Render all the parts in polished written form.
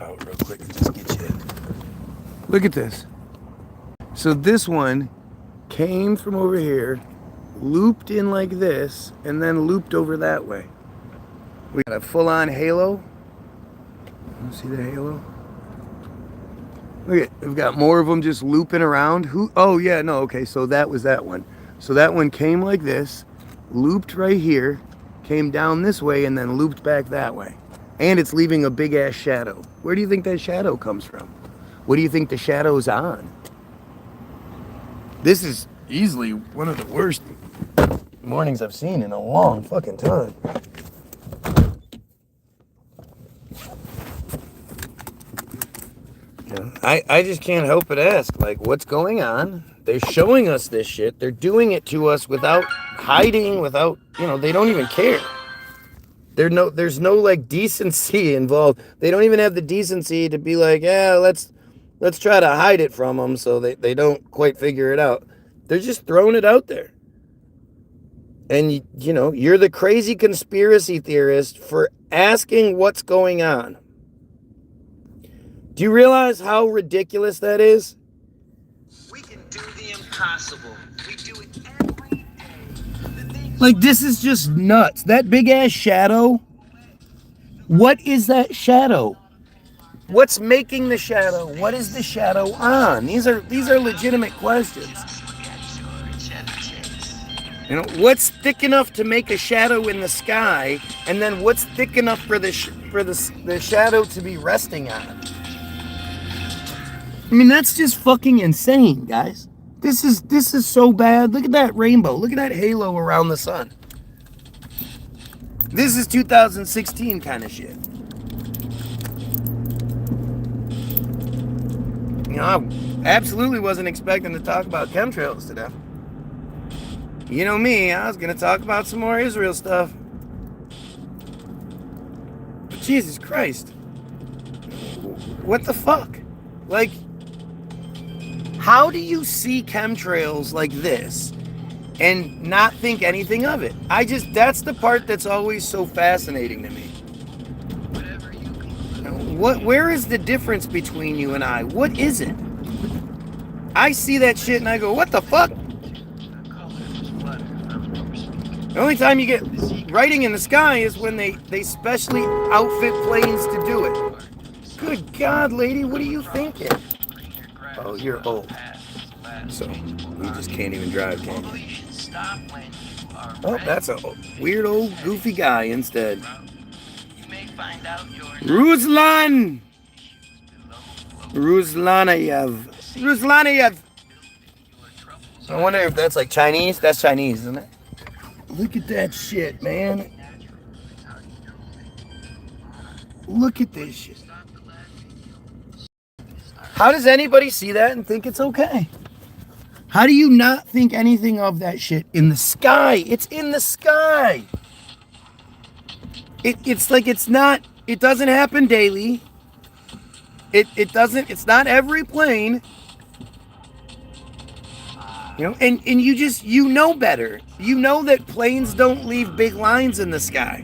out real quick and just get you. Look at this. So this one came from over here, looped in like this, and then looped over that way. We got a full-on halo. You see the halo? Look at, we've got more of them just looping around. Who? Oh yeah, no, okay, so that was that one. So that one came like this, looped right here, came down this way, and then looped back that way. And it's leaving a big-ass shadow. Where do you think that shadow comes from? What do you think the shadow's on? This is easily one of the worst mornings I've seen in a long fucking time. Yeah, I just can't help but ask, like, what's going on? They're showing us this shit. They're doing it to us without hiding, without, you know, they don't even care. There's no like decency involved. They don't even have the decency to be like, yeah, let's try to hide it from them so they don't quite figure it out. They're just throwing it out there. And, you know, you're the crazy conspiracy theorist for asking what's going on. Do you realize how ridiculous that is? We can do the impossible. We do it every day. Like, this is just nuts. That big-ass shadow, what is that shadow? What's making the shadow? What is the shadow on? These are legitimate questions. You know, what's thick enough to make a shadow in the sky, and then what's thick enough for the shadow to be resting on? I mean, that's just fucking insane, guys. This is so bad. Look at that rainbow. Look at that halo around the sun. This is 2016 kind of shit. You know, I absolutely wasn't expecting to talk about chemtrails today. You know me, I was going to talk about some more Israel stuff. But Jesus Christ. What the fuck? Like, how do you see chemtrails like this and not think anything of it? That's the part that's always so fascinating to me. Where is the difference between you and I? What is it? I see that shit and I go, what the fuck? The only time you get writing in the sky is when they specially outfit planes to do it. Good God, lady, what are you thinking? Oh, you're old. So, you just can't even drive, can you? Oh, that's a weird old goofy guy instead. Ruslan! Ruslanayev. I wonder if that's like Chinese. That's Chinese, isn't it? Look at that shit, man. Look at this shit. How does anybody see that and think it's okay? How do you not think anything of that shit in the sky? It's in the sky. It's like it's not, it doesn't happen daily. It's not every plane. You know, and you know better. You know that planes don't leave big lines in the sky.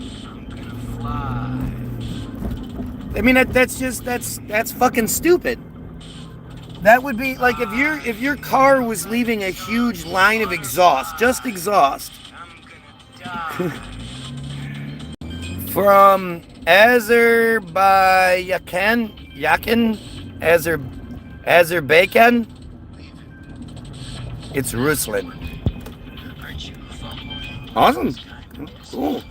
I mean, that's fucking stupid. That would be like if your car was leaving a huge line of exhaust, just exhaust. From Azerbaijan, it's Ruslan. Awesome. Cool.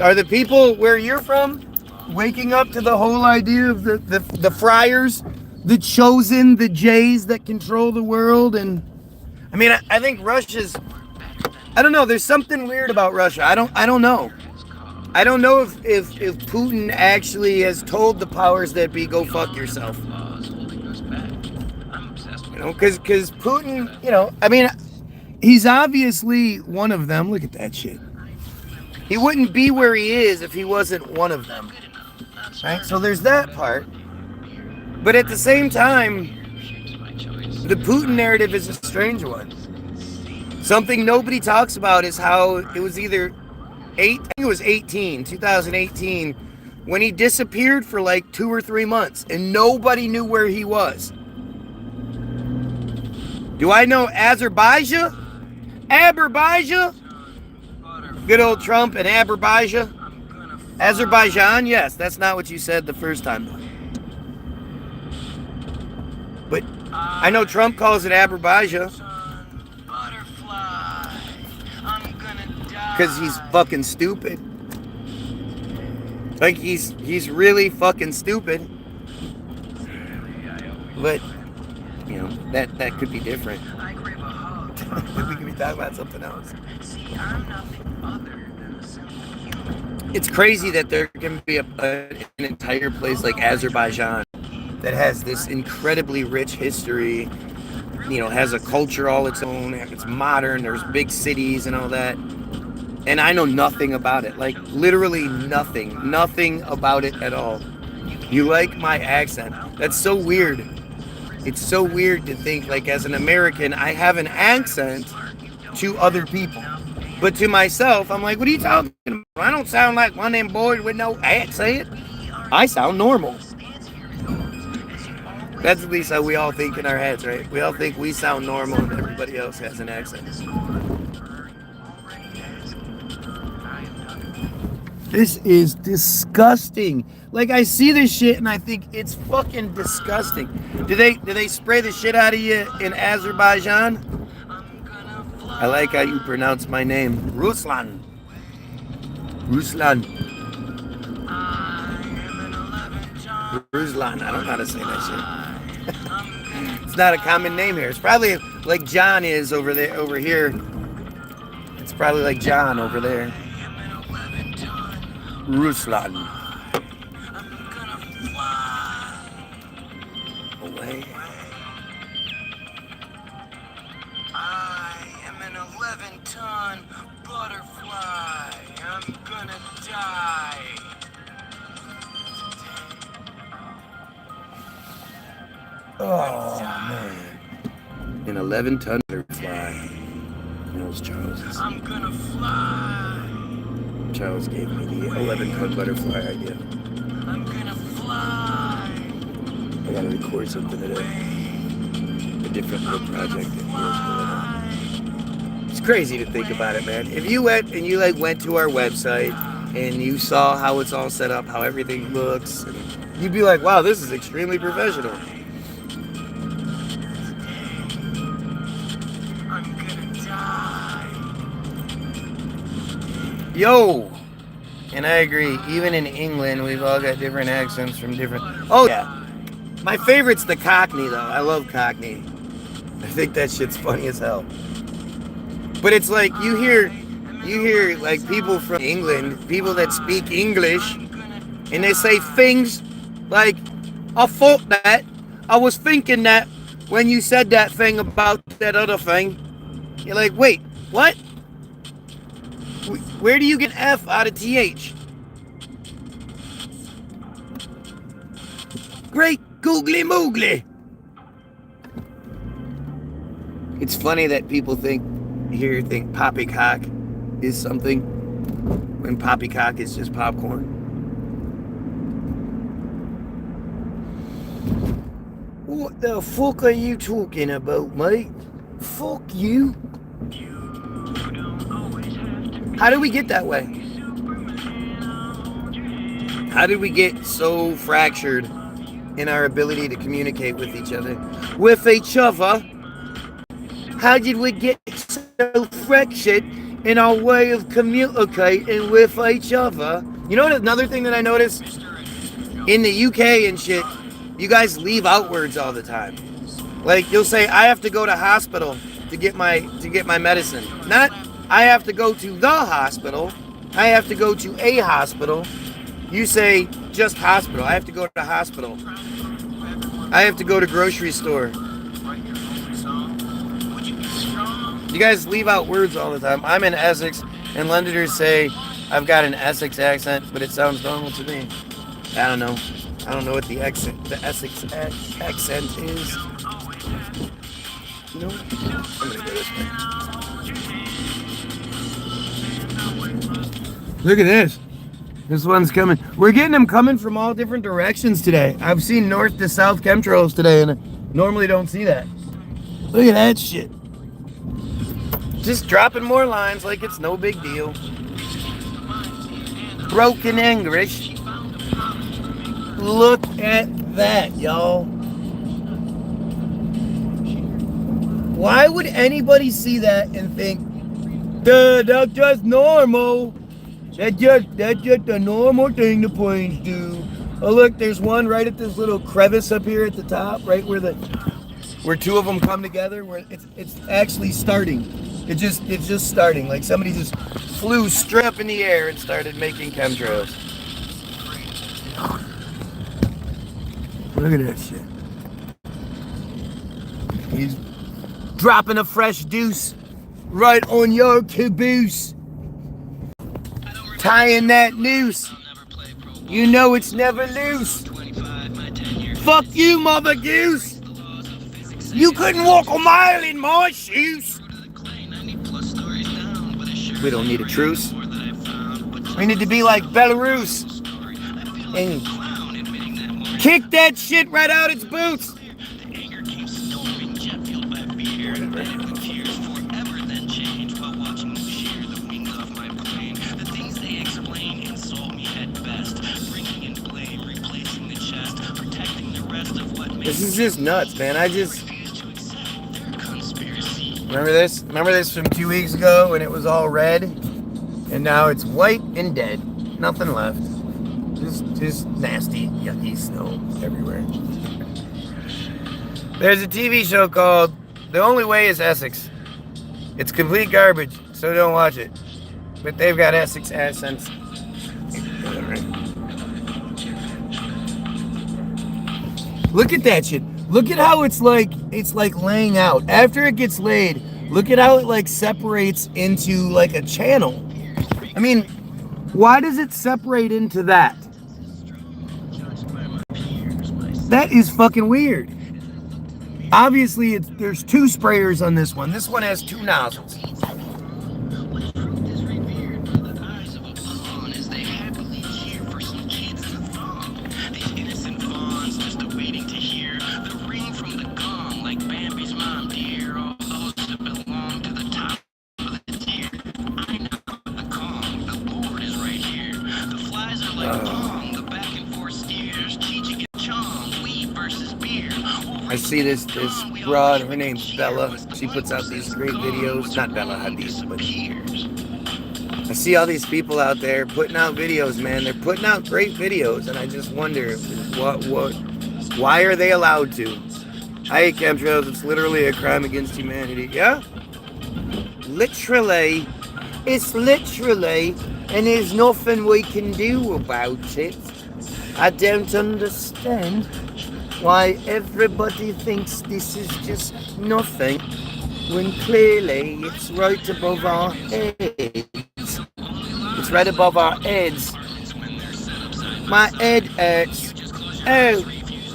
Are the people where you're from waking up to the whole idea of the friars, the chosen, the Jays that control the world? And I mean, I think Russia's, I don't know, there's something weird about Russia. I don't know. I don't know if Putin actually has told the powers that be, go fuck yourself. You know, because Putin, you know, I mean, he's obviously one of them. Look at that shit. He wouldn't be where he is if he wasn't one of them. Right? So there's that part. But at the same time, the Putin narrative is a strange one. Something nobody talks about is how it was either 2018, when he disappeared for like 2 or 3 months and nobody knew where he was. Do I know Azerbaijan? Azerbaijan? Good old Trump and Azerbaijan? Azerbaijan? Yes, that's not what you said the first time. But I know Trump calls it Azerbaijan. Because he's fucking stupid. Like, he's really fucking stupid. But, you know, that could be different. We could be talking about something else. It's crazy that there can be an entire place like Azerbaijan that has this incredibly rich history, you know, has a culture all its own, it's modern, there's big cities and all that. And I know nothing about it, like literally nothing about it at all. You like my accent? That's so weird. It's so weird to think, like, as an American, I have an accent to other people. But to myself, I'm like, what are you talking about? I don't sound like one of them boys with no accent. I sound normal. That's at least how we all think in our heads, right? We all think we sound normal and everybody else has an accent. This is disgusting. Like, I see this shit and I think it's fucking disgusting. Do they spray the shit out of you in Azerbaijan? I like how you pronounce my name. Ruslan. Ruslan. Ruslan. I don't know how to say that shit. It's not a common name here. It's probably like John is over there, over here. It's probably like John over there. Ruslan. Away. I am an 11-ton butterfly. I'm gonna die. Oh, man. An 11-ton butterfly. Knows Charles. I'm gonna fly. Charles gave me the 11-ton butterfly idea. I'm gonna fly. I gotta record something today. A different little project that feels going on. It's crazy to think about it, man. If you went and you went to our website and you saw how it's all set up, how everything looks, and you'd be like, wow, this is extremely professional. I'm gonna die. Yo! And I agree, even in England, we've all got different accents from different... Oh, yeah. My favorite's the Cockney, though. I love Cockney. I think that shit's funny as hell. But it's like, you hear like people from England, people that speak English, and they say things like, I thought that, I was thinking that when you said that thing about that other thing. You're like, wait, what? Where do you get F out of TH? Great googly moogly. It's funny that people think poppycock is something when poppycock is just popcorn. What the fuck are you talking about, mate? Fuck you. How did we get that way? How did we get so fractured in our ability to communicate with each other? How did we get so fractured in our way of communicating with each other? You know what, another thing that I noticed? In the UK and shit, you guys leave out words all the time. Like, you'll say, I have to go to hospital to get my medicine. Not, I have to go to the hospital. I have to go to a hospital. You say, just hospital. I have to go to the hospital. I have to go to grocery store. You guys leave out words all the time. I'm in Essex, and Londoners say I've got an Essex accent, but it sounds normal to me. I don't know. I don't know what the Essex accent is. You know, I'm gonna go this way. Look at this. This one's coming. We're getting them coming from all different directions today. I've seen north to south chemtrails today, and I normally don't see that. Look at that shit. Just dropping more lines like it's no big deal. Broken English. Look at that, y'all. Why would anybody see that and think, duh, that's just normal? That's just a normal thing the planes do. Oh look, there's one right at this little crevice up here at the top, right where two of them come together, where it's actually starting. It's just starting. Like somebody just flew straight up in the air and started making chemtrails. Look at that shit. He's dropping a fresh deuce right on your caboose. Tying that noose. You know it's never loose. Fuck you, Mother Goose. You couldn't walk a mile in my shoes. We don't need a truce. We need to be like Belarus and kick that shit right out its boots. This is just nuts, man. Remember this? Remember this from 2 weeks ago when it was all red? And now it's white and dead. Nothing left. Just nasty, yucky snow everywhere. There's a TV show called The Only Way is Essex. It's complete garbage, so don't watch it. But they've got Essex accents. Look at that shit. Look at how it's like laying out. After it gets laid, look at how it like separates into like a channel. I mean, why does it separate into that? That is fucking weird. Obviously, there's two sprayers on this one. This one has two nozzles. I see this broad, her name's Bella. She puts out these great videos. Not Bella Hadid, but I see all these people out there putting out videos, man. They're putting out great videos, and I just wonder why are they allowed to? I hate chemtrails. It's literally a crime against humanity. Yeah? Literally. It's literally, and there's nothing we can do about it. I don't understand why everybody thinks this is just nothing when clearly it's right above our heads. It's right above our heads. My head hurts. Oh,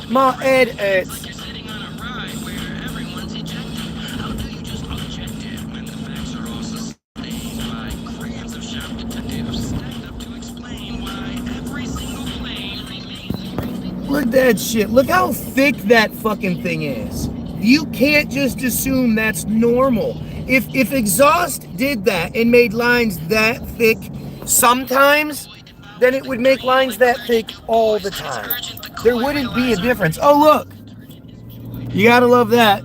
my head hurts. Look at that shit. Look how thick that fucking thing is. You can't just assume that's normal. If exhaust did that and made lines that thick sometimes, then it would make lines that thick all the time. There wouldn't be a difference. Oh, look. You gotta love that.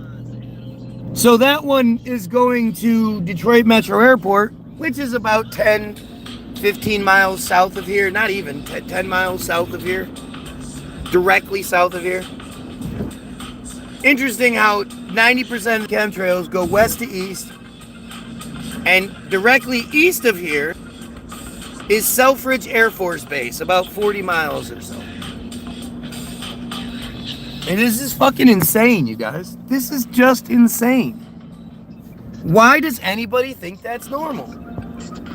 So that one is going to Detroit Metro Airport, which is about 10, 15 miles south of here. Not even 10 miles south of here. Directly south of here. Interesting how 90% of the chemtrails go west to east, and directly east of here is Selfridge Air Force Base, about 40 miles or so. And this is fucking insane, you guys. This is just insane. Why does anybody think that's normal?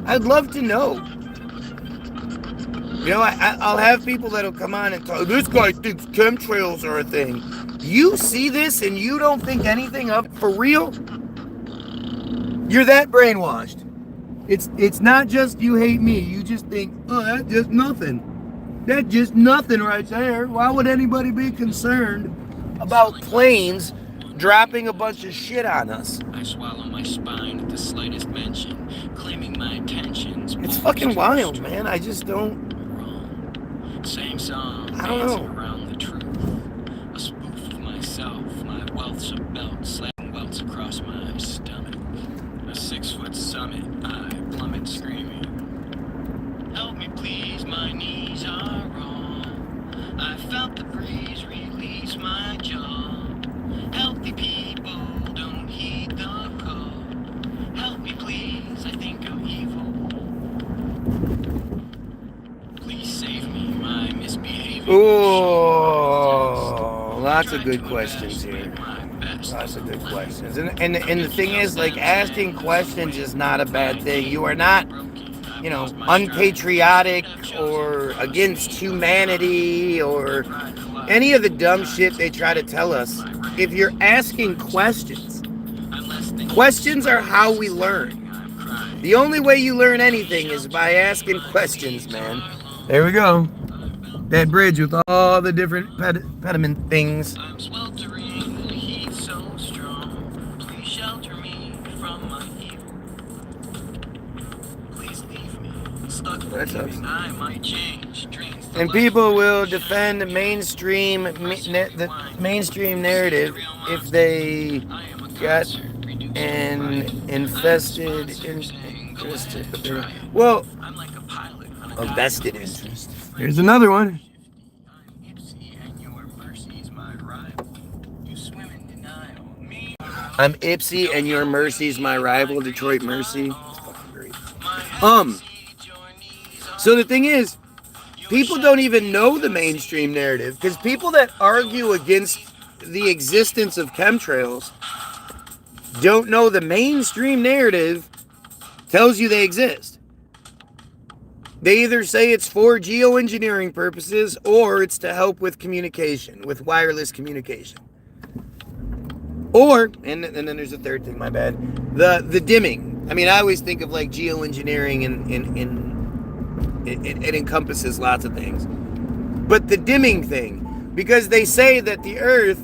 I'd love to know. You know, I'll have people that'll come on and talk, this guy thinks chemtrails are a thing. You see this and you don't think anything of for real? You're that brainwashed. It's not just you hate me. You just think, oh, that's just nothing. That's just nothing right there. Why would anybody be concerned about planes dropping a bunch of shit on us? I swallow my spine at the slightest mention, claiming my attentions. It's fucking wild, man. I just don't. Same song, I don't dancing know. around the truth. A spoof of myself, my wealth's a belt, slapping welts across my stomach. A 6-foot summit, I plummet screaming. Help me please, my knees are wrong. I felt the breeze release my jaw. Healthy people don't heed the call. Help me please, I think I'm evil. Please save me, my misbehavior. Oh, lots of good questions here. Lots of good questions. And the thing is, like, asking questions is not a bad thing. You are not, you know, unpatriotic or against humanity or any of the dumb shit they try to tell us. If you're asking questions, questions are how we learn. The only way you learn anything is by asking questions, man. There we go. That bridge with all the different pediment things. I'm sweltering, the heat so strong. Please shelter me from my evil. Please leave me. Stuck believing I might change. Drains the And life people will of defend the mainstream narrative if they got an infested interest. Well, I'm like a pilot on a a vested interest. There's Here's another one. I'm Ipsy and your mercy's my rival. Detroit Mercy. It's fucking great. So the thing is, people don't even know the mainstream narrative because people that argue against the existence of chemtrails don't know the mainstream narrative tells you they exist. They either say it's for geoengineering purposes or it's to help with communication, with wireless communication. Or, and then there's a third thing, my bad, the dimming. I mean, I always think of like geoengineering and it encompasses lots of things. But the dimming thing, because they say that the Earth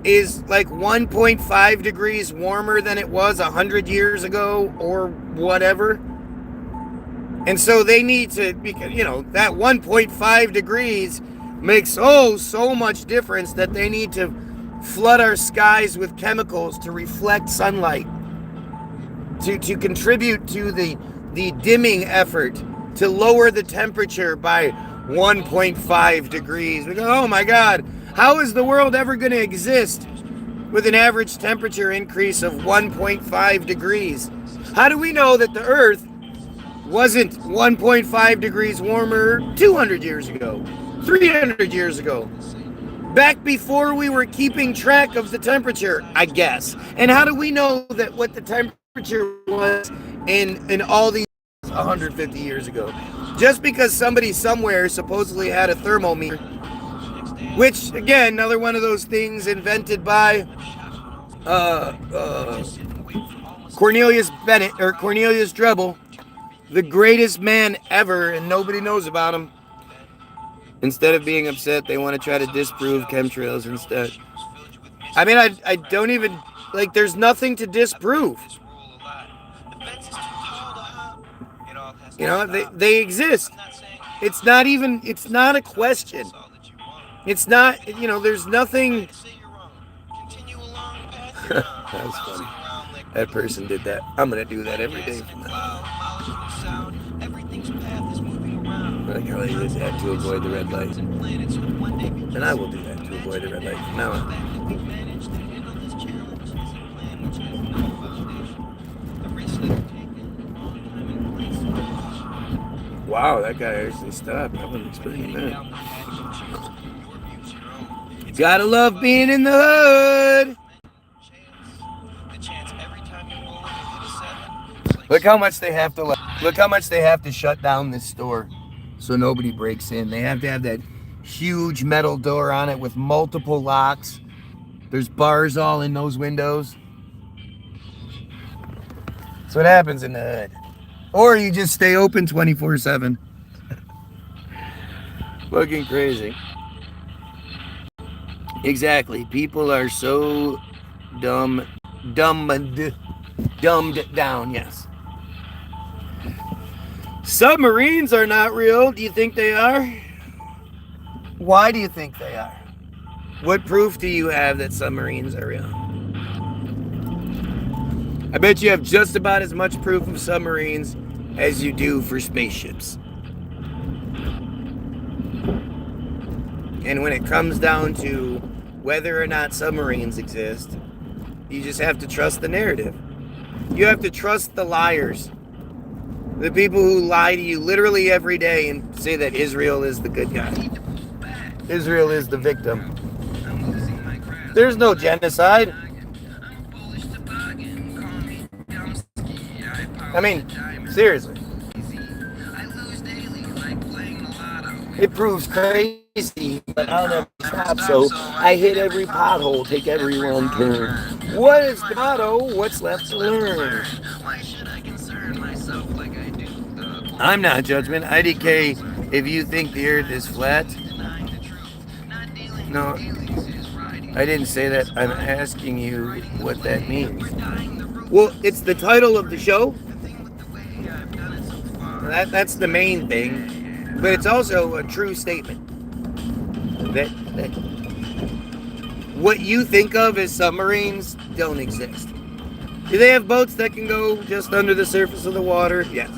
is like 1.5 degrees warmer than it was 100 years ago or whatever. And so they need to, you know, that 1.5 degrees makes so much difference that they need to flood our skies with chemicals to reflect sunlight, to contribute to the dimming effort, to lower the temperature by 1.5 degrees. We go, oh my God, how is the world ever going to exist with an average temperature increase of 1.5 degrees? How do we know that the Earth wasn't 1.5 degrees warmer 200 years ago, 300 years ago, back before we were keeping track of the temperature, I guess? And how do we know that what the temperature was in all these 150 years ago? Just because somebody somewhere supposedly had a thermometer, which, again, another one of those things invented by Cornelius Bennett, or Cornelius Drebbel, the greatest man ever, and nobody knows about him. Instead of being upset, they want to try to disprove chemtrails instead. I mean, I don't even, like, there's nothing to disprove. You know, they exist. It's not even, it's not a question. It's not, you know, there's nothing. That was funny. That person did that. I'm going to do that every day from now. I can use that to avoid the red light. And I will do that to avoid the red light from now on. Wow, that guy actually stopped. I wasn't expecting that. Gotta love being in the hood. Look how much they have to. Look how much they have to shut down this store, so nobody breaks in. They have to have that huge metal door on it with multiple locks. There's bars all in those windows. That's what happens in the hood. Or you just stay open 24/7. Fucking crazy. Exactly. People are so dumbed down, yes. Submarines are not real. Do you think they are? Why do you think they are? What proof do you have that submarines are real? I bet you have just about as much proof of submarines as you do for spaceships. And when it comes down to whether or not submarines exist, you just have to trust the narrative. You have to trust the liars. The people who lie to you literally every day and say that Israel is the good guy. Israel is the victim. There's no genocide. I mean, seriously. It proves crazy, but I'll never stop, so I hit every pothole, take every wrong turn. What is the motto? What's left to learn? I'm not judgment. IDK, if you think the earth is flat. No, I didn't say that. I'm asking you what that means. Well, it's the title of the show. That's the main thing. But it's also a true statement. That what you think of as submarines don't exist. Do they have boats that can go just under the surface of the water? Yes.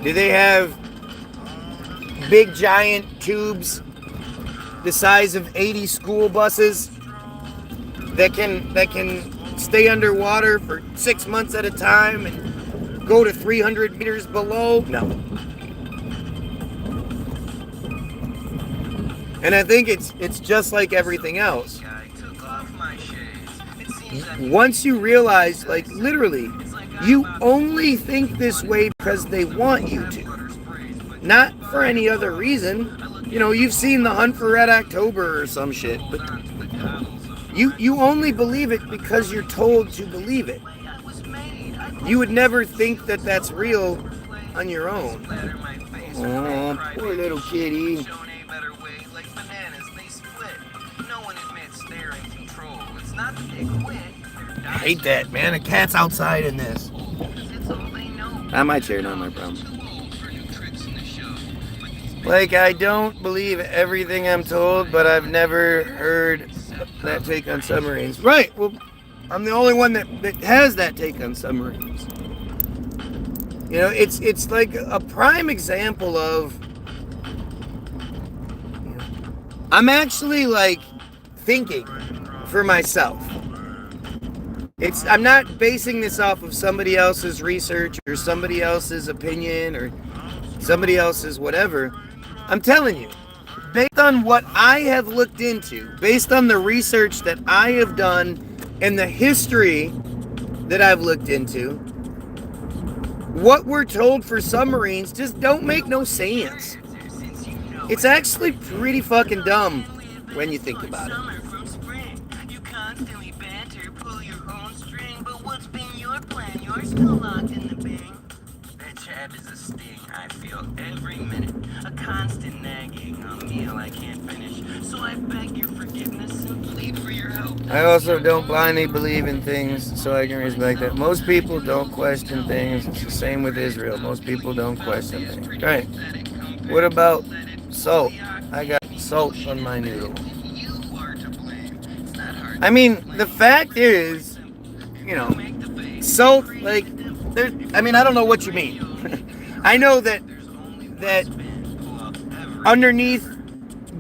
Do they have big giant tubes the size of 80 school buses that can stay underwater for 6 months at a time and go to 300 meters below? No. And I think it's just like everything else. Once you realize, like, literally, you only think this way because they want you to. Not for any other reason. You know, you've seen The Hunt for Red October or some shit, but you only believe it because you're told to believe it. You would never think that that's real on your own. Oh, poor little kitty. I hate that, man. A cat's outside in this. Not my chair, not my problem. Like, I don't believe everything I'm told, but I've never heard that take on submarines. Right, well, I'm the only one that has that take on submarines. You know, it's like a prime example of... I'm actually, like, thinking for myself. I'm not basing this off of somebody else's research or somebody else's opinion or somebody else's whatever. I'm telling you, based on what I have looked into, based on the research that I have done and the history that I've looked into, what we're told for submarines just don't make no sense. It's actually pretty fucking dumb when you think about it. You're still locked in the bang. That jab is a sting I feel every minute. A constant nagging a meal I can't finish. So I beg your forgiveness and plead for your help. I also don't blindly believe in things, so I can respect that. Most people don't question things. It's the same with Israel. Most people don't question things. Right. What about salt? I got salt on my noodle. I mean, the fact is, you know, salt, like, I don't know what you mean. I know that underneath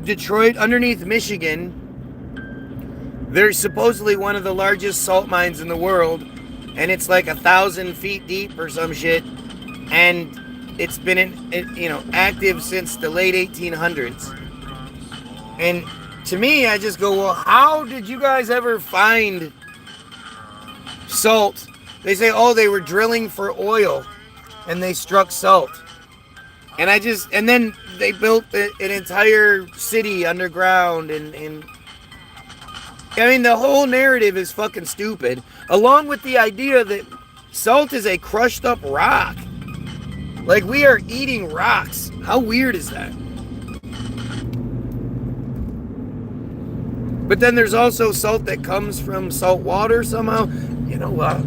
Detroit, underneath Michigan, there's supposedly one of the largest salt mines in the world, and it's like 1,000 feet deep or some shit, and it's been active since the late 1800s. And to me, I just go, well, how did you guys ever find salt? They say, oh, they were drilling for oil and they struck salt. And then they built an entire city underground and I mean, the whole narrative is fucking stupid. Along with the idea that salt is a crushed up rock. Like we are eating rocks. How weird is that? But then there's also salt that comes from salt water somehow. You know what?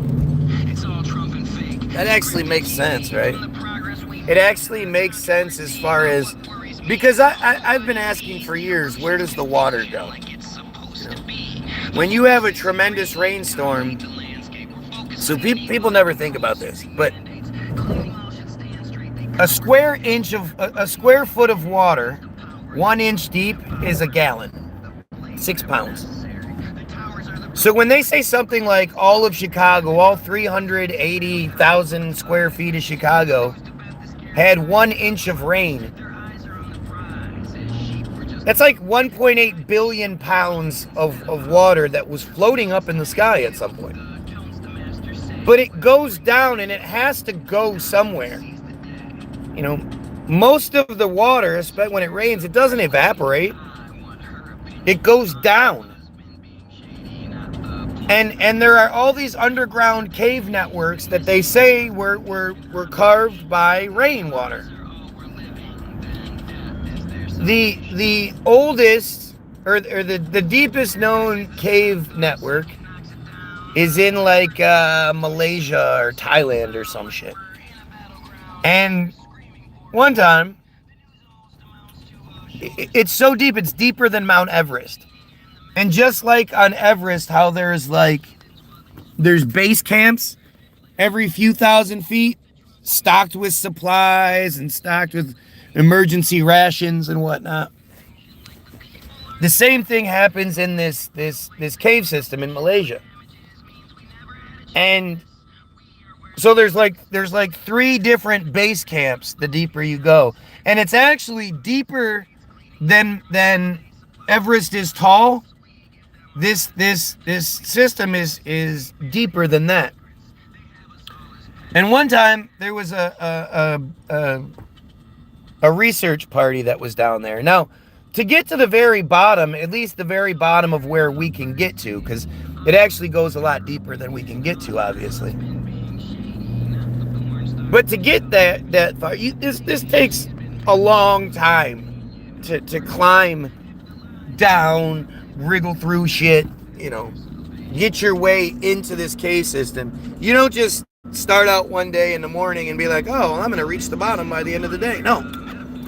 It's all Trump and fake. That actually makes sense, right? It actually makes sense as far as, because I've been asking for years, where does the water go? When you have a tremendous rainstorm, so people never think about this, but a square foot of water, 1 inch deep, is a gallon, 6 pounds. So when they say something like all of Chicago, all 380,000 square feet of Chicago had 1 inch of rain, that's like 1.8 billion pounds of water that was floating up in the sky at some point. But it goes down, and it has to go somewhere. You know, most of the water, especially when it rains, it doesn't evaporate. It goes down. And there are all these underground cave networks that they say were carved by rainwater. The oldest or the deepest known cave network is in like Malaysia or Thailand or some shit. And one time, it's so deep, it's deeper than Mount Everest. And just like on Everest, how there's base camps every few thousand feet, stocked with supplies and stocked with emergency rations and whatnot. The same thing happens in this cave system in Malaysia. And so there's like 3 different base camps the deeper you go. And it's actually deeper than Everest is tall. This system is deeper than that. And one time there was a research party that was down there. Now, to get to the very bottom, at least the very bottom of where we can get to, because it actually goes a lot deeper than we can get to, obviously. But to get that far, this takes a long time to climb down, wriggle through shit, get your way into this cave system. You don't just start out one day in the morning and be like, oh, well, I'm going to reach the bottom by the end of the day. No,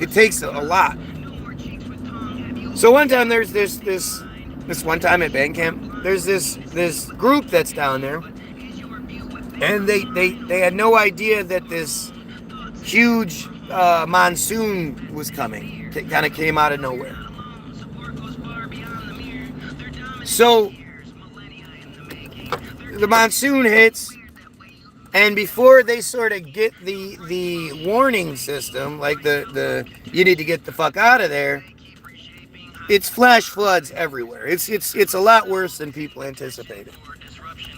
it takes a lot. So one time there's this one time at band camp, there's this group that's down there, and they had no idea that this huge monsoon was coming. It kind of came out of nowhere. So the monsoon hits, and before they sort of get the warning system, like the you need to get the fuck out of there, it's flash floods everywhere. It's a lot worse than people anticipated.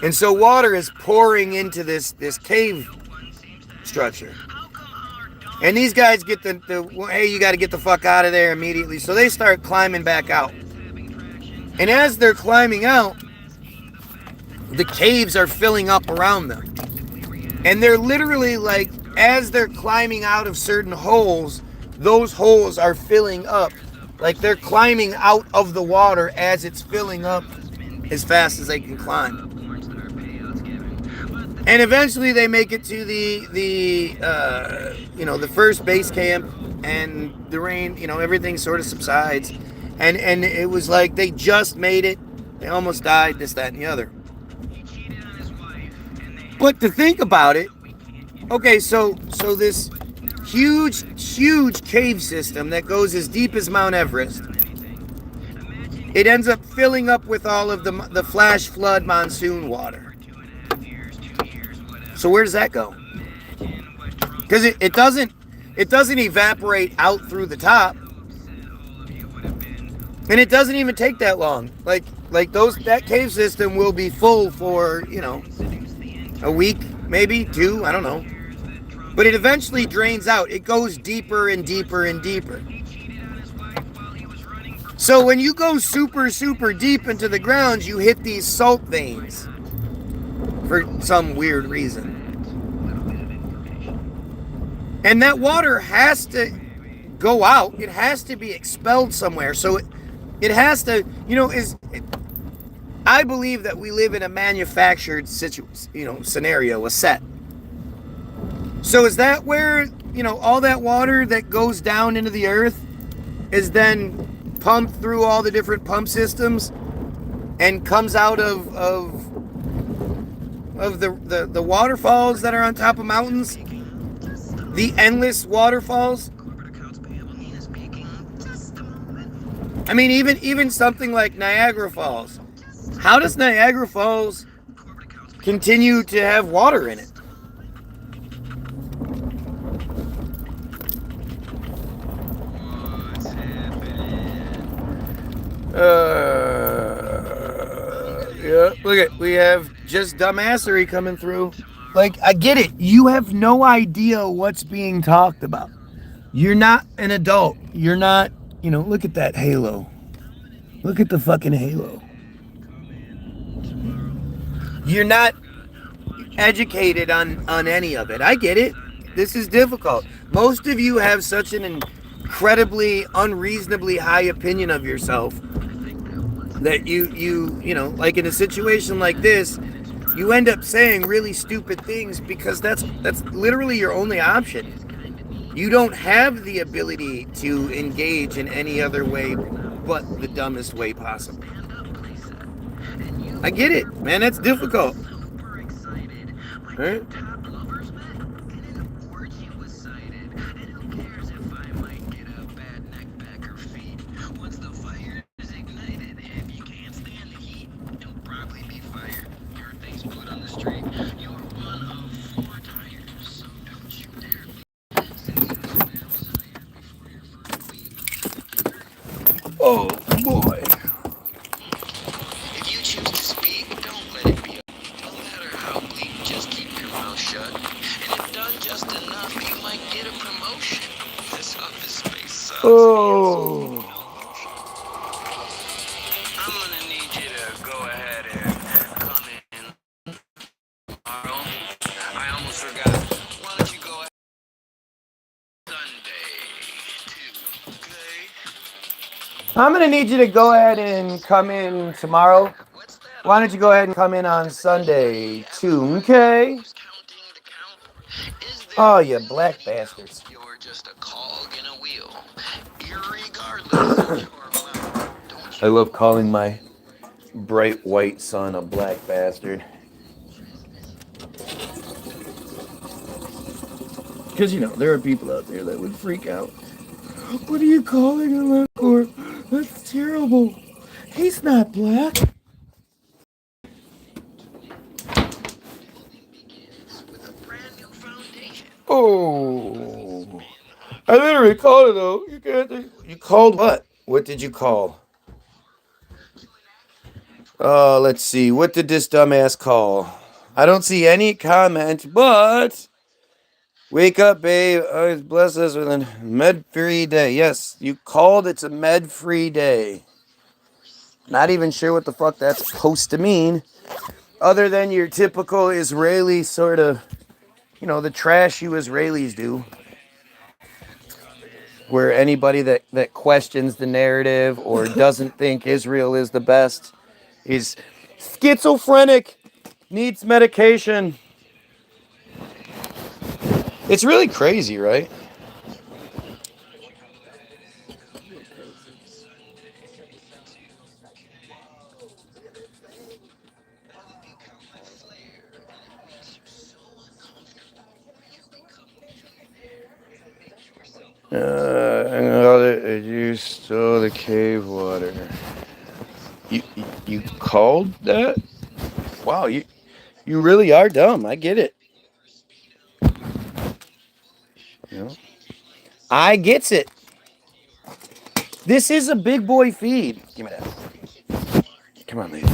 And so water is pouring into this cave structure. And these guys get the hey, you got to get the fuck out of there immediately. So they start climbing back out. And as they're climbing out, the caves are filling up around them. And they're literally like, as they're climbing out of certain holes, those holes are filling up. Like they're climbing out of the water as it's filling up as fast as they can climb. And eventually they make it to the first base camp, and the rain, everything sort of subsides. And it was like they just made it. They almost died, this, that, and the other. But to think about it, okay, so this huge cave system that goes as deep as Mount Everest, it ends up filling up with all of the flash flood monsoon water. So where does that go? Because it doesn't evaporate out through the top. And it doesn't even take that long. Like that cave system will be full for, a week, maybe 2, I don't know. But it eventually drains out. It goes deeper and deeper and deeper. So when you go super, super deep into the ground, you hit these salt veins for some weird reason. And that water has to go out. It has to be expelled somewhere. So it has to, I believe that we live in a manufactured scenario, a set. So is that where, all that water that goes down into the earth is then pumped through all the different pump systems and comes out of the waterfalls that are on top of mountains? The endless waterfalls? I mean, even something like Niagara Falls. How does Niagara Falls continue to have water in it? Yeah, look at, we have just dumbassery coming through. Like, I get it. You have no idea what's being talked about. You're not an adult. You're not, look at that halo. Look at the fucking halo. You're not educated on any of it. I get it. This is difficult. Most of you have such an incredibly, unreasonably high opinion of yourself that you like in a situation like this, you end up saying really stupid things because that's literally your only option. You don't have the ability to engage in any other way but the dumbest way possible. I get it, man. That's difficult. Right? Oh boy. If you choose to speak, don't let it be. No matter how bleak, just keep your mouth shut. And if done just enough, you might get a promotion. This office space sucks. Oh. I'm gonna need you to go ahead and come in tomorrow. I almost forgot. Why don't you go ahead Sunday, too, okay? I'm gonna need you to go ahead and come in tomorrow. Why don't you go ahead and come in on Sunday too, okay? Oh, you black bastards. You're just a cog in a wheel. Irregardless of your amount. I love calling my bright white son a black bastard. Because, there are people out there that would freak out. What are you calling him, Corp? That's terrible. He's not black. Oh. I literally called it, though. You called what? What did you call? Let's see. What did this dumbass call? I don't see any comment, but... Wake up, babe. Always bless us with a med-free day. Yes, you called. It's a med-free day. Not even sure what the fuck that's supposed to mean. Other than your typical Israeli sort of, the trash you Israelis do. Where anybody that questions the narrative or doesn't think Israel is the best is schizophrenic, needs medication. It's really crazy, right? You stole the cave water. You called that? Wow, you really are dumb. I get it. I gets it. This is a big boy feed. Give me that. Come on, baby.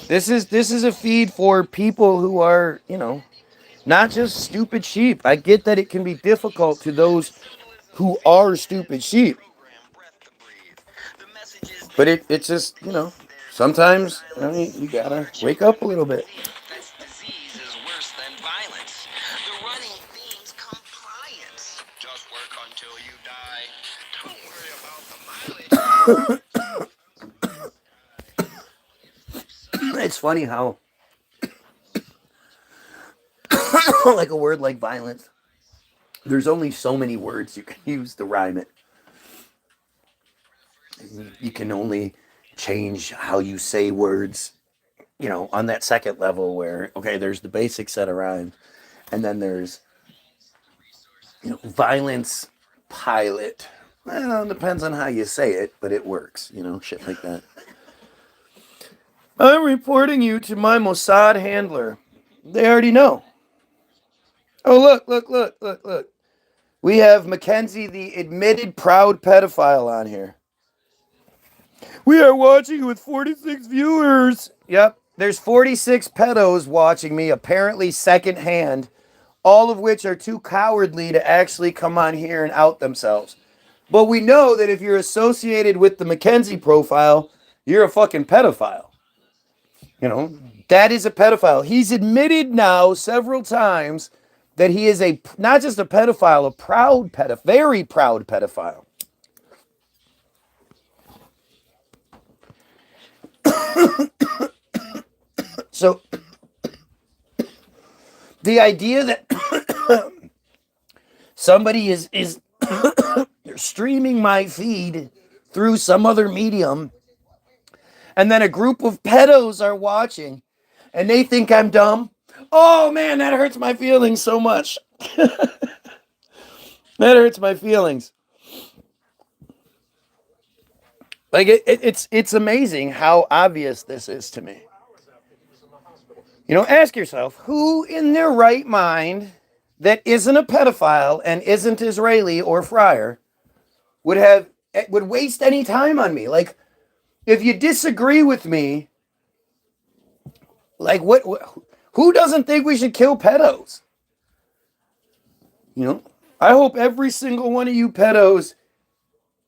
This is a feed for people who are, not just stupid sheep. I get that it can be difficult to those who are stupid sheep. But it's just, sometimes you gotta wake up a little bit. Disease is worse than violence. The running themes It's funny how, like a word like violence, there's only so many words you can use to rhyme it. You can only change how you say words, on that second level where, okay, there's the basic set of rhymes, and then there's, violence pilot. Well, it depends on how you say it, but it works, shit like that. I'm reporting you to my Mossad handler. They already know. Oh, look. We have Mackenzie, the admitted proud pedophile, on here. We are watching with 46 viewers. Yep, there's 46 pedos watching me, apparently secondhand, all of which are too cowardly to actually come on here and out themselves. But we know that if you're associated with the Mackenzie profile, you're a fucking pedophile. That is a pedophile. He's admitted now several times that he is not just a pedophile, a proud pedophile, very proud pedophile. So the idea that somebody is streaming my feed through some other medium, and then a group of pedos are watching, and they think I'm dumb. Oh man, that hurts my feelings so much. That hurts my feelings. Like it's amazing how obvious this is to me. Ask yourself, who in their right mind that isn't a pedophile and isn't Israeli or friar would waste any time on me? Like, if you disagree with me, like who doesn't think we should kill pedos? I hope every single one of you pedos,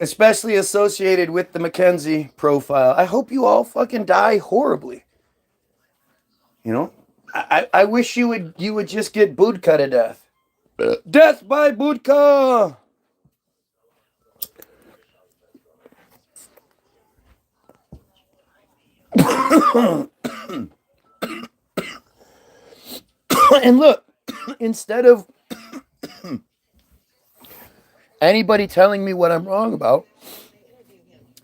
especially associated with the Mackenzie profile, I hope you all fucking die horribly. I wish you would just get Budka to death. Death by Budka! And look, instead of anybody telling me what I'm wrong about,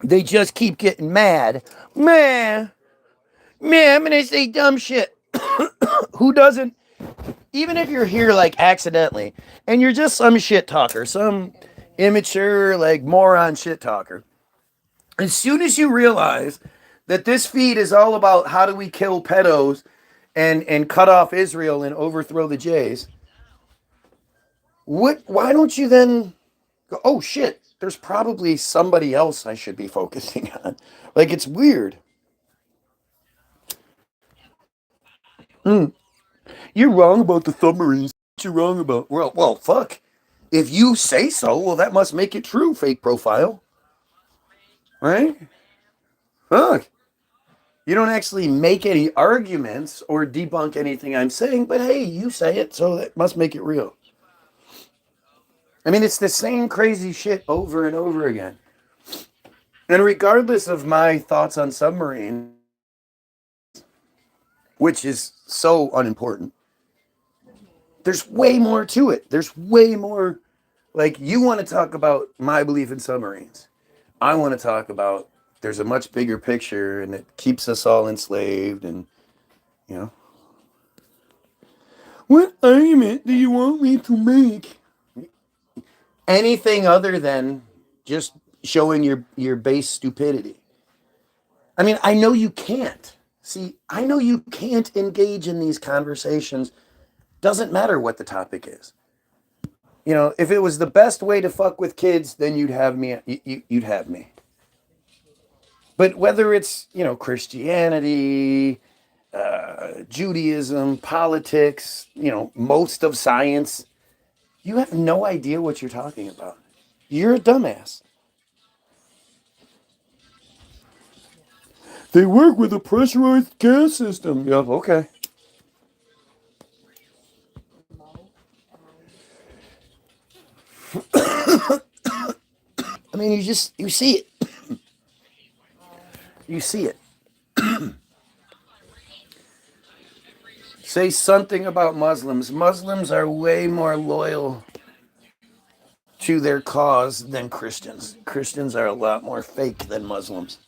they just keep getting mad. Man, I'm gonna say dumb shit. Who doesn't? Even if you're here like accidentally, and you're just some shit talker, some immature, like moron shit talker, as soon as you realize that this feed is all about how do we kill pedos and cut off Israel and overthrow the Jays, why don't you then go, oh shit, there's probably somebody else I should be focusing on. Like, it's weird. You're wrong about the submarines. What you wrong about? Well, fuck. If you say so, well, that must make it true, fake profile. Right? Fuck. You don't actually make any arguments or debunk anything I'm saying, but hey, you say it, so that must make it real. I mean, it's the same crazy shit over and over again. And regardless of my thoughts on submarines, which is so unimportant, there's way more to it. There's way more. Like, you want to talk about my belief in submarines. I want to talk about there's a much bigger picture and it keeps us all enslaved and, What argument do you want me to make? Anything other than just showing your base stupidity. I mean, I know you can't. See, I know you can't engage in these conversations. Doesn't matter what the topic is. If it was the best way to fuck with kids, then you'd have me. You'd have me. But whether it's, Christianity, Judaism, politics, most of science, you have no idea what you're talking about. You're a dumbass. They work with a pressurized gas system. Yep, okay. I mean, you see it. You see it. Say something about Muslims. Muslims are way more loyal to their cause than Christians. Christians are a lot more fake than Muslims.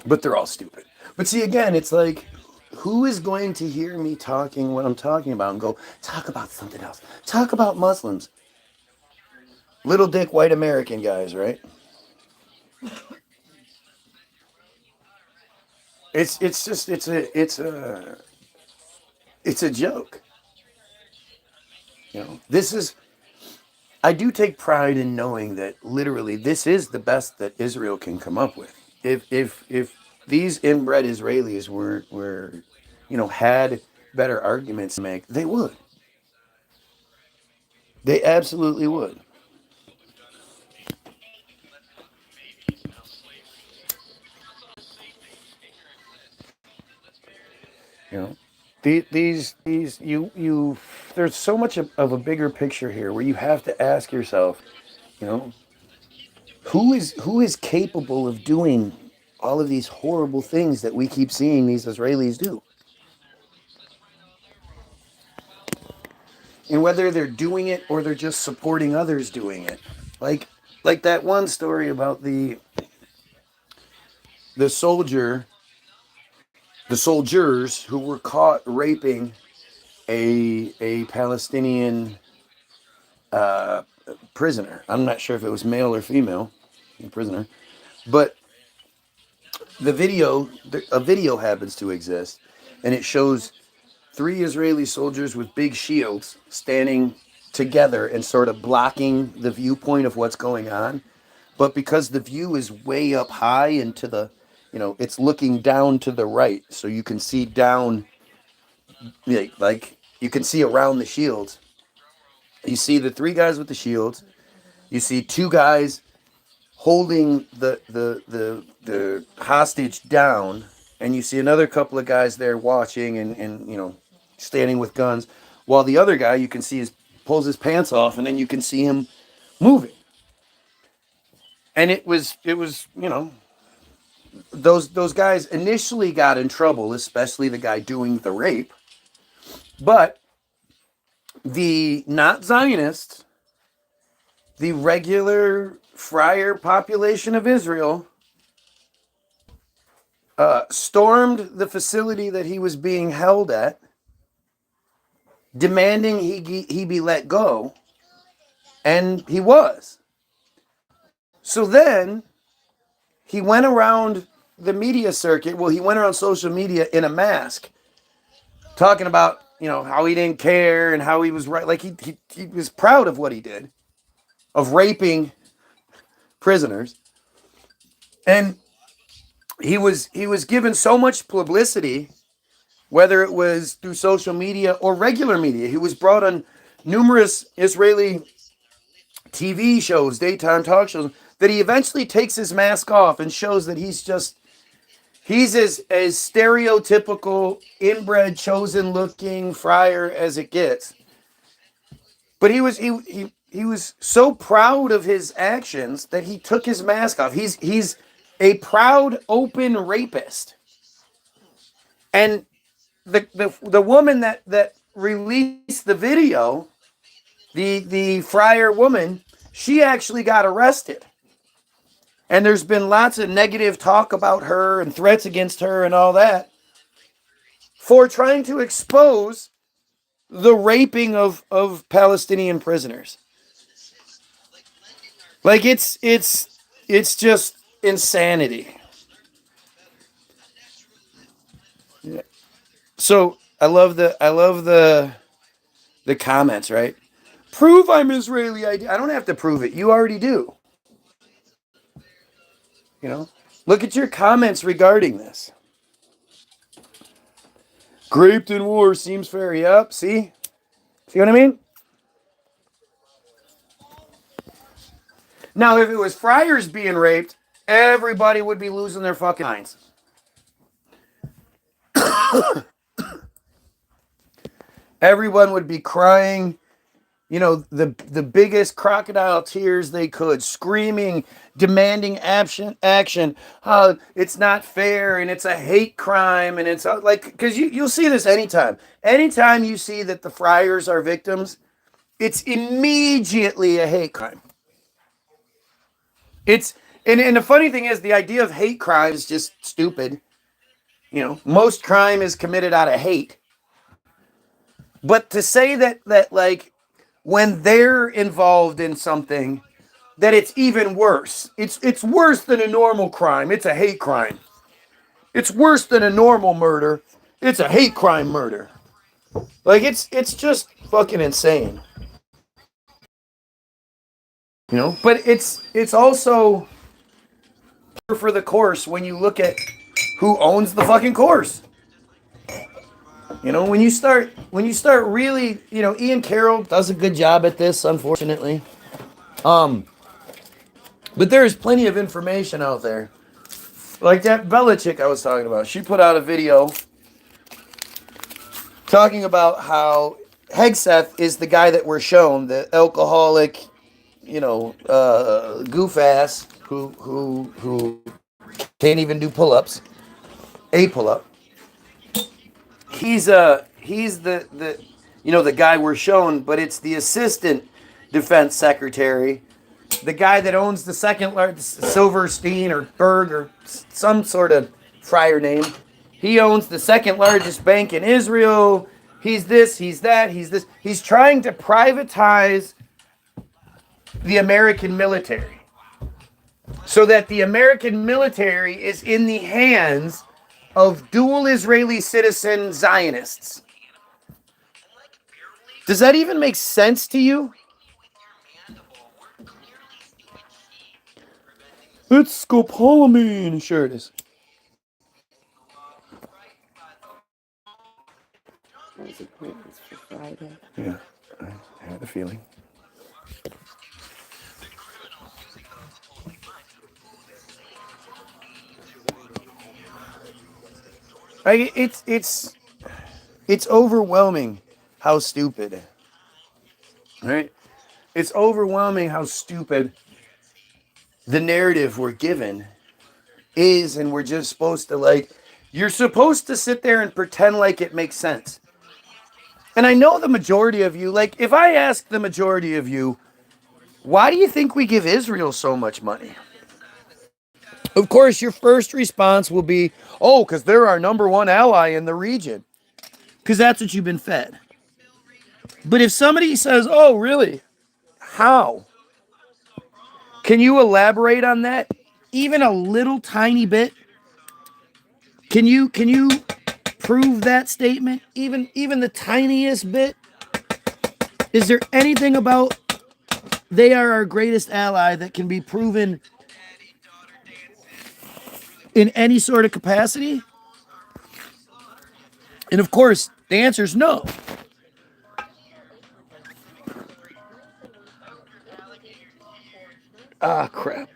But they're all stupid. But see, again, it's like, who is going to hear me talking what I'm talking about and go, talk about something else? Talk about Muslims. Little dick white American guys, right? It's a joke. You know, this is, I do take pride in knowing that literally this is the best that Israel can come up with. If these inbred Israelis were had better arguments to make, they would. They absolutely would. You know, these you there's so much of a bigger picture here where you have to ask yourself, you know, who is capable of doing all of these horrible things that we keep seeing these Israelis do? And whether they're doing it or they're just supporting others doing it. Like like that one story about the soldier, the soldiers who were caught raping a Palestinian uh, prisoner. I'm not sure if it was male or female prisoner, but a video happens to exist, and it shows three Israeli soldiers with big shields standing together and sort of blocking the viewpoint of what's going on. But because the view is way up high and to the, it's looking down to the right, so you can see down, like you can see around the shields. You see the three guys with the shields. You see two guys holding the hostage down, and you see another couple of guys there watching and standing with guns, while the other guy you can see pulls his pants off, and then you can see him moving. And it was those guys initially got in trouble, especially the guy doing the rape, but the not Zionists, the regular friar population of Israel, stormed the facility that he was being held at, demanding he be let go, and he was. So then he went around the media circuit. Well, he went around social media in a mask, talking about how he didn't care and how he was right. Like he was proud of what he did, of raping prisoners, and he was given so much publicity, whether it was through social media or regular media. He was brought on numerous Israeli TV shows, daytime talk shows, that he eventually takes his mask off and shows that he's as stereotypical, inbred, chosen looking friar as it gets. But he was so proud of his actions that he took his mask off. He's a proud, open rapist. And the woman that released the video, the friar woman, she actually got arrested. And there's been lots of negative talk about her and threats against her and all that for trying to expose the raping of Palestinian prisoners. Like it's just insanity. Yeah. So I love the comments, right? Prove I'm Israeli. I don't have to prove it. You already do. Look at your comments regarding this. Raped in war seems fair. Yep. See what I mean? Now, if it was friars being raped, everybody would be losing their fucking minds. Everyone would be crying the biggest crocodile tears they could, screaming, demanding action. It's not fair and it's a hate crime and it's like, because you'll see this anytime you see that the friars are victims, it's immediately a hate crime. And the funny thing is, the idea of hate crime is just stupid. Most crime is committed out of hate. But to say that like when they're involved in something, that it's even worse. It's worse than a normal crime. It's a hate crime. It's worse than a normal murder. It's a hate crime murder. Like it's just fucking insane. But it's also for the course when you look at who owns the fucking course. When you start really, Ian Carroll does a good job at this, unfortunately. But there's plenty of information out there. Like that Bella chick I was talking about. She put out a video talking about how Hegseth is the guy that we're shown, the alcoholic, goof ass who can't even do pull-ups. A pull-up. He's the guy we're shown, but it's the assistant defense secretary, the guy that owns the second largest, Silverstein or Berg or some sort of friar name. He owns the second largest bank in Israel. He's this, he's that, he's this. He's trying to privatize the American military so that the American military is in the hands of dual Israeli citizen Zionists. Does that even make sense to you? It's scopolamine. Sure it is. Those appointments for Friday. Yeah, I had a feeling. It's overwhelming how stupid. Right? It's overwhelming how stupid the narrative we're given is, and we're just supposed to you're supposed to sit there and pretend like it makes sense. And I know the majority of you, if I ask the majority of you, why do you think we give Israel so much money? Of course, your first response will be, because they're our number one ally in the region. Because that's what you've been fed. But if somebody says, oh, really? How? Can you elaborate on that? Even a little tiny bit? Can you prove that statement? Even the tiniest bit? Is there anything about they are our greatest ally that can be proven in any sort of capacity? And of course, the answer is no. Ah, crap.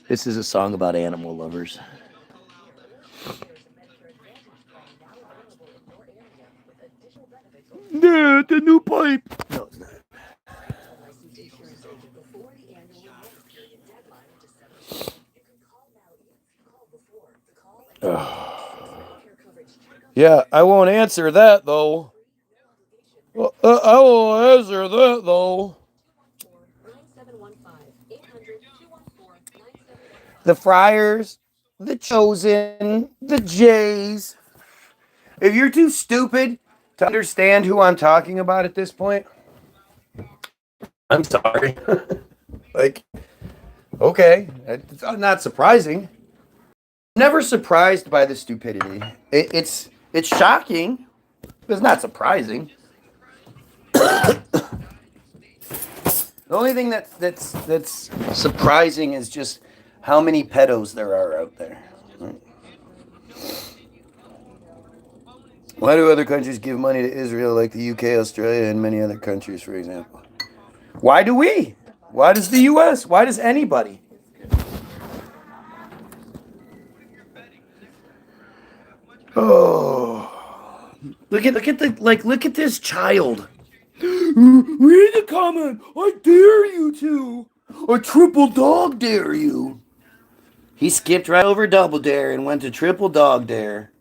This is a song about animal lovers. Yeah, the new pipe. No, it's not. Yeah, I won't answer that though. I won't answer that though. The Friars, the Chosen, the Jays. If you're too stupid to understand who I'm talking about at this point, I'm sorry. Okay, it's not surprising. Never surprised by the stupidity. It's shocking, but it's not surprising. The only thing that's surprising is just how many pedos there are out there. Right? Why do other countries give money to Israel like the UK, Australia, and many other countries, for example? Why do we? Why does the US? Why does anybody? Oh. Look at this child. Read the comment. I dare you to. I triple dog dare you. He skipped right over double dare and went to triple dog dare.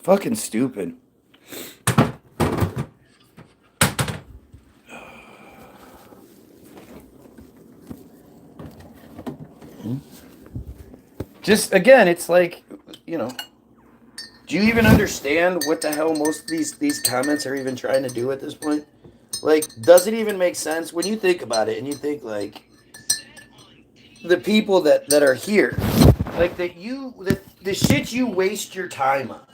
Fucking stupid. Just again, it's like, you know, do you even understand what the hell most of these comments are even trying to do at this point? Like, does it even make sense when you think about it and you think like the people that are here, like the shit you waste your time on.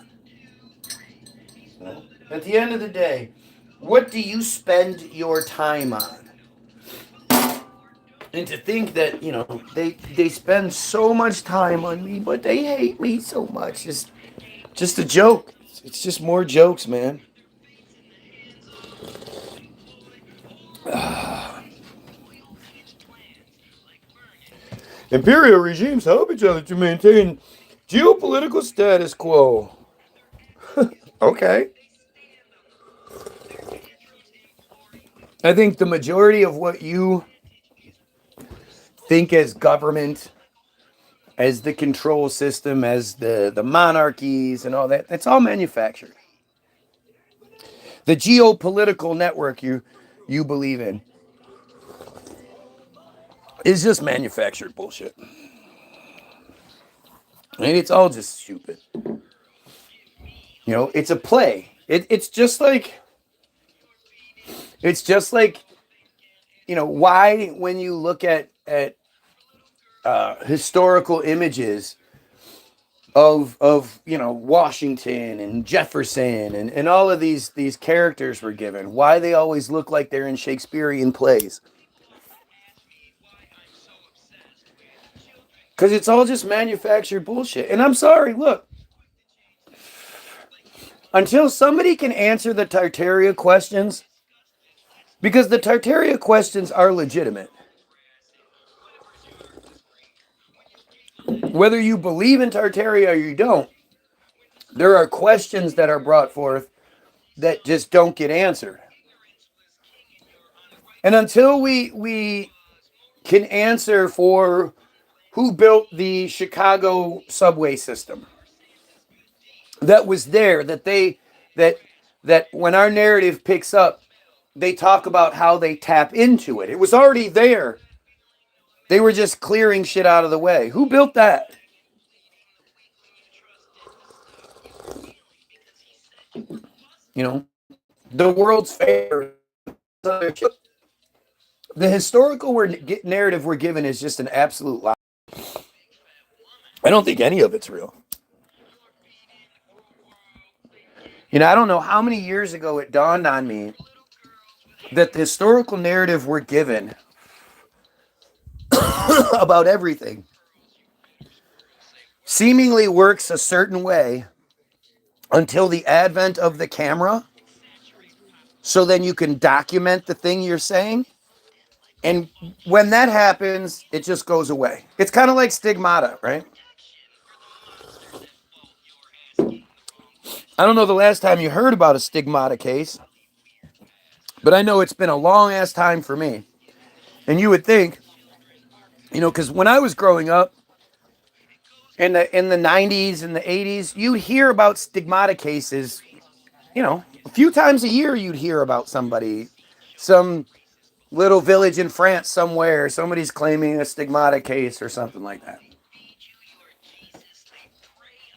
At the end of the day, what do you spend your time on? And to think that, you know, they spend so much time on me, but they hate me so much. It's just a joke. It's just more jokes, man. Imperial regimes help each other to maintain geopolitical status quo. Okay. I think the majority of what you think as government, as the control system, as the monarchies and all that, that's all manufactured. The geopolitical network you believe in is just manufactured bullshit. And it's all just stupid. You know, it's a play. It's just like, you know, why when you look at historical images of you know, Washington and Jefferson and all of these characters were given, why they always look like they're in Shakespearean plays. Because it's all just manufactured bullshit. And I'm sorry, look, until somebody can answer the Tartaria questions, because the Tartaria questions are legitimate. Whether you believe in Tartaria or you don't, there are questions that are brought forth that just don't get answered. And until we can answer for who built the Chicago subway system, that was there, that when our narrative picks up, they talk about how they tap into it. It was already there. They were just clearing shit out of the way. Who built that? You know, the World's Fair. The historical narrative we're given is just an absolute lie. I don't think any of it's real. You know, I don't know how many years ago it dawned on me that the historical narrative we're given about everything seemingly works a certain way until the advent of the camera. So then you can document the thing you're saying. And when that happens, it just goes away. It's kind of like stigmata, right? I don't know the last time you heard about a stigmata case, but I know it's been a long ass time for me. And you would think, you know, because when I was growing up in the 90s and the 80s, you'd hear about stigmata cases, you know, a few times a year you'd hear about somebody, some little village in France somewhere, somebody's claiming a stigmata case or something like that.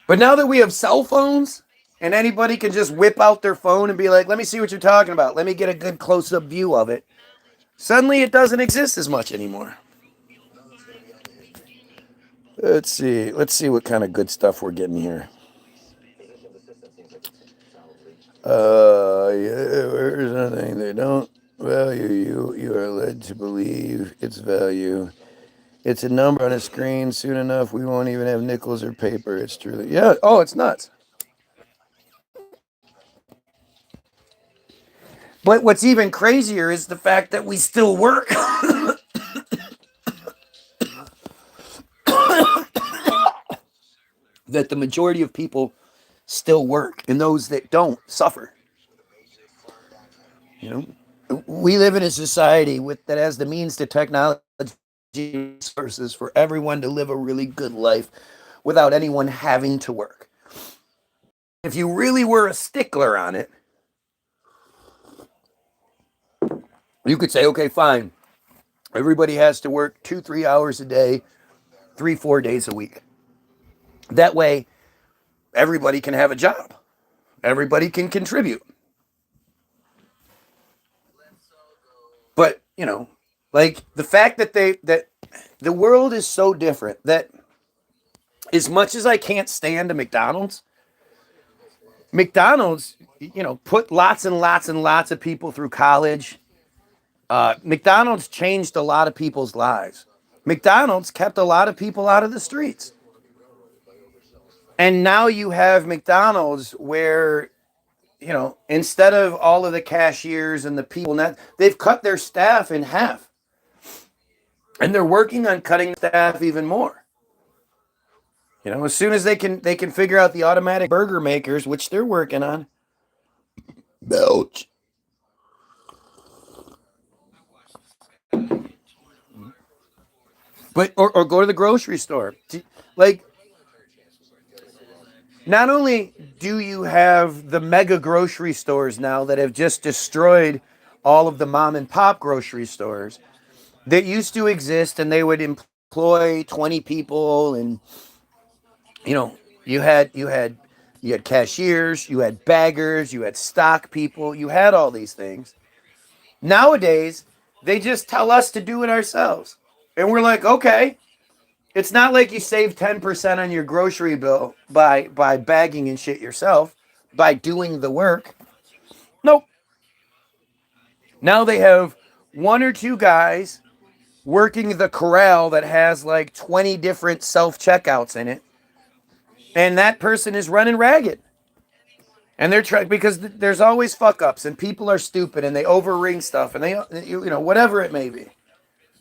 But now that we have cell phones and anybody can just whip out their phone and be like, let me see what you're talking about, let me get a good close-up view of it, suddenly it doesn't exist as much anymore. Let's see what kind of good stuff we're getting here. Yeah, where's anything they don't? Well, you are led to believe its value. It's a number on a screen. Soon enough, we won't even have nickels or paper. It's truly, yeah. Oh, it's nuts. But what's even crazier is the fact that we still work. That the majority of people still work, and those that don't suffer. You know, we live in a society that has the means to technology resources for everyone to live a really good life without anyone having to work. If you really were a stickler on it, you could say, okay, fine. Everybody has to work 2-3 hours a day, 3-4 days a week. That way, everybody can have a job. Everybody can contribute. But, you know, like the fact that the world is so different that as much as I can't stand a McDonald's, you know, put lots and lots and lots of people through college. McDonald's changed a lot of people's lives. McDonald's kept a lot of people out of the streets. And now you have McDonald's where, you know, instead of all of the cashiers and the people, they've cut their staff in half. And they're working on cutting staff even more. You know, as soon as they can figure out the automatic burger makers, which they're working on. Belch. But or go to the grocery store. Like, not only do you have the mega grocery stores now that have just destroyed all of the mom and pop grocery stores that used to exist, and they would employ 20 people, and you know, you had cashiers, you had baggers, you had stock people, you had all these things. Nowadays, they just tell us to do it ourselves. And we're like, okay. It's not like you save 10% on your grocery bill by bagging and shit yourself, by doing the work. Nope. Now they have 1 or 2 guys working the corral that has like 20 different self-checkouts in it. And that person is running ragged. And they're trying, because there's always fuck ups, and people are stupid, and they overring stuff, and they, you know, whatever it may be.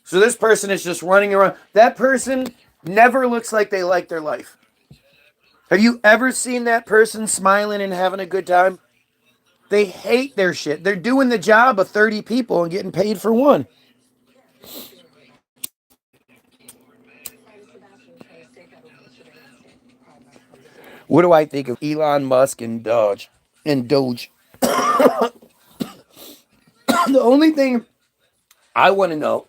So this person is just running around. That person never looks like they like their life. Have you ever seen that person smiling and having a good time? They hate their shit. They're doing the job of 30 people and getting paid for 1. What do I think of Elon Musk and Doge? The only thing I want to know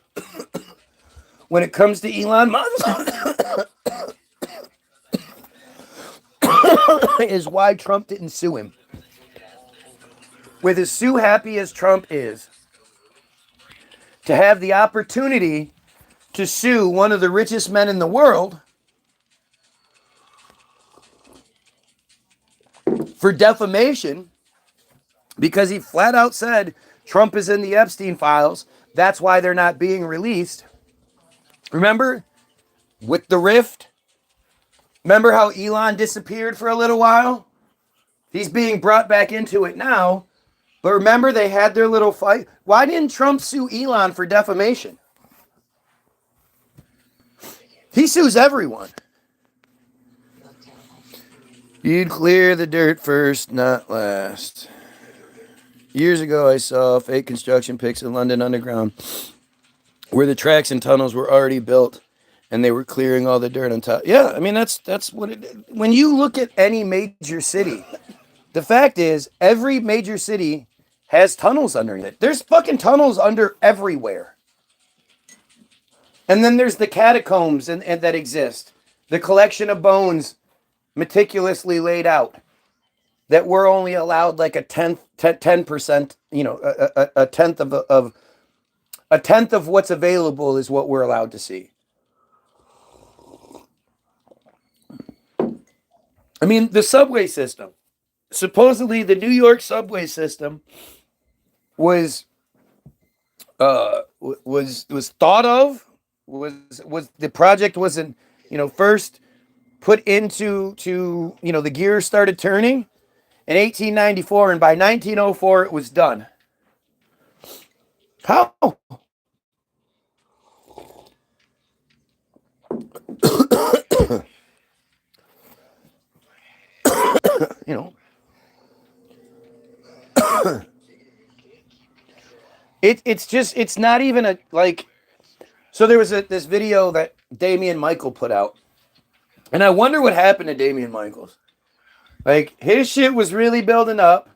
when it comes to Elon Musk is why Trump didn't sue him. With as sue happy as Trump is, to have the opportunity to sue one of the richest men in the world for defamation, because he flat out said Trump is in the Epstein files, that's why they're not being released. Remember with the rift? Remember how Elon disappeared for a little while? He's being brought back into it now. But remember, they had their little fight. Why didn't Trump sue Elon for defamation? He sues everyone. You'd clear the dirt first, not last. Years ago, I saw fake construction pics in London Underground where the tracks and tunnels were already built and they were clearing all the dirt on top. Yeah, I mean, that's what it is. When you look at any major city, the fact is every major city has tunnels underneath it. There's fucking tunnels under everywhere. And then there's the catacombs and that exist. The collection of bones meticulously laid out that we're only allowed like a 10%, you know, a tenth of what's available is what we're allowed to see. I mean, the subway system. Supposedly the New York subway system was was thought of, was the project wasn't, first put into the gears started turning in 1894, and by 1904 it was done. How? you know, it's not even a like. So there was this video that Damian Michael put out, and I wonder what happened to Damian Michaels. Like, his shit was really building up.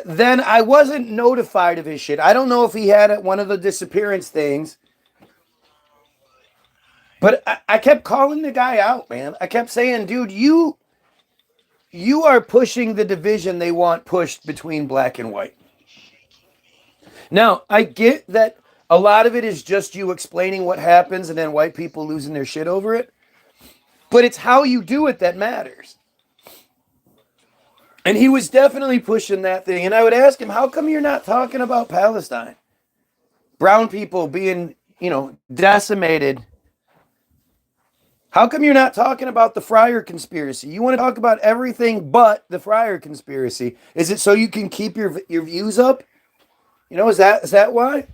Then I wasn't notified of his shit. I don't know if he had one of the disappearance things. But I kept calling the guy out, man. I kept saying, dude, you are pushing the division they want pushed between black and white. Now, I get that a lot of it is just you explaining what happens and then white people losing their shit over it. But it's how you do it that matters. And he was definitely pushing that thing. And I would ask him, how come you're not talking about Palestine? Brown people being, decimated. How come you're not talking about the Friar conspiracy? You want to talk about everything but the Friar conspiracy. Is it so you can keep your views up? Is that why?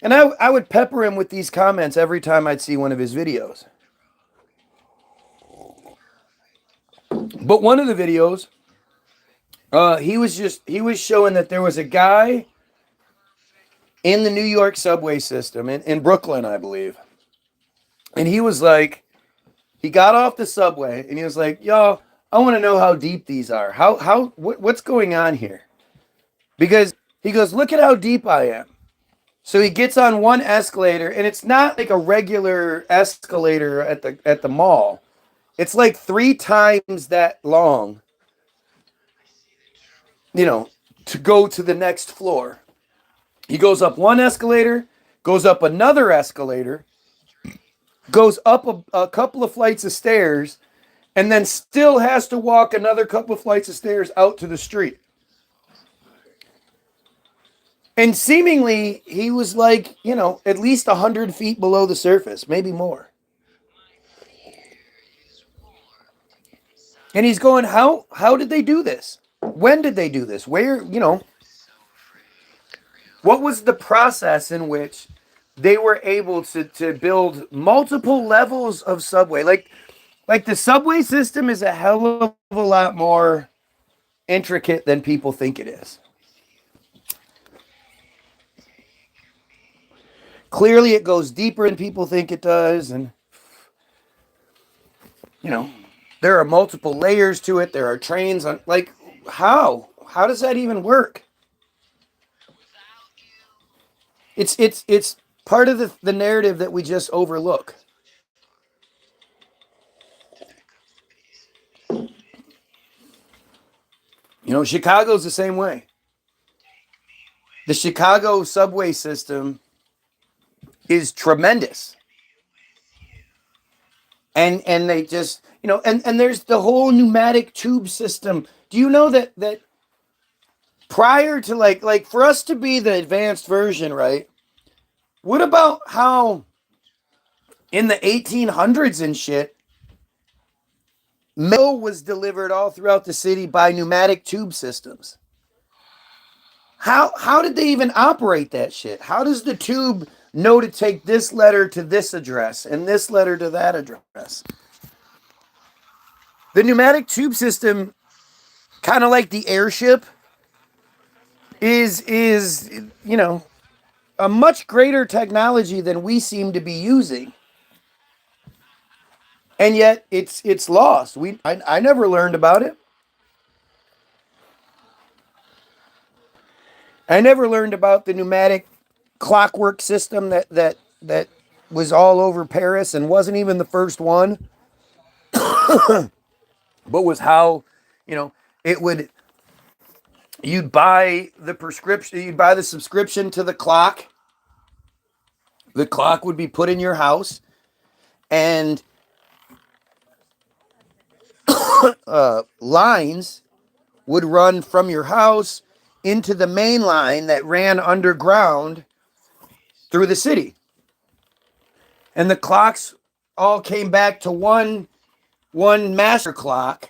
And I would pepper him with these comments every time I'd see one of his videos. But one of the videos, he was showing that there was a guy in the New York subway system in Brooklyn, I believe. And he was like, he got off the subway and he was like, yo, I want to know how deep these are. What's going on here? Because he goes, look at how deep I am. So he gets on one escalator, and it's not like a regular escalator at the mall. It's like 3 times that long, to go to the next floor. He goes up one escalator, goes up another escalator, goes up a couple of flights of stairs, and then still has to walk another couple of flights of stairs out to the street. And seemingly, he was like, at least 100 feet below the surface, maybe more. And he's going, how did they do this? When did they do this? Where, what was the process in which they were able to build multiple levels of subway? Like the subway system is a hell of a lot more intricate than people think it is. Clearly, it goes deeper than people think it does. And, there are multiple layers to it. There are trains on, how? How does that even work? It's part of the narrative that we just overlook. Chicago's the same way. The Chicago subway system is tremendous. And they just, and there's the whole pneumatic tube system. Do you know that prior to like for us to be the advanced version, right? What about how in the 1800s and shit, mail was delivered all throughout the city by pneumatic tube systems? How did they even operate that shit? How does the tube know to take this letter to this address and this letter to that address? The pneumatic tube system, kind of like the airship, is a much greater technology than we seem to be using. And yet it's lost. I never learned about it. I never learned about the pneumatic clockwork system that was all over Paris and wasn't even the first one, but was how, it would, you'd buy the subscription to the clock. The clock would be put in your house, and lines would run from your house into the main line that ran underground through the city. And the clocks all came back to one master clock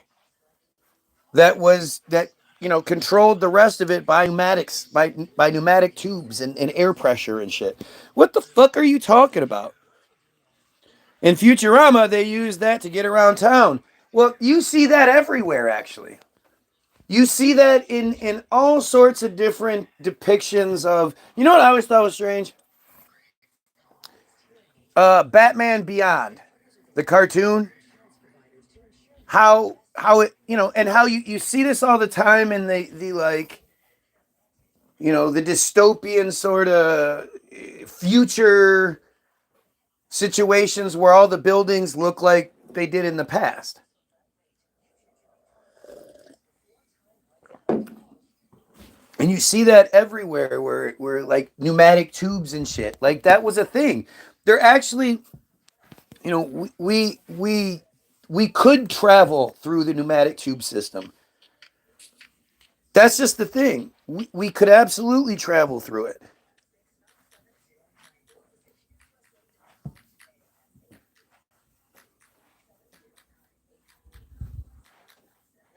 that controlled the rest of it by pneumatics, by pneumatic tubes and air pressure and shit. What the fuck are you talking about? In Futurama, they use that to get around town. Well, you see that everywhere, actually. You see that in all sorts of different depictions of, you know what I always thought was strange? Batman Beyond, the cartoon. How it, and how you see this all the time in the like, the dystopian sort of future situations where all the buildings look like they did in the past. And you see that everywhere where like pneumatic tubes and shit. Like that was a thing. They're actually, we could travel through the pneumatic tube system. That's just the thing. We could absolutely travel through it.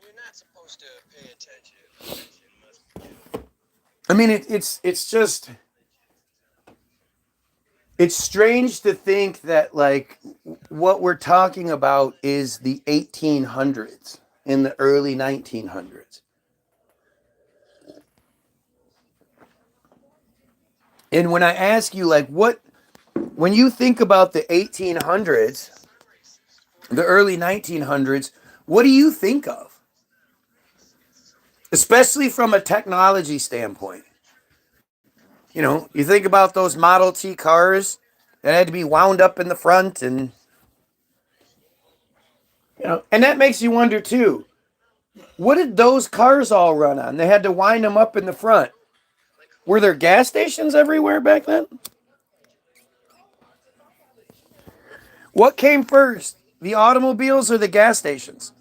You're not supposed to pay attention. I mean, it's just, it's strange to think that like what we're talking about is the 1800s in the early 1900s. And when I ask you, like, when you think about the 1800s, the early 1900s, what do you think of? Especially from a technology standpoint. You think about those Model T cars that had to be wound up in the front and that makes you wonder too. What did those cars all run on? They had to wind them up in the front. Were there gas stations everywhere back then? What came first, the automobiles or the gas stations?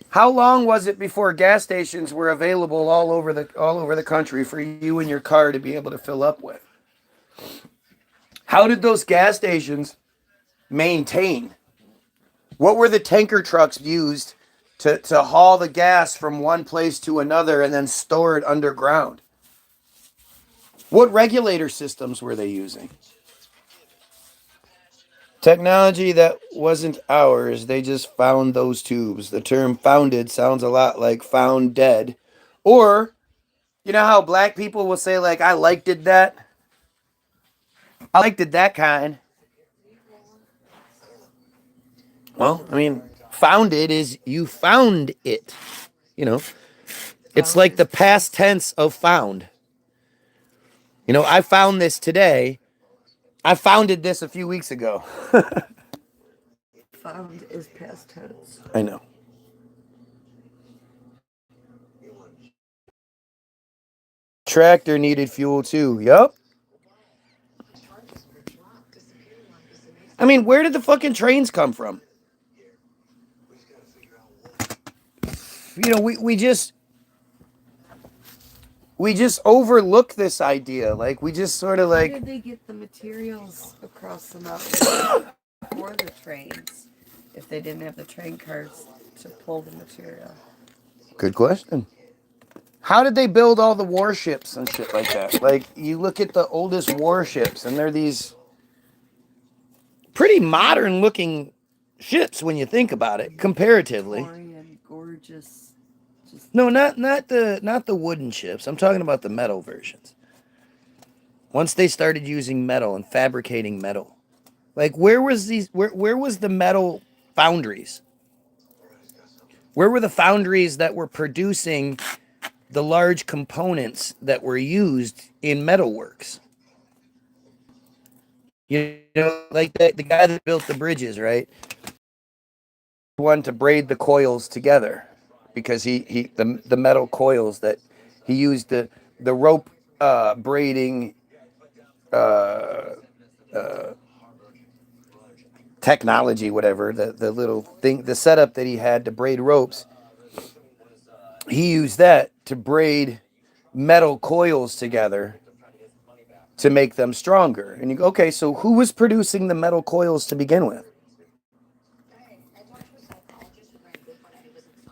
How long was it before gas stations were available all over the country for you and your car to be able to fill up with? How did those gas stations maintain? What were the tanker trucks used to haul the gas from one place to another and then store it underground? What regulator systems were they using? Technology that wasn't ours. They just found those tubes. The term founded sounds a lot like found dead. Or, you know how black people will say, like, I liked it that? I liked it that kind. Well, I mean, founded is you found it. It's like the past tense of found. I found this today. I founded this a few weeks ago. Found is past tense. I know. Tractor needed fuel too. Yup. I mean, where did the fucking trains come from? We just overlook this idea. Like, we just sort of like... Where did they get the materials across the mountains for the trains if they didn't have the train cars to pull the material? Good question. How did they build all the warships and shit like that? Like, you look at the oldest warships, and they're these pretty modern looking ships when you think about it, comparatively. Victorian, gorgeous. No, not the wooden ships. I'm talking about the metal versions. Once they started using metal and fabricating metal, like where was the metal foundries? Where were the foundries that were producing the large components that were used in metalworks? Like the guy that built the bridges, right? One to braid the coils together, because the metal coils that he used, the rope braiding technology, whatever, the little thing, the setup that he had to braid ropes, he used that to braid metal coils together to make them stronger. And you go, okay, so who was producing the metal coils to begin with?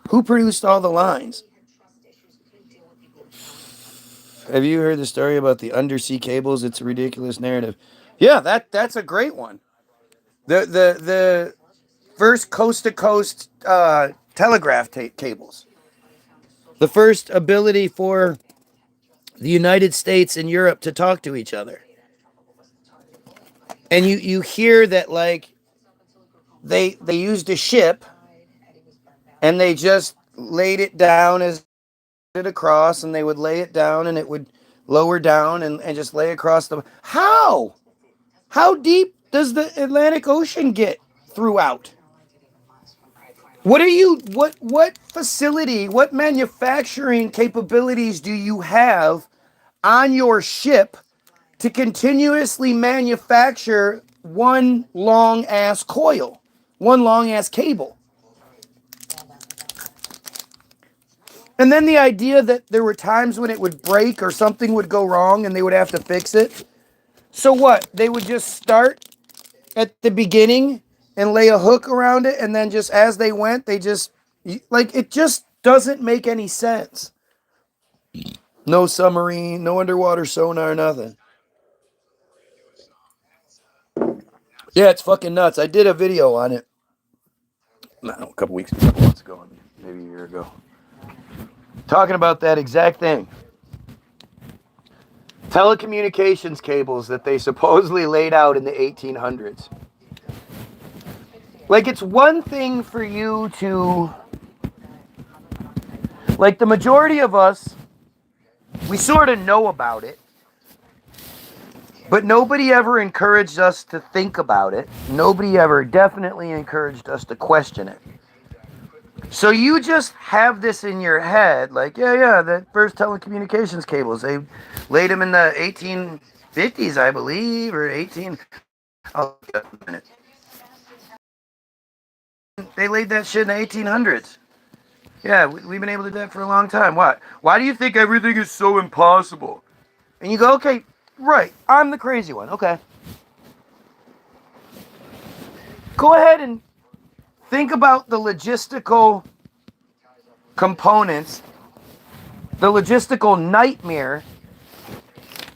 Who produced all the lines? Have you heard the story about the undersea cables? It's a ridiculous narrative. Yeah, that's a great one. The first coast to coast telegraph cables. The first ability for the United States and Europe to talk to each other. And you hear that, like, they used a ship and they just laid it down as it across, and they would lay it down and it would lower down and just lay across the... How deep does the Atlantic Ocean get throughout? What facility, what manufacturing capabilities do you have on your ship to continuously manufacture one long ass coil, one long ass cable? And then the idea that there were times when it would break or something would go wrong and they would have to fix it. So what? They would just start at the beginning and lay a hook around it, and then just as they went, they just, like, it just doesn't make any sense. No submarine, no underwater sonar, nothing. Yeah, it's fucking nuts. I did a video on it. No, a couple months ago, maybe a year ago. Talking about that exact thing. Telecommunications cables that they supposedly laid out in the 1800s. Like, it's one thing for you to... Like, the majority of us, we sort of know about it, but nobody ever encouraged us to think about it. Nobody ever definitely encouraged us to question it. So you just have this in your head, like, yeah, the first telecommunications cables, they laid them in the 1850s, I believe, or 18... Oh, just a minute. They laid that shit in the 1800s. Yeah, we've been able to do that for a long time. What? Why do you think everything is so impossible? And you go, okay, right, I'm the crazy one. Okay. Go ahead and think about the logistical components, the logistical nightmare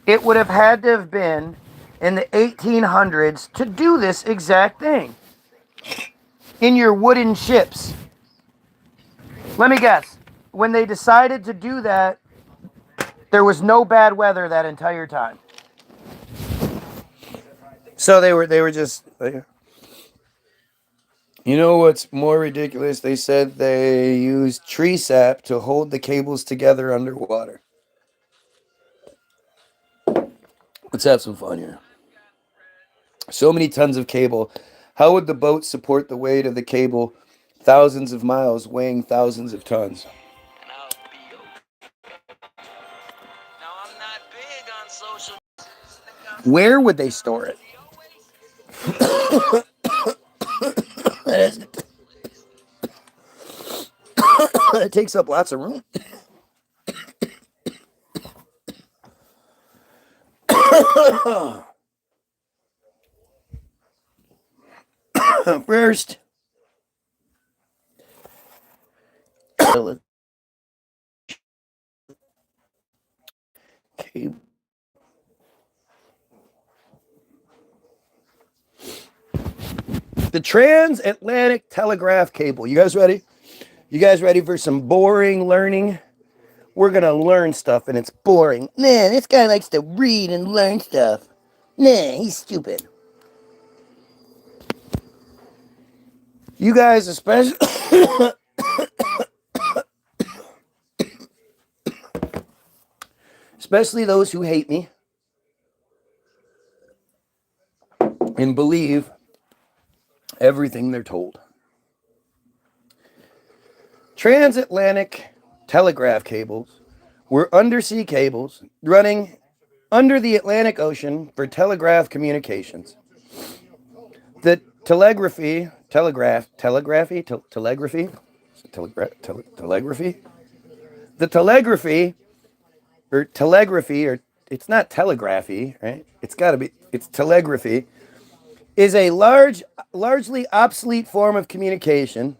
it would have had to have been in the 1800s to do this exact thing. In your wooden ships. Let me guess. When they decided to do that, there was no bad weather that entire time. So they were just... You know what's more ridiculous? They said they used tree sap to hold the cables together underwater. Let's have some fun here. So many tons of cable. How would the boat support the weight of the cable thousands of miles, weighing thousands of tons? Where would they store it? It takes up lots of room. First, okay. The transatlantic telegraph cable. You guys ready? You guys ready for some boring learning? We're gonna learn stuff and it's boring. Man, this guy likes to read and learn stuff. Nah, he's stupid. You guys especially... especially those who hate me and believe everything they're told. Transatlantic telegraph cables were undersea cables running under the Atlantic Ocean for telegraph communications. The telegraphy or telegraphy, or it's not telegraphy, right? It's telegraphy, is a largely obsolete form of communication,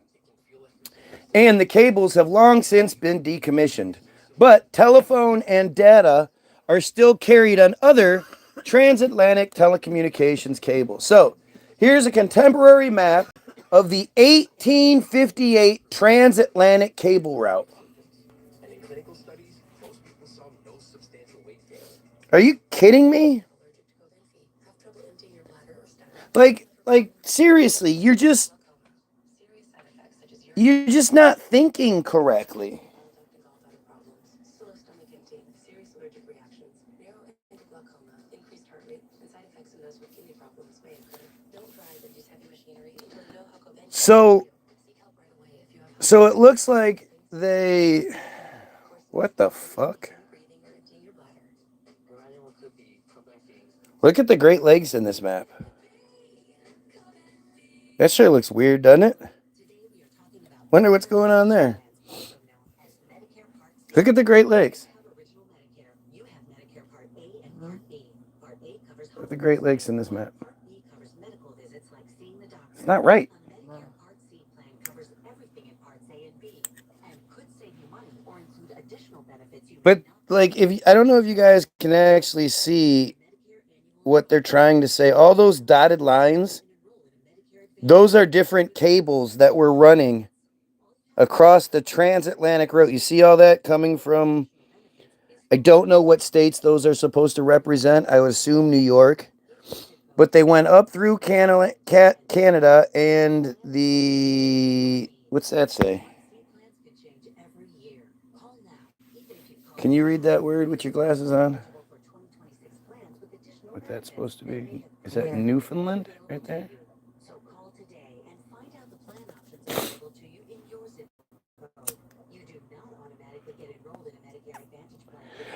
and the cables have long since been decommissioned. But telephone and data are still carried on other transatlantic telecommunications cables. So here's a contemporary map of the 1858 transatlantic cable route. Are you kidding me? Like seriously, you're just not thinking correctly. So it looks like they, what the fuck? Look at the Great Lakes in this map. That sure looks weird, doesn't it? Wonder what's going on there. Look at the Great Lakes. Look at the Great Lakes in this map. It's not right. But like, I don't know if you guys can actually see what they're trying to say. All those dotted lines, those are different cables that we're running across the transatlantic route. You see all that coming from, I don't know what states those are supposed to represent. I would assume New York. But they went up through Canada and the, what's that say? Can you read that word with your glasses on? What that's supposed to be? Is that Newfoundland right there?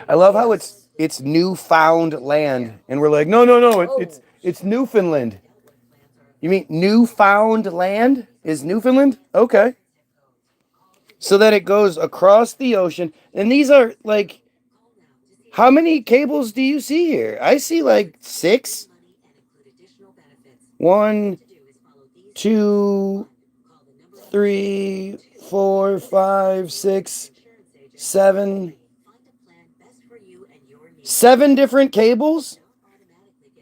I love how it's newfound land, and we're like, no, it's Newfoundland. You mean newfound land is Newfoundland? Okay. So that it goes across the ocean, and these are like, how many cables do you see here? I see like 6. 1, 2, 3, 4, 5, 6, 7. 7 different cables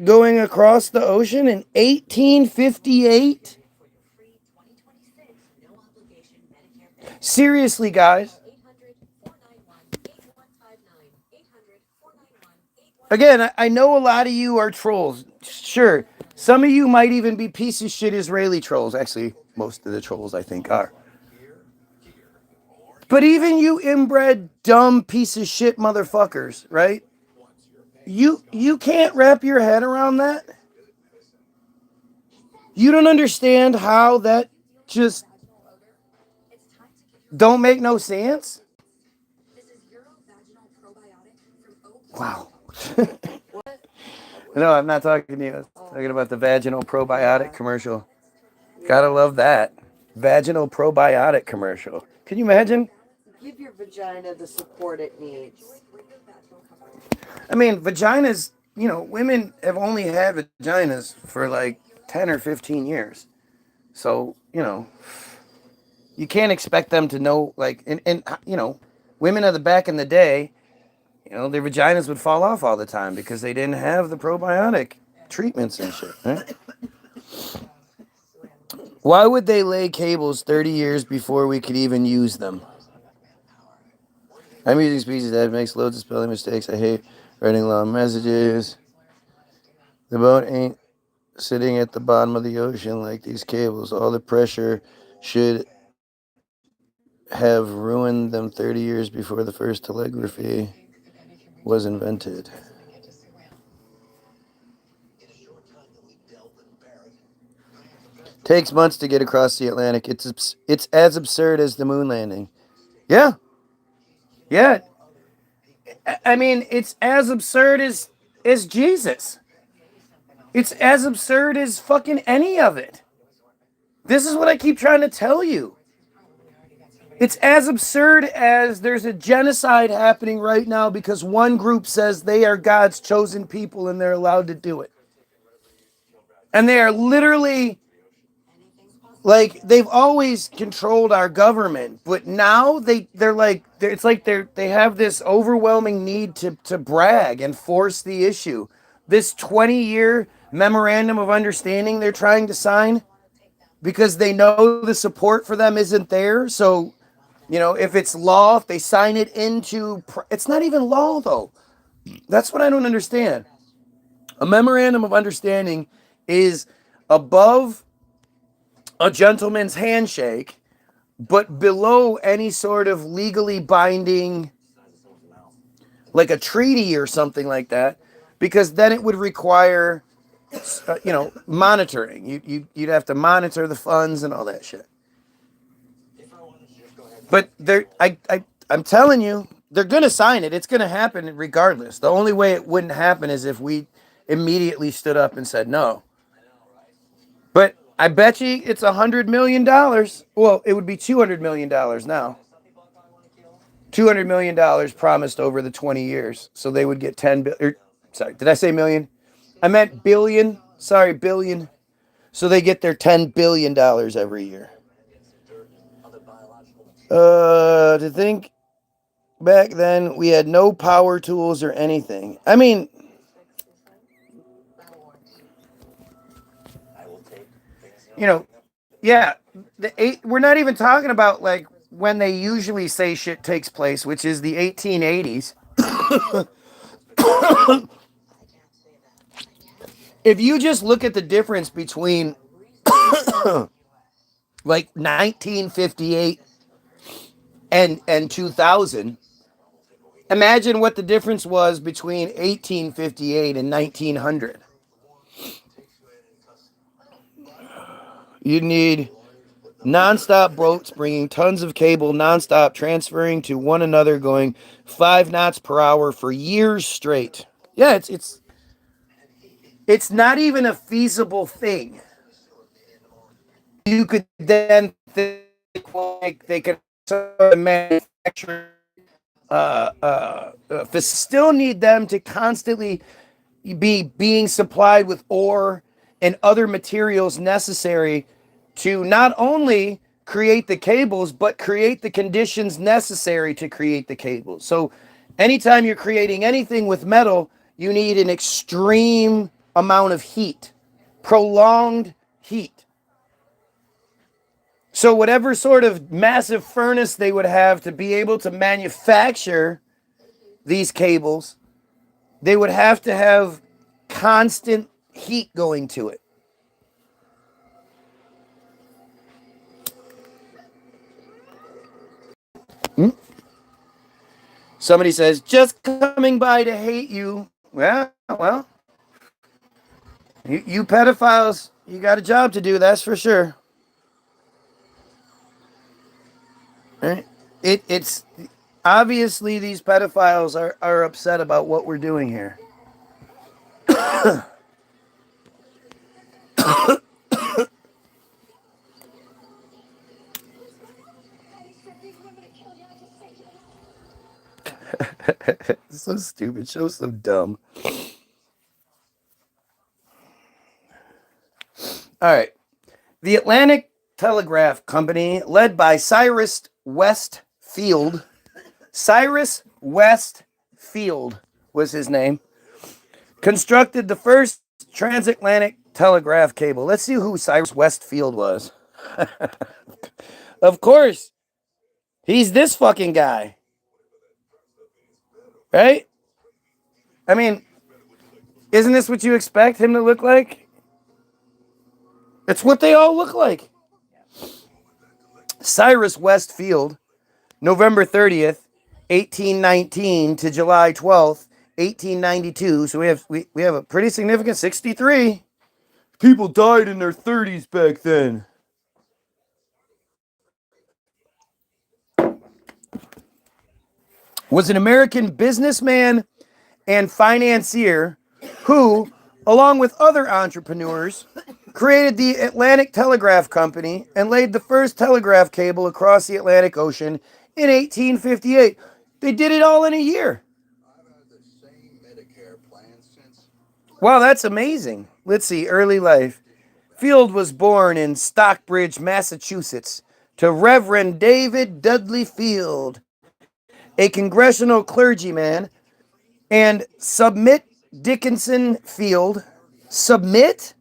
going across the ocean in 1858. Seriously, guys. Again, I know a lot of you are trolls. Sure. Some of you might even be piece of shit Israeli trolls. Actually, most of the trolls, I think, are. But even you inbred, dumb piece of shit motherfuckers, right? You can't wrap your head around that? You don't understand how that just don't make no sense? Wow. No, I'm not talking to you. I'm talking about the vaginal probiotic commercial. Gotta love that. Vaginal probiotic commercial. Can you imagine? Give your vagina the support it needs. I mean, vaginas, women have only had vaginas for like 10 or 15 years. So, you can't expect them to know, like, and women of the back in the day, their vaginas would fall off all the time because they didn't have the probiotic treatments and shit, right? Why would they lay cables 30 years before we could even use them? I'm using species that makes loads of spelling mistakes. I hate writing long messages. The boat ain't sitting at the bottom of the ocean like these cables. All the pressure should have ruined them 30 years before the first telegraphy was invented. Takes months to get across the Atlantic. It's as absurd as the moon landing. Yeah. Yeah. I mean, it's as absurd as Jesus. It's as absurd as fucking any of it. This is what I keep trying to tell you. It's as absurd as there's a genocide happening right now because one group says they are God's chosen people and they're allowed to do it. And they are literally, like, they've always controlled our government, but now they have this overwhelming need to brag and force the issue. This 20-year memorandum of understanding they're trying to sign because they know the support for them isn't there. So, if it's law, if they sign it into, it's not even law though. That's what I don't understand. A memorandum of understanding is above a gentleman's handshake, but below any sort of legally binding, like a treaty or something like that, because then it would require, monitoring. You'd have to monitor the funds and all that shit. But I'm telling you, they're gonna sign it. It's gonna happen regardless. The only way it wouldn't happen is if we immediately stood up and said no. But I bet you it's $100 million. Well, it would be $200 million now. $200 million promised over the 20 years. So they would get 10 billion. Sorry, did I say million? I meant billion. Sorry, billion. So they get their $10 billion every year. To think back then, we had no power tools or anything. I mean, yeah, we're not even talking about like when they usually say shit takes place, which is the 1880s. If you just look at the difference between like 1958 and 2000, imagine what the difference was between 1858 and 1900. You need nonstop boats bringing tons of cable nonstop, transferring to one another, going 5 knots per hour for years straight. Yeah, it's not even a feasible thing. You could then think like they could manufacture still need them to constantly being supplied with ore and other materials necessary to not only create the cables, but create the conditions necessary to create the cables. So anytime you're creating anything with metal, you need an extreme amount of heat, prolonged heat. So whatever sort of massive furnace they would have to be able to manufacture these cables, they would have to have constant heat going to it. Somebody says, just coming by to hate you. Well, you pedophiles, you got a job to do, that's for sure. Right? It's obviously these pedophiles are upset about what we're doing here. So stupid, so dumb. All right. The Atlantic Telegraph Company, led by Cyrus Westfield. Cyrus Westfield was his name. Constructed the first transatlantic telegraph cable. Let's see who Cyrus Westfield was. Of course, he's this fucking guy. Right? I mean, isn't this what you expect him to look like? It's what they all look like. Cyrus Westfield, November 30th, 1819 to July 12th, 1892. So we have a pretty significant 63. People died in their 30s back then. Was an American businessman and financier who, along with other entrepreneurs, created the Atlantic Telegraph Company and laid the first telegraph cable across the Atlantic Ocean in 1858. They did it all in a year. Wow, that's amazing. Let's see, early life. Field was born in Stockbridge, Massachusetts, to Reverend David Dudley Field, a congressional clergyman, and Submit Dickinson Field. Submit?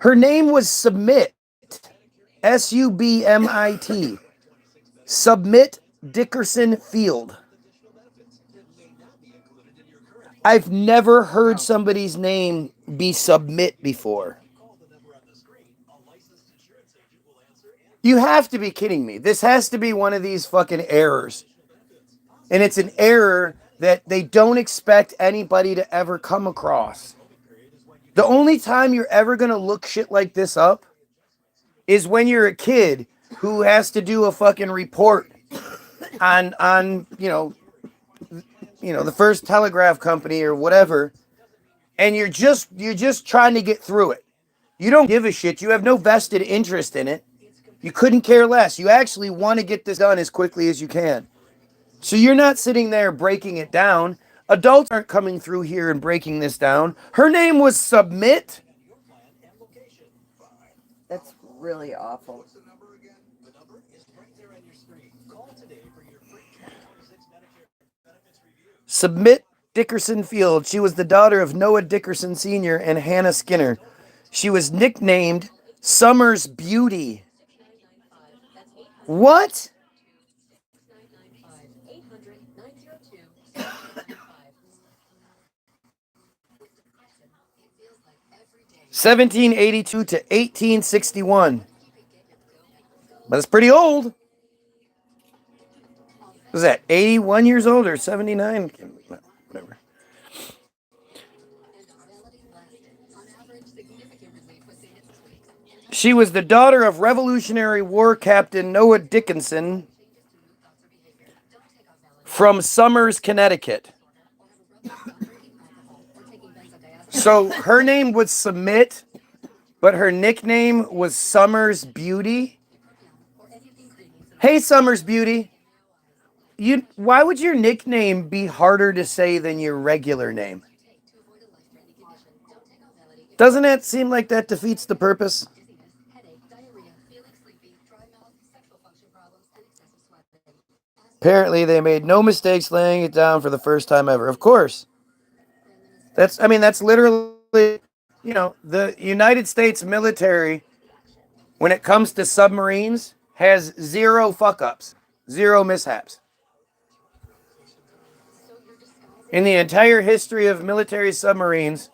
Her name was Submit. Submit. Submit Dickerson Field. I've never heard somebody's name be Submit before. You have to be kidding me. This has to be one of these fucking errors. And it's an error that they don't expect anybody to ever come across. The only time you're ever going to look shit like this up is when you're a kid who has to do a fucking report on the first telegraph company or whatever, and you're just trying to get through it. You don't give a shit. You have no vested interest in it. You couldn't care less. You actually want to get this done as quickly as you can. So you're not sitting there breaking it down. Adults aren't coming through here and breaking this down. Her name was Submit. That's really awful. Submit Dickerson Field. She was the daughter of Noah Dickerson Sr. and Hannah Skinner. She was nicknamed Summer's Beauty. What? (1782 to 1861). But it's pretty old. Was that 81 years old or 79? Whatever. She was the daughter of Revolutionary War Captain Noah Dickinson from Somers, Connecticut. So her name was Submit, but her nickname was Summer's Beauty. Hey, Summer's Beauty. Why would your nickname be harder to say than your regular name? Doesn't that seem like that defeats the purpose? Apparently, they made no mistakes laying it down for the first time ever. Of course. That's literally, the United States military, when it comes to submarines, has zero fuck-ups, zero mishaps. In the entire history of military submarines,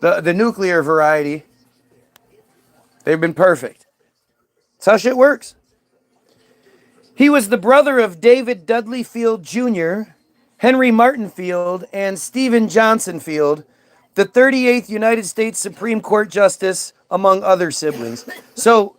the nuclear variety, they've been perfect. That's how shit works. He was the brother of David Dudley Field Jr., Henry Martin Field, and Stephen Johnson Field, the 38th United States Supreme Court Justice, among other siblings. So,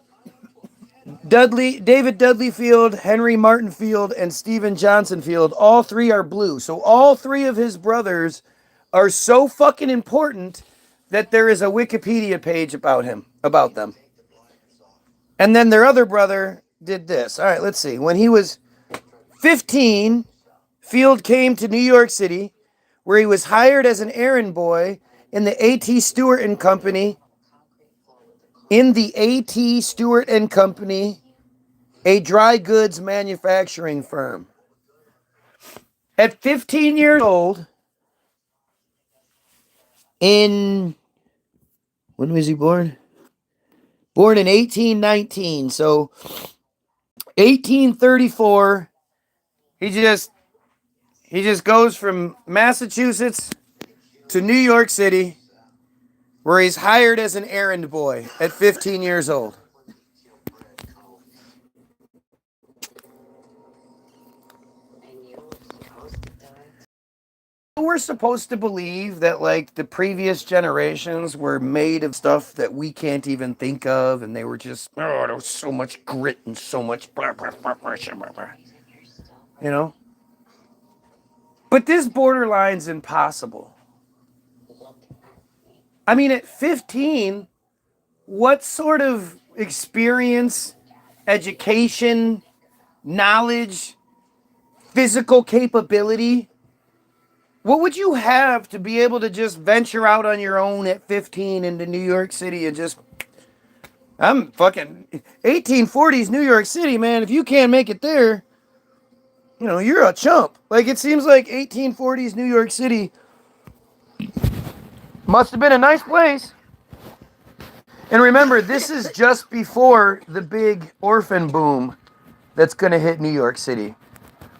David Dudley Field, Henry Martin Field, and Stephen Johnson Field, all three are blue. So all three of his brothers are so fucking important that there is a Wikipedia page about them. And then their other brother did this. All right, let's see. When he was 15, Field came to New York City, where he was hired as an errand boy in the A.T. Stewart and Company. A dry goods manufacturing firm. At 15 years old, when was he born? Born in 1819, so 1834, he just goes from Massachusetts to New York City, where he's hired as an errand boy at 15 years old. We're supposed to believe that, like, the previous generations were made of stuff that we can't even think of, and they were just, there was so much grit and so much blah, blah, blah, blah, blah, blah. But this borderline's impossible. I mean, at 15, what sort of experience, education, knowledge, physical capability, what would you have to be able to just venture out on your own at 15 into New York City and just, I'm fucking 1840s New York City, man. If you can't make it there, you know, you're a chump. Like, it seems like 1840s New York City must have been a nice place. And remember, this is just before the big orphan boom that's going to hit New York City,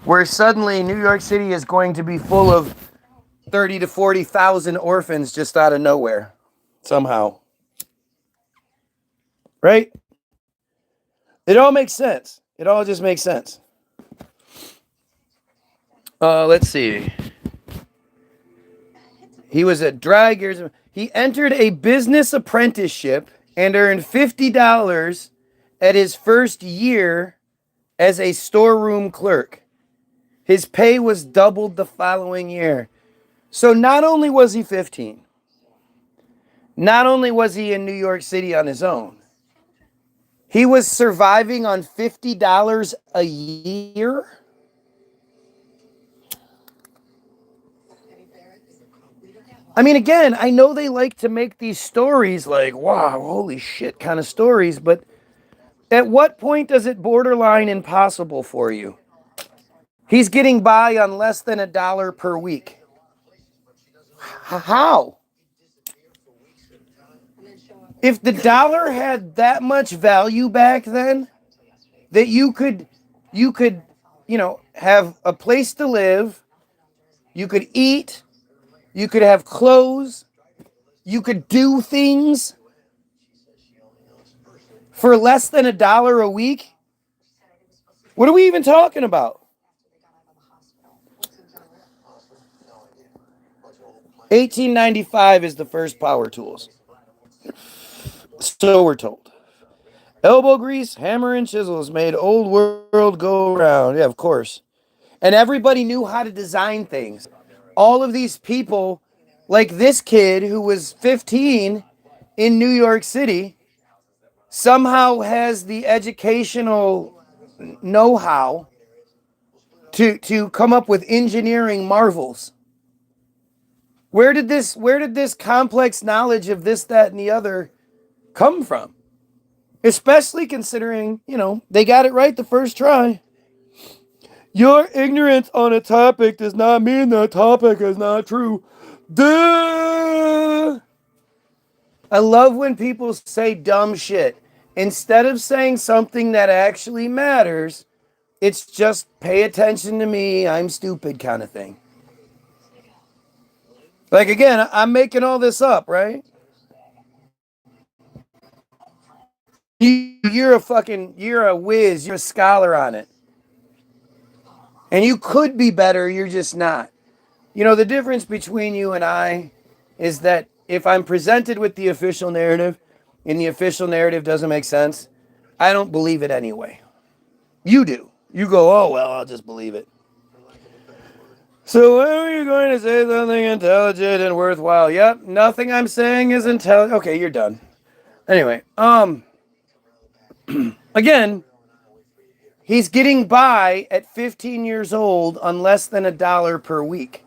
where suddenly New York City is going to be full of 30 to 40,000 orphans just out of nowhere, somehow. Right? It all makes sense. It all just makes sense. Let's see. He was at dry gears. He entered a business apprenticeship and earned $50 at his first year as a storeroom clerk. His pay was doubled the following year. So not only was he 15, not only was he in New York City on his own, he was surviving on $50 a year. I mean, again, I know they like to make these stories like, wow, holy shit kind of stories, but at what point does it borderline impossible for you? He's getting by on less than $1 per week. How? If the dollar had that much value back then, that you could, you know, have a place to live, you could eat, you could have clothes, you could do things for less than $1 a week. What are we even talking about? 1895 is the first power tools. So we're told. Elbow grease, hammer, and chisels made old world go round. Yeah, of course. And everybody knew how to design things. All of these people, like this kid who was 15 in New York City, somehow has the educational know-how to come up with engineering marvels. Where did this complex knowledge of this, that, and the other come from? Especially considering, you know, they got it right the first try. Your ignorance on a topic does not mean the topic is not true. Duh! I love when people say dumb shit. Instead of saying something that actually matters, it's just pay attention to me, I'm stupid kind of thing. Like, again, I'm making all this up, right? You're a whiz, you're a scholar on it. And you could be better, you're just not. You know, the difference between you and I is that if I'm presented with the official narrative and the official narrative doesn't make sense, I don't believe it anyway. You do. You go, oh, well, I'll just believe it. So when are you going to say something intelligent and worthwhile? Yep, nothing I'm saying is intelligent. Okay, you're done. Anyway, again, he's getting by at 15 years old on less than $1 per week.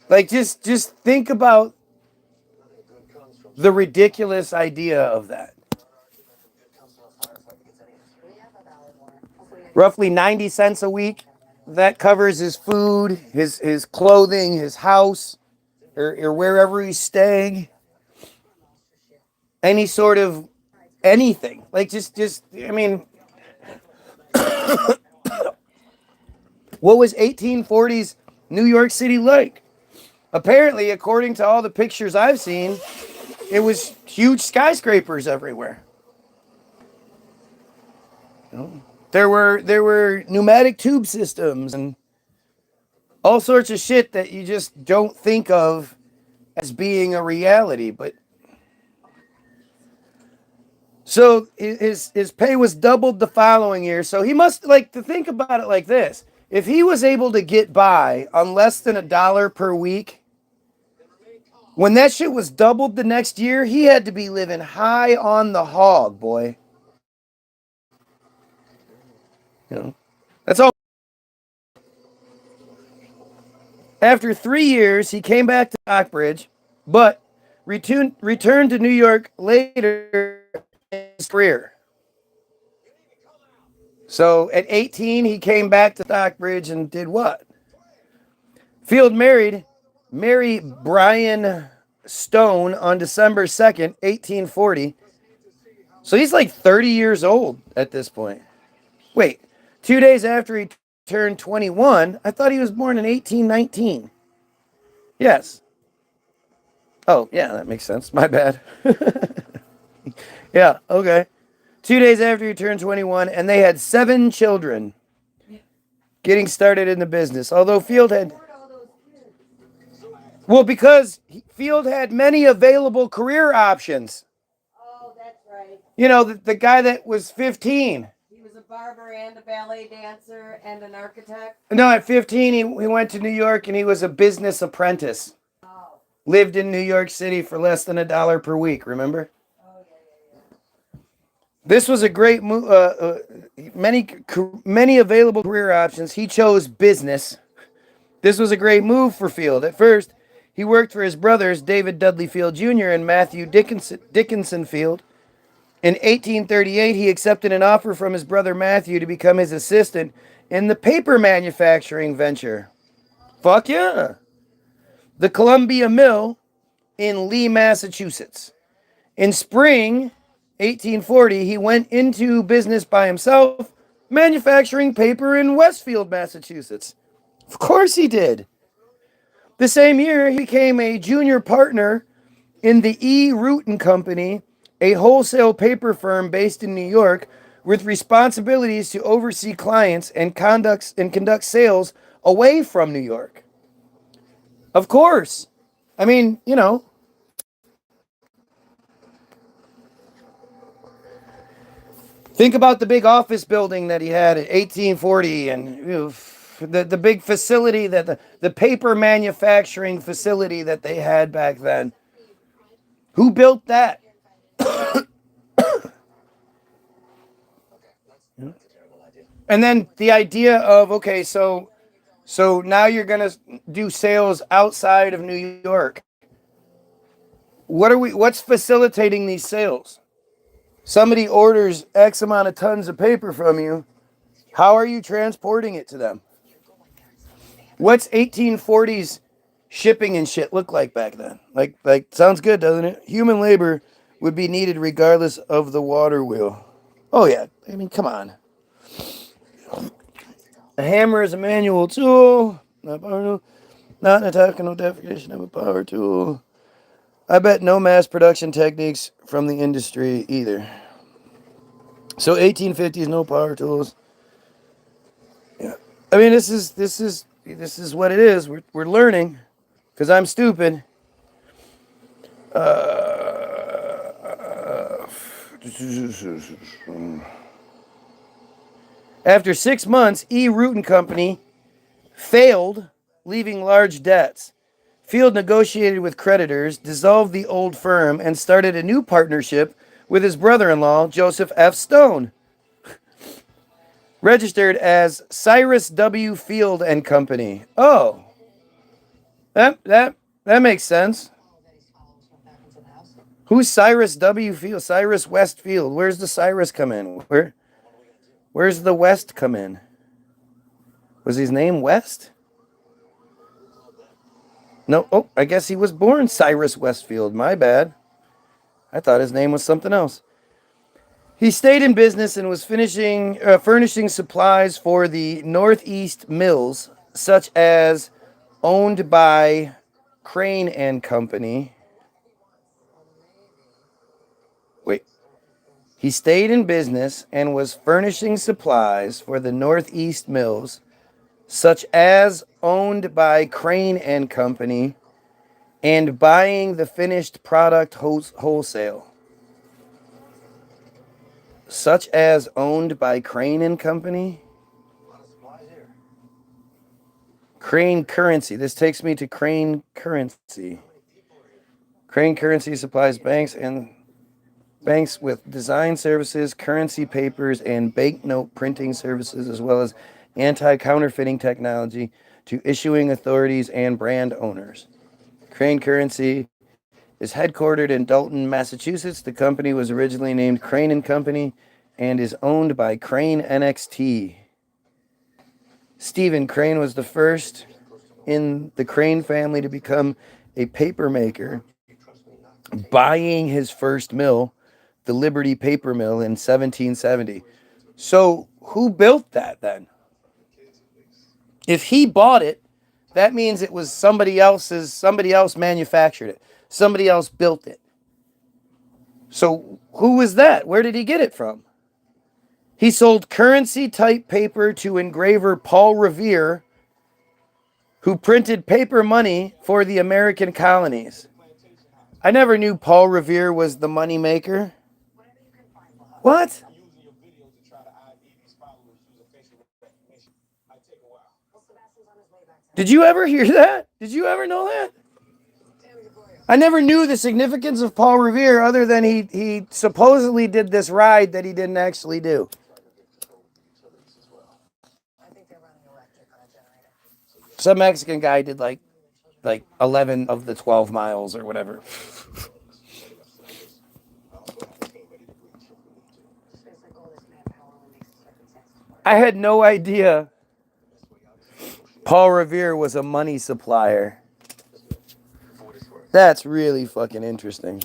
Like, just think about the ridiculous idea of that. Roughly 90 cents a week. That covers his food, his clothing, his house, or wherever he's staying. Any sort of anything. Like, just I mean, what was 1840s New York City like? Apparently, according to all the pictures I've seen, it was huge skyscrapers everywhere. You know, there were pneumatic tube systems and all sorts of shit that you just don't think of as being a reality. But so his pay was doubled the following year. So he must, like, to think about it like this. If he was able to get by on less than $1 per week, When that shit was doubled the next year, he had to be living high on the hog, boy. You know, that's all. After 3 years, he came back to Stockbridge, but returned to New York later in his career. So at 18, he came back to Stockbridge and did what? Field married Mary Bryan Stone on December 2nd, 1840. So he's like 30 years old at this point. Wait, 2 days after he turned 21, I thought he was born in 1819. Yes. Oh, yeah, that makes sense. My bad. Yeah, okay. 2 days after he turned 21, and they had 7 children getting started in the business. Although Field had... Well, because Field had many available career options. Oh, that's right. You know, the guy that was 15. He was a barber and a ballet dancer and an architect. No, at 15, he went to New York and he was a business apprentice. Oh. Lived in New York City for less than $1 per week, remember? Oh, yeah. This was a great move. Many available career options. He chose business. This was a great move for Field. At first, he worked for his brothers, David Dudley Field Jr. and Matthew Dickinson Field. In 1838, he accepted an offer from his brother Matthew to become his assistant in the paper manufacturing venture. Fuck yeah. The Columbia Mill in Lee, Massachusetts. In spring 1840, he went into business by himself, manufacturing paper in Westfield, Massachusetts. Of course he did. The same year, he became a junior partner in the E. Root and Company, a wholesale paper firm based in New York, with responsibilities to oversee clients and conduct sales away from New York. Of course. I mean, you know. Think about the big office building that he had in 1840 and the big facility, that the paper manufacturing facility that they had back then. Who built that? And then the idea of, okay, so now you're going to do sales outside of New York. What's facilitating these sales? Somebody orders X amount of tons of paper from you. How are you transporting it to them? What's 1840s shipping and shit look like back then? Like sounds good, doesn't it? Human labor would be needed regardless of the water wheel. Oh yeah, I mean, come on. A hammer is a manual tool, not an technical definition of a power tool. I bet no mass production techniques from the industry either. So 1850s, no power tools. Yeah, I mean, this is what it is. We're learning, because I'm stupid. After 6 months, E. Root and Company failed, leaving large debts. Field negotiated with creditors, dissolved the old firm, and started a new partnership with his brother-in-law, Joseph F. Stone, registered as Cyrus W. Field and Company. Oh, that makes sense. Who's Cyrus W. Field? Cyrus Westfield. Where's the Cyrus come in? Where's the West come in? Was his name West? No. Oh, I guess he was born Cyrus Westfield. My bad. I thought his name was something else. He stayed in business and was furnishing supplies for the Northeast mills, such as owned by Crane and Company. Wait. He stayed in business and was furnishing supplies for the Northeast mills, such as owned by Crane and Company, and buying the finished product wholesale. Such as owned by Crane and Company? Crane Currency. This takes me to Crane Currency. Crane Currency supplies banks with design services, currency papers, and banknote printing services, as well as anti-counterfeiting technology to issuing authorities and brand owners. Crane Currency is headquartered in Dalton, Massachusetts. The company was originally named Crane and Company and is owned by Crane NXT. Stephen Crane was the first in the Crane family to become a paper maker, buying his first mill, the Liberty Paper Mill, in 1770. So who built that then? If he bought it, that means it was somebody else manufactured it. Somebody else built it. So who was that? Where did he get it from? He sold currency type paper to engraver Paul Revere, who printed paper money for the American colonies. I never knew Paul Revere was the money maker. What? Did you ever hear that? Did you ever know that? I never knew the significance of Paul Revere other than he supposedly did this ride that he didn't actually do. Some Mexican guy did like 11 of the 12 miles or whatever. I had no idea Paul Revere was a money supplier. That's really fucking interesting.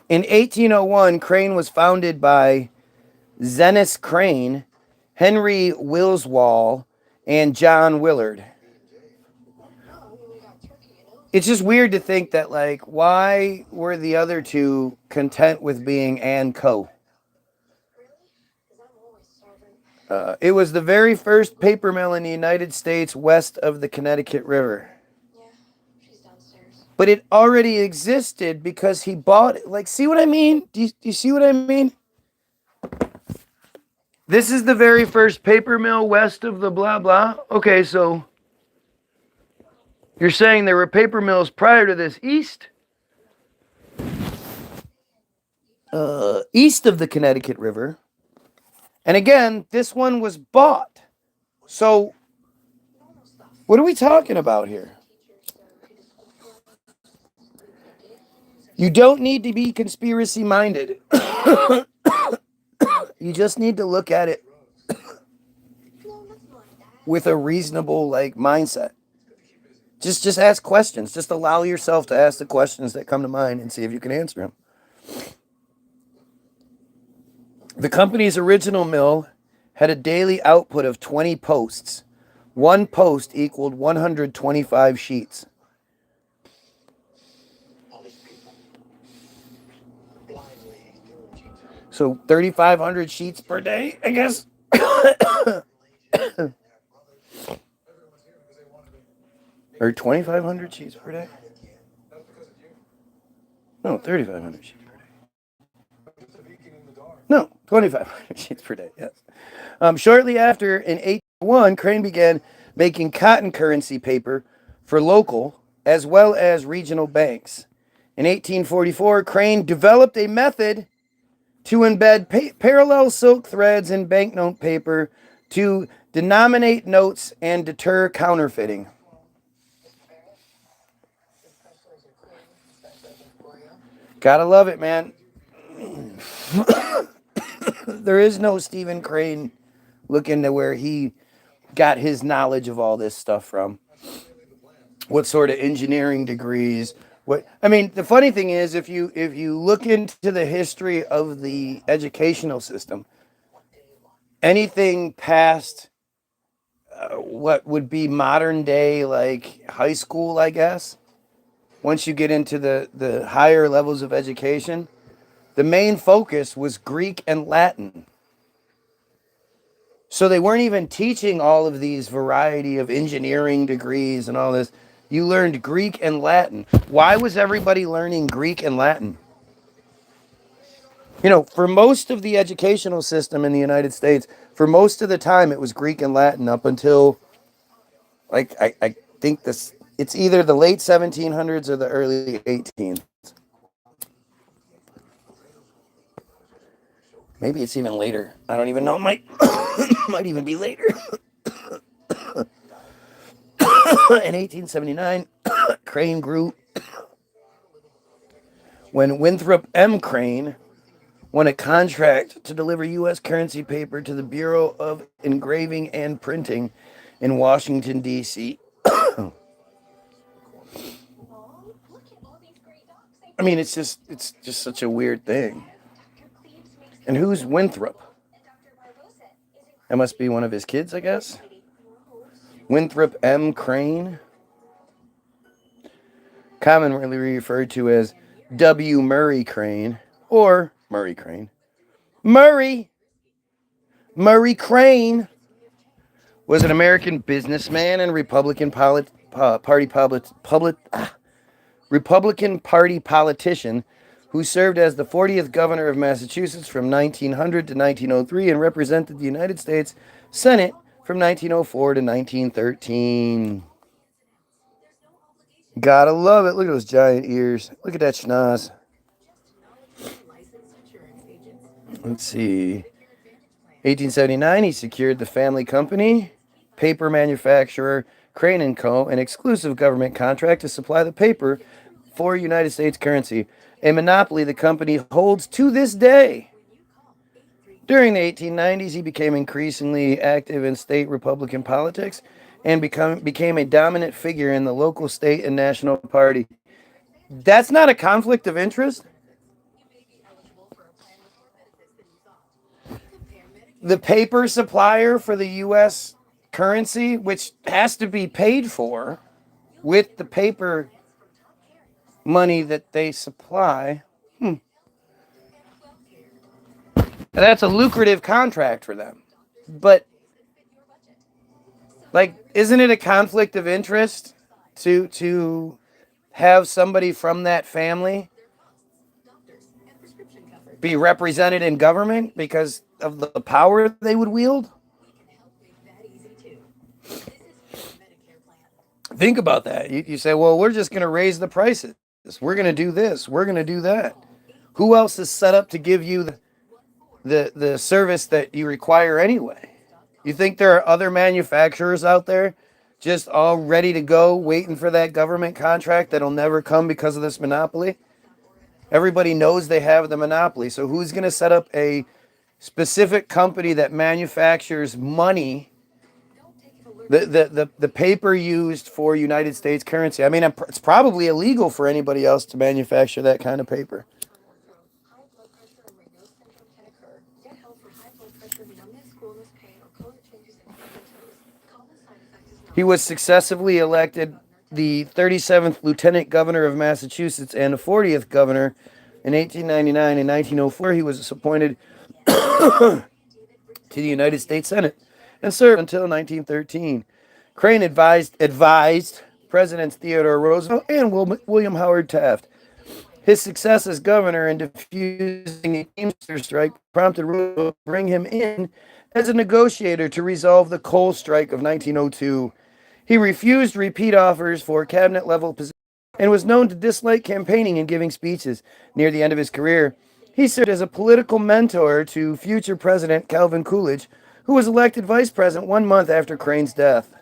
In 1801, Crane was founded by Zenas Crane, Henry Willswall, and John Willard. It's just weird to think that, like, why were the other two content with being and co? It was the very first paper mill in the United States west of the Connecticut River. But it already existed because he bought it. Like, see what I mean? Do you see what I mean? This is the very first paper mill west of the blah blah. Okay, so you're saying there were paper mills prior to this east of the Connecticut River. And again, this one was bought. So what are we talking about here? You don't need to be conspiracy minded. You just need to look at it with a reasonable mindset. Just ask questions. Just allow yourself to ask the questions that come to mind and see if you can answer them. The company's original mill had a daily output of 20 posts. One post equaled 125 sheets. So 3,500 sheets per day, I guess. Or 2,500 sheets per day? No, 3,500 sheets per day. No, 2,500 sheets per day, yes. Shortly after, in 1801, Crane began making cotton currency paper for local as well as regional banks. In 1844, Crane developed a method to embed parallel silk threads in banknote paper to denominate notes and deter counterfeiting. Gotta love it, man. There is no Stephen Crane looking to where he got his knowledge of all this stuff from. What sort of engineering degrees? The funny thing is, if you look into the history of the educational system, anything past what would be modern day high school, I guess, once you get into the higher levels of education, the main focus was Greek and Latin. So they weren't even teaching all of these variety of engineering degrees and all this. You learned Greek and Latin. Why was everybody learning Greek and Latin? For most of the educational system in the United States, for most of the time it was Greek and Latin up until Like, I think this, it's either the late 1700s or the early 1800s. Maybe it's even later. I don't even know. It might, might even be later. In 1879, Crane grew when Winthrop M. Crane won a contract to deliver U.S. currency paper to the Bureau of Engraving and Printing in Washington, D.C. I mean, it's just such a weird thing. And who's Winthrop? That must be one of his kids, I guess. Winthrop M. Crane, commonly referred to as W. Murray Crane or Murray Crane. Murray Crane was an American businessman and Republican Party politician who served as the 40th governor of Massachusetts from 1900 to 1903 and represented the United States Senate from 1904 to 1913. Gotta love it. Look at those giant ears. Look at that schnoz. Let's see. 1879, he secured the family company, paper manufacturer Crane & Co., an exclusive government contract to supply the paper for United States currency, a monopoly the company holds to this day. During the 1890s, he became increasingly active in state Republican politics and became a dominant figure in the local, state, and national party. That's not a conflict of interest? The paper supplier for the U.S. currency, which has to be paid for with the paper money that they supply. That's a lucrative contract for them. But, like, isn't it a conflict of interest to have somebody from that family be represented in government because of the power they would wield? Think about that. You say, well, we're just going to raise the prices. We're going to do this. We're going to do that. Who else is set up to give you the service that you require anyway? You think there are other manufacturers out there just all ready to go, waiting for that government contract that'll never come because of this monopoly? Everybody knows they have the monopoly. So who's going to set up a specific company that manufactures money, the paper used for United States currency? I mean, it's probably illegal for anybody else to manufacture that kind of paper. He was successively elected the 37th Lieutenant Governor of Massachusetts and the 40th Governor in 1899 and 1904. He was appointed to the United States Senate and served until 1913. Crane advised Presidents Theodore Roosevelt and William Howard Taft. His success as governor in diffusing a Teamster strike prompted Roosevelt to bring him in as a negotiator to resolve the coal strike of 1902. He refused repeat offers for cabinet-level positions and was known to dislike campaigning and giving speeches. Near the end of his career, he served as a political mentor to future President Calvin Coolidge, who was elected vice president 1 month after Crane's death.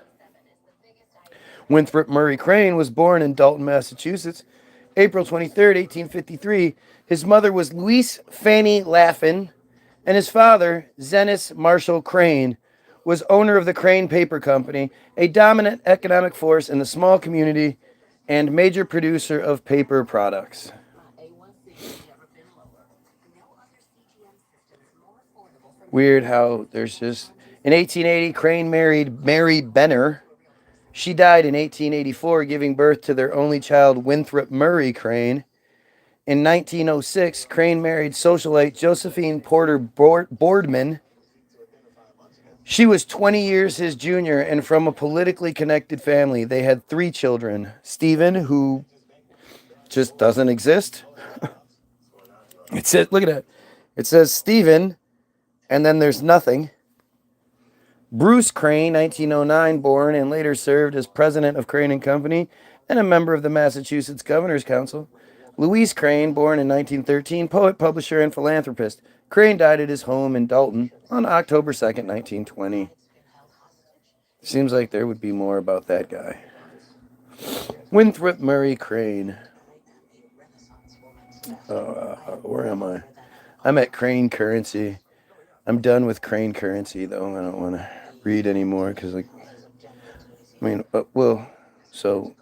Winthrop Murray Crane was born in Dalton, Massachusetts, April 23, 1853. His mother was Louise Fanny Laffin, and his father, Zenas Marshall Crane, was owner of the Crane Paper Company, a dominant economic force in the small community and major producer of paper products. Weird how there's just... In 1880, Crane married Mary Benner. She died in 1884, giving birth to their only child, Winthrop Murray Crane. In 1906, Crane married socialite Josephine Porter Boardman. She was 20 years his junior and from a politically connected family. They had 3 children. Stephen, who just doesn't exist. It says, look at that. It says Stephen, and then there's nothing. Bruce Crane, 1909, born and later served as president of Crane and Company and a member of the Massachusetts Governor's Council. Louise Crane, born in 1913, poet, publisher, and philanthropist. Crane died at his home in Dalton on October 2nd, 1920. Seems like there would be more about that guy. Winthrop Murray Crane. Where am I? I'm at Crane Currency. I'm done with Crane Currency, though. I don't want to read anymore because, so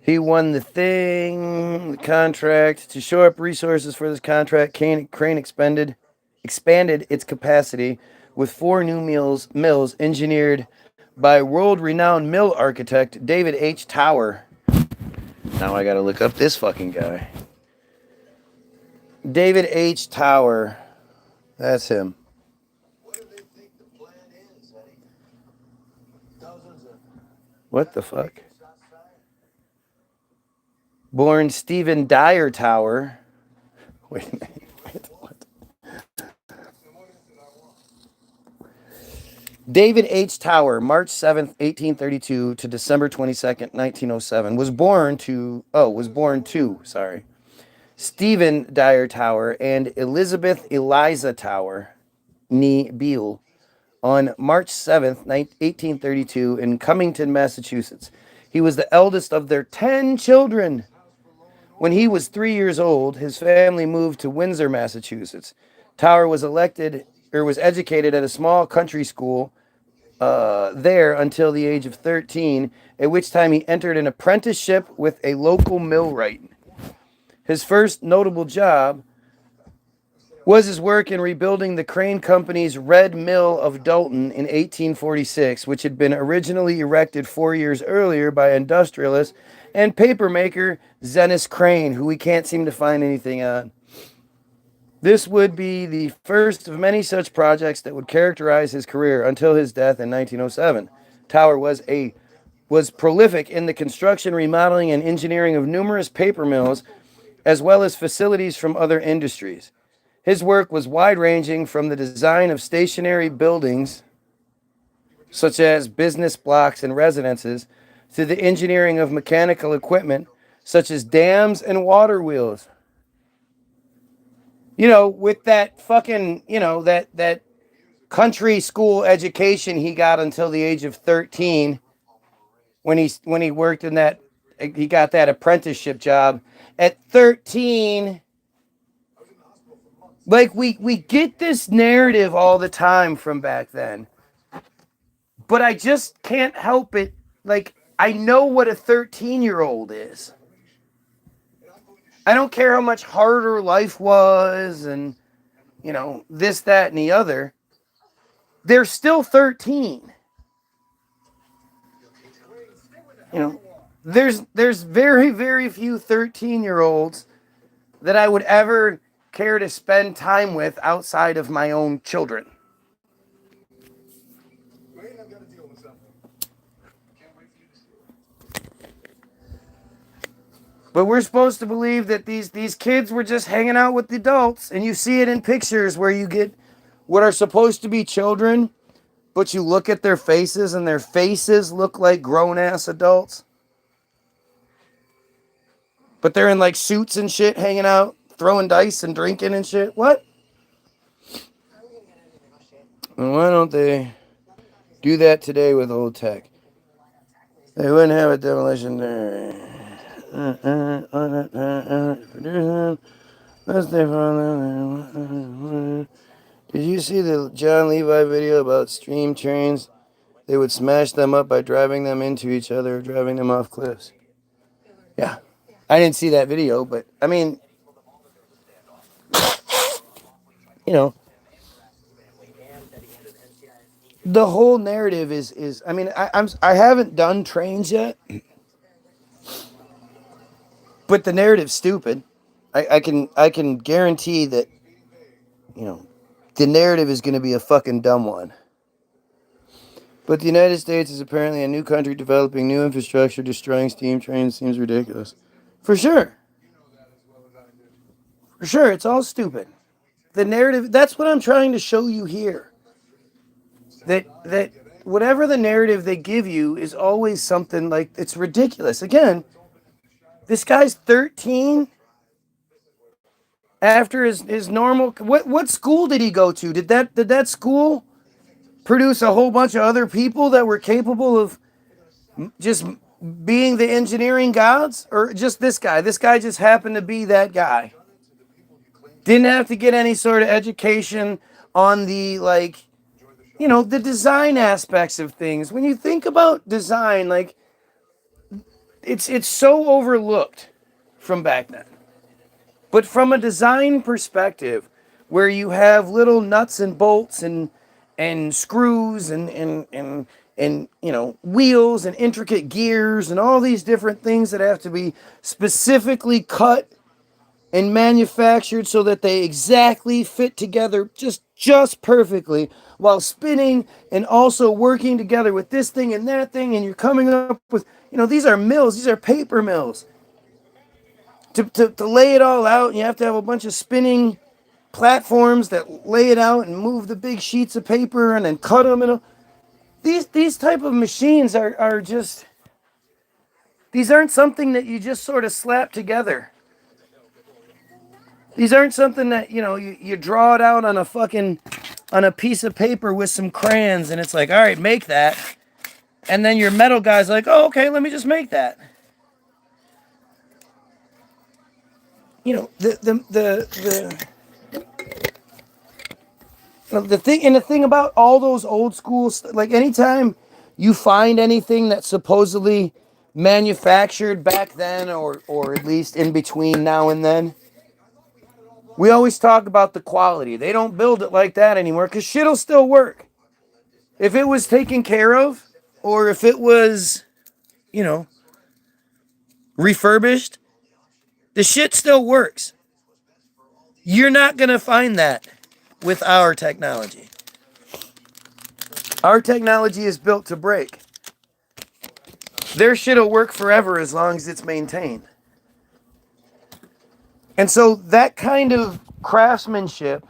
he won the contract. To shore up resources for this contract, Crane expanded its capacity with 4 new mills engineered by world-renowned mill architect David H. Tower. Now I gotta look up this fucking guy. David H. Tower. That's him. What the fuck? Born Stephen Dyer Tower. Wait a minute. What? David H. Tower, March 7th, 1832 to December 22nd, 1907. Was born to, Stephen Dyer Tower and Elizabeth Eliza Tower, nee Beale, on March 7th, 1832 in Cummington, Massachusetts. He was the eldest of their 10 children. When he was 3 years old, his family moved to Windsor, Massachusetts. Tower was educated at a small country school there until the age of 13, at which time he entered an apprenticeship with a local millwright. His first notable job was his work in rebuilding the Crane Company's Red Mill of Dalton in 1846, which had been originally erected 4 years earlier by industrialist and papermaker Zenas Crane, who we can't seem to find anything on. This would be the first of many such projects that would characterize his career until his death in 1907. Tower was prolific in the construction, remodeling, and engineering of numerous paper mills, as well as facilities from other industries. His work was wide-ranging from the design of stationary buildings, such as business blocks and residences, to the engineering of mechanical equipment, such as dams and water wheels. You know, with that fucking, that country school education he got until the age of 13, when he worked in that, he got that apprenticeship job. At 13, like, we get this narrative all the time from back then. But I just can't help it. Like, I know what a 13-year-old is. I don't care how much harder life was and, this, that, and the other. They're still 13. There's very, very few 13-year-olds that I would ever care to spend time with outside of my own children. But we're supposed to believe that these kids were just hanging out with the adults, and you see it in pictures where you get what are supposed to be children, but you look at their faces and their faces look like grown-ass adults. But they're in like suits and shit, hanging out, throwing dice and drinking and shit. What? And why don't they do that today with old tech? They wouldn't have a demolition there. Did you see the John Levi video about steam trains? They would smash them up by driving them into each other, driving them off cliffs. Yeah. I didn't see that video, but I mean, the whole narrative is I mean, I haven't done trains yet, but the narrative's stupid. I can guarantee that, the narrative is going to be a fucking dumb one. But the United States is apparently a new country developing new infrastructure, destroying steam trains seems ridiculous. For sure. For sure, it's all stupid. The narrative, that's what I'm trying to show you here. that whatever the narrative they give you is always something like it's ridiculous. Again, this guy's 13 after his normal. What school did he go to? Did that school produce a whole bunch of other people that were capable of just being the engineering gods, or just this guy? This guy just happened to be that guy. Didn't have to get any sort of education on the, like, the design aspects of things. When you think about design, like, it's so overlooked from back then. But from a design perspective, where you have little nuts and bolts and screws and wheels and intricate gears and all these different things that have to be specifically cut and manufactured so that they exactly fit together just perfectly, while spinning and also working together with this thing and that thing, and you're coming up with, these are mills, these are paper mills. To lay it all out, and you have to have a bunch of spinning platforms that lay it out and move the big sheets of paper and then cut them. And these type of machines are just, these aren't something that you just sort of slap together. These aren't something that, you draw it out on a piece of paper with some crayons, and it's like, all right, make that. And then your metal guy's like, oh, okay, let me just make that. The thing about all those old school, like, anytime you find anything that's supposedly manufactured back then, or at least in between now and then, we always talk about the quality. They don't build it like that anymore because shit'll still work. If it was taken care of, or if it was, refurbished, the shit still works. You're not going to find that with our technology. Our technology is built to break. Their shit'll work forever as long as it's maintained. And so that kind of craftsmanship,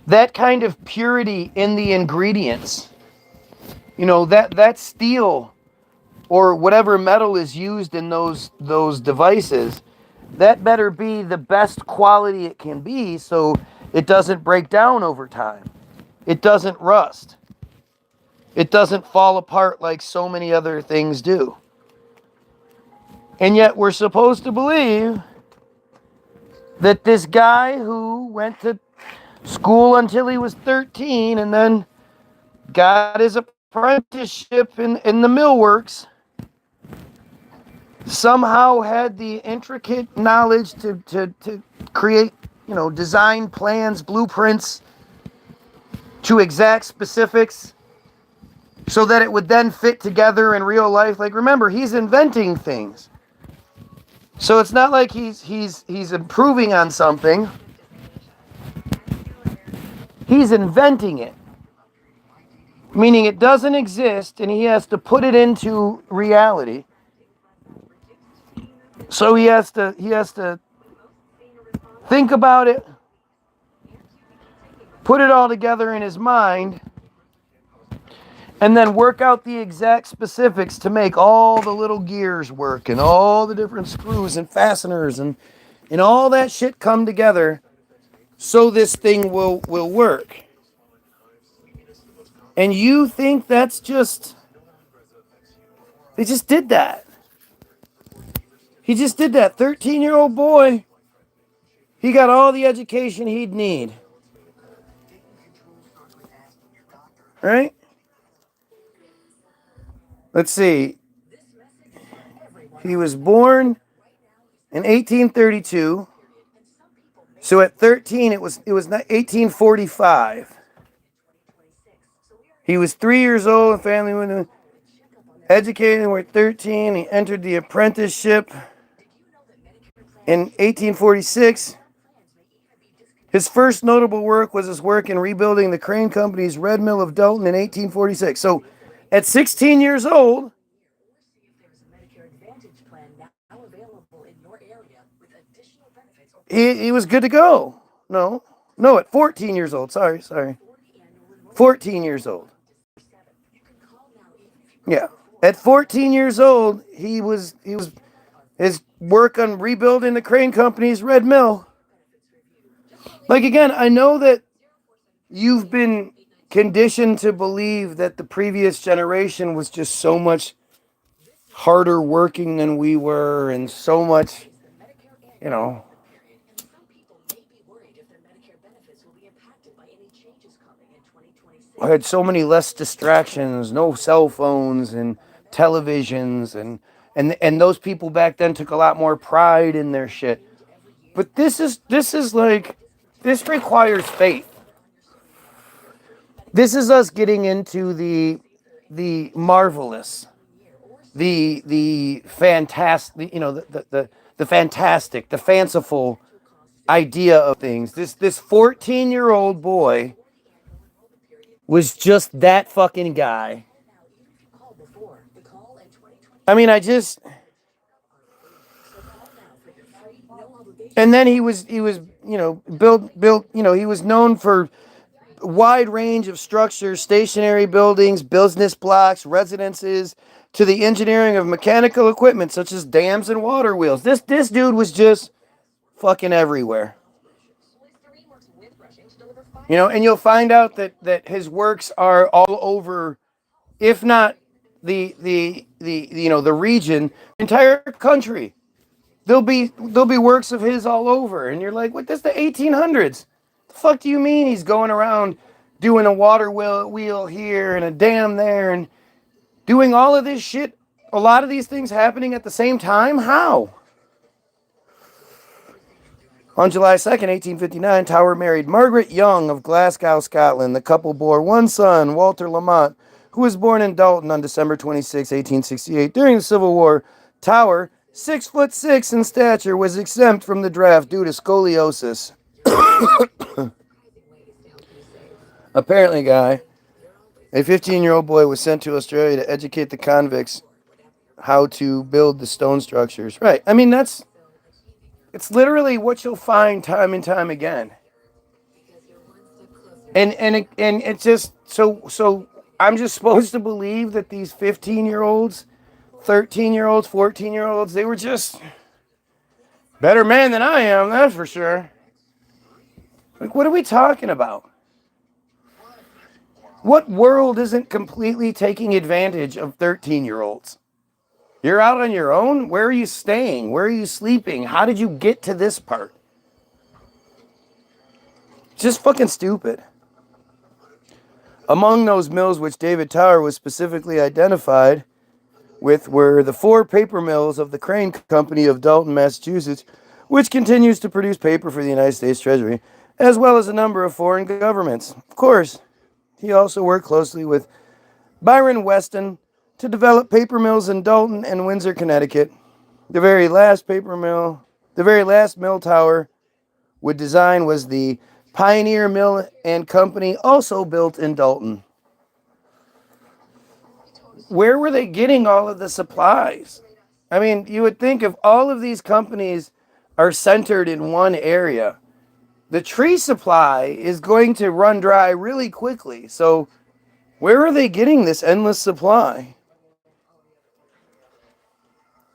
that kind of purity in the ingredients, that steel or whatever metal is used in those devices, that better be the best quality it can be, so it doesn't break down over time. It doesn't rust. It doesn't fall apart like so many other things do. And yet we're supposed to believe that this guy who went to school until he was 13 and then got his apprenticeship in the millworks somehow had the intricate knowledge to create, design plans, blueprints to exact specifics so that it would then fit together in real life. Like, remember, he's inventing things. So it's not like he's improving on something. He's inventing it. Meaning it doesn't exist and he has to put it into reality. So he has to think about it, put it all together in his mind, and then work out the exact specifics to make all the little gears work and all the different screws and fasteners and all that shit come together so this thing will work. And you think that's just... They just did that. He just did that. 13-year-old boy. He got all the education he'd need. Right? Let's see. He was born in 1832. So at 13, it was 1845. He was 3 years old, and family went educated when 13. He entered the apprenticeship in 1846. His first notable work was his work in rebuilding the Crane Company's Red Mill of Dalton in 1846. So at 16 years old, he was good to go. No, at 14 years old. Sorry. 14 years old. Yeah. At 14 years old, he was his work on rebuilding the crane company's red mill. Like, again, I know that you've been conditioned to believe that the previous generation was just so much harder working than we were, and so much, you know, had so many less distractions, no cell phones and televisions, and those people back then took a lot more pride in their shit. But this is like, this requires faith. This is us getting into the marvelous, the fantastic, you know, the fantastic, the fanciful idea of things. This 14-year-old boy was just that fucking guy. I mean, and then he was, you know, built, you know, he was known for a wide range of structures, stationary buildings, business blocks, residences, to the engineering of mechanical equipment such as dams and water wheels. This dude was just fucking everywhere. You know, and you'll find out that his works are all over, if not the you know, the region, entire country. There'll be works of his all over, and you're like, what? That's the 1800s. The fuck do you mean he's going around doing a water wheel here and a dam there and doing all of this shit? A lot of these things happening at the same time? How? On July 2nd, 1859, Tower married Margaret Young of Glasgow, Scotland. The couple bore one son, Walter Lamont, who was born in Dalton on December 26, 1868. During the Civil War, Tower, 6'6" in stature, was exempt from the draft due to scoliosis. Apparently, a 15-year-old boy was sent to Australia to educate the convicts how to build the stone structures. Right. I mean, it's literally what you'll find time and time again. And it's just so I'm just supposed to believe that these 15-year-olds, 13-year-olds, 14-year-olds, they were just better men than I am, that's for sure. Like, what are we talking about? What world isn't completely taking advantage of 13-year-olds? You're out on your own? Where are you staying? Where are you sleeping? How did you get to this part? Just fucking stupid. Among those mills which David Tower was specifically identified with were the 4 paper mills of the Crane Company of Dalton, Massachusetts, which continues to produce paper for the United States Treasury, as well as a number of foreign governments. Of course, he also worked closely with Byron Weston to develop paper mills in Dalton and Windsor, Connecticut. The very last mill Tower would design was the Pioneer Mill and Company, also built in Dalton. Where were they getting all of the supplies? I mean, you would think if all of these companies are centered in one area, the tree supply is going to run dry really quickly. So where are they getting this endless supply?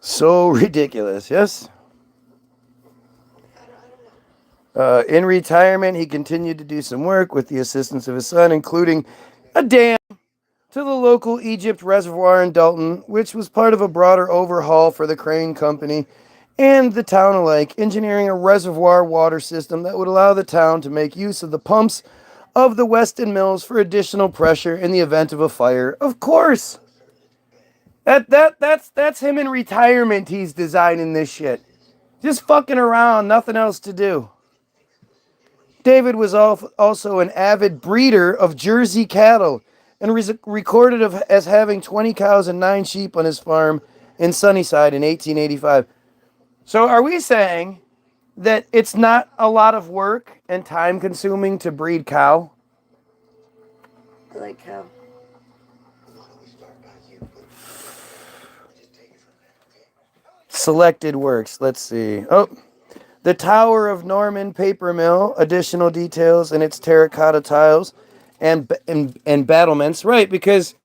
So ridiculous, yes? In retirement, he continued to do some work with the assistance of his son, including a dam to the local Egypt Reservoir in Dalton, which was part of a broader overhaul for the Crane Company and the town alike, engineering a reservoir water system that would allow the town to make use of the pumps of the Weston Mills for additional pressure in the event of a fire. Of course! That's him in retirement. He's designing this shit. Just fucking around, nothing else to do. David was also an avid breeder of Jersey cattle and recorded as having 20 cows and 9 sheep on his farm in Sunnyside in 1885. So are we saying that it's not a lot of work and time consuming to breed cow? I like cow. Selected works. Let's see. Oh, the Tower of Norman Paper Mill. Additional details in its terracotta tiles and battlements, right? Because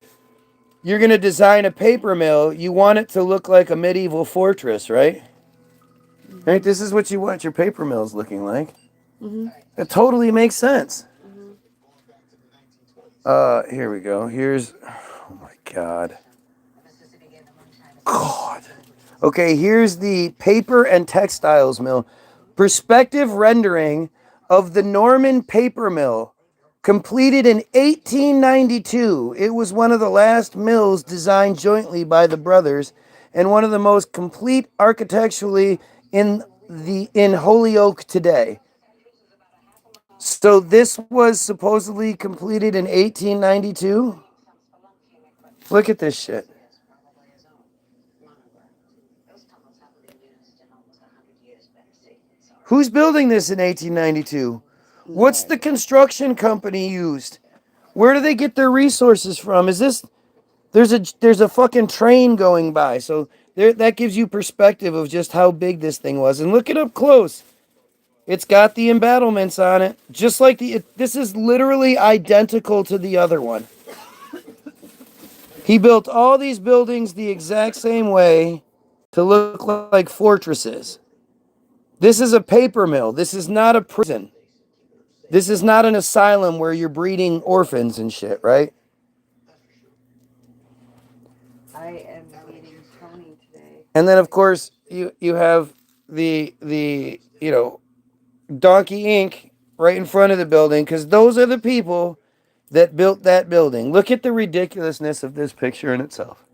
you're going to design a paper mill, you want it to look like a medieval fortress, right? Right? This is what you want your paper mills looking like. It totally makes sense. Here we go. Here's, oh my God. God. Okay, here's the paper and textiles mill. Perspective rendering of the Norman paper mill, completed in 1892. It was one of the last mills designed jointly by the brothers and one of the most complete architecturally in Holyoke today. So this was supposedly completed in 1892? Look at this shit. Who's building this in 1892? What's the construction company used? Where do they get their resources from? Is this there's a fucking train going by. So that gives you perspective of just how big this thing was. And look it up close. It's got the embattlements on it, just like this is literally identical to the other one. He built all these buildings the exact same way to look like fortresses. This is a paper mill. This is not a prison. This is not an asylum where you're breeding orphans and shit, right? I am meeting Tony today. And then of course you have the Donkey Inc. right in front of the building, because those are the people that built that building. Look at the ridiculousness of this picture in itself.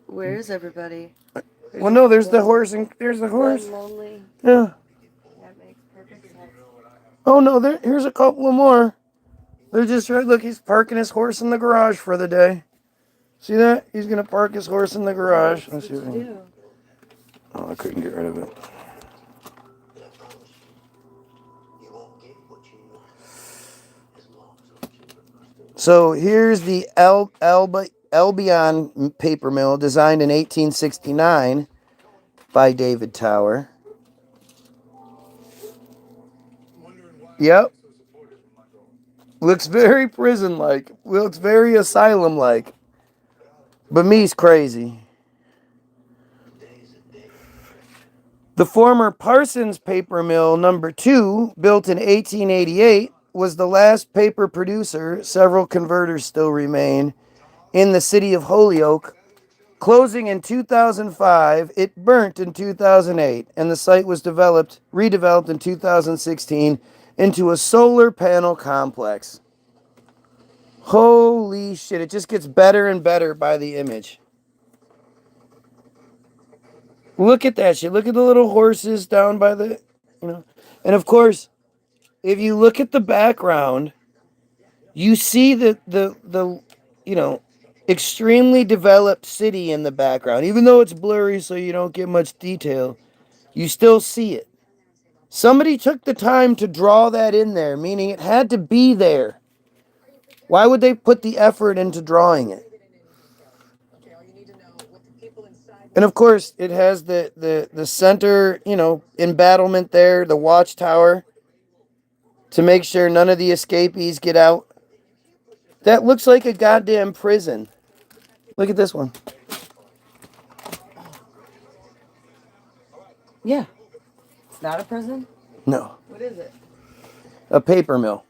Where is everybody? Well, no, there's the horse and there's the horse. Lonely. Yeah. That makes perfect sense. Oh no, here's a couple of more. They're just right. Look, he's parking his horse in the garage for the day. See that? He's gonna park his horse in the garage. Let's see what we can... Oh, I couldn't get rid of it. So here's the Albion paper mill, designed in 1869 by David Tower. Yep. Looks very prison-like. Looks very asylum-like. But me's crazy. The former Parsons paper mill number 2, built in 1888, was the last paper producer. Several converters still remain in the city of Holyoke. Closing in 2005, it burnt in 2008, and the site was redeveloped in 2016 into a solar panel complex. Holy shit, it just gets better and better by the image. Look at that shit. Look at the little horses down by the, And of course, if you look at the background, you see the extremely developed city in the background. Even though it's blurry so you don't get much detail, you still see it. Somebody took the time to draw that in there, meaning it had to be there. Why would they put the effort into drawing it? And of course, it has the center, embattlement there, the watchtower, to make sure none of the escapees get out. That looks like a goddamn prison. Look at this one. Yeah. It's not a prison? No. What is it? A paper mill.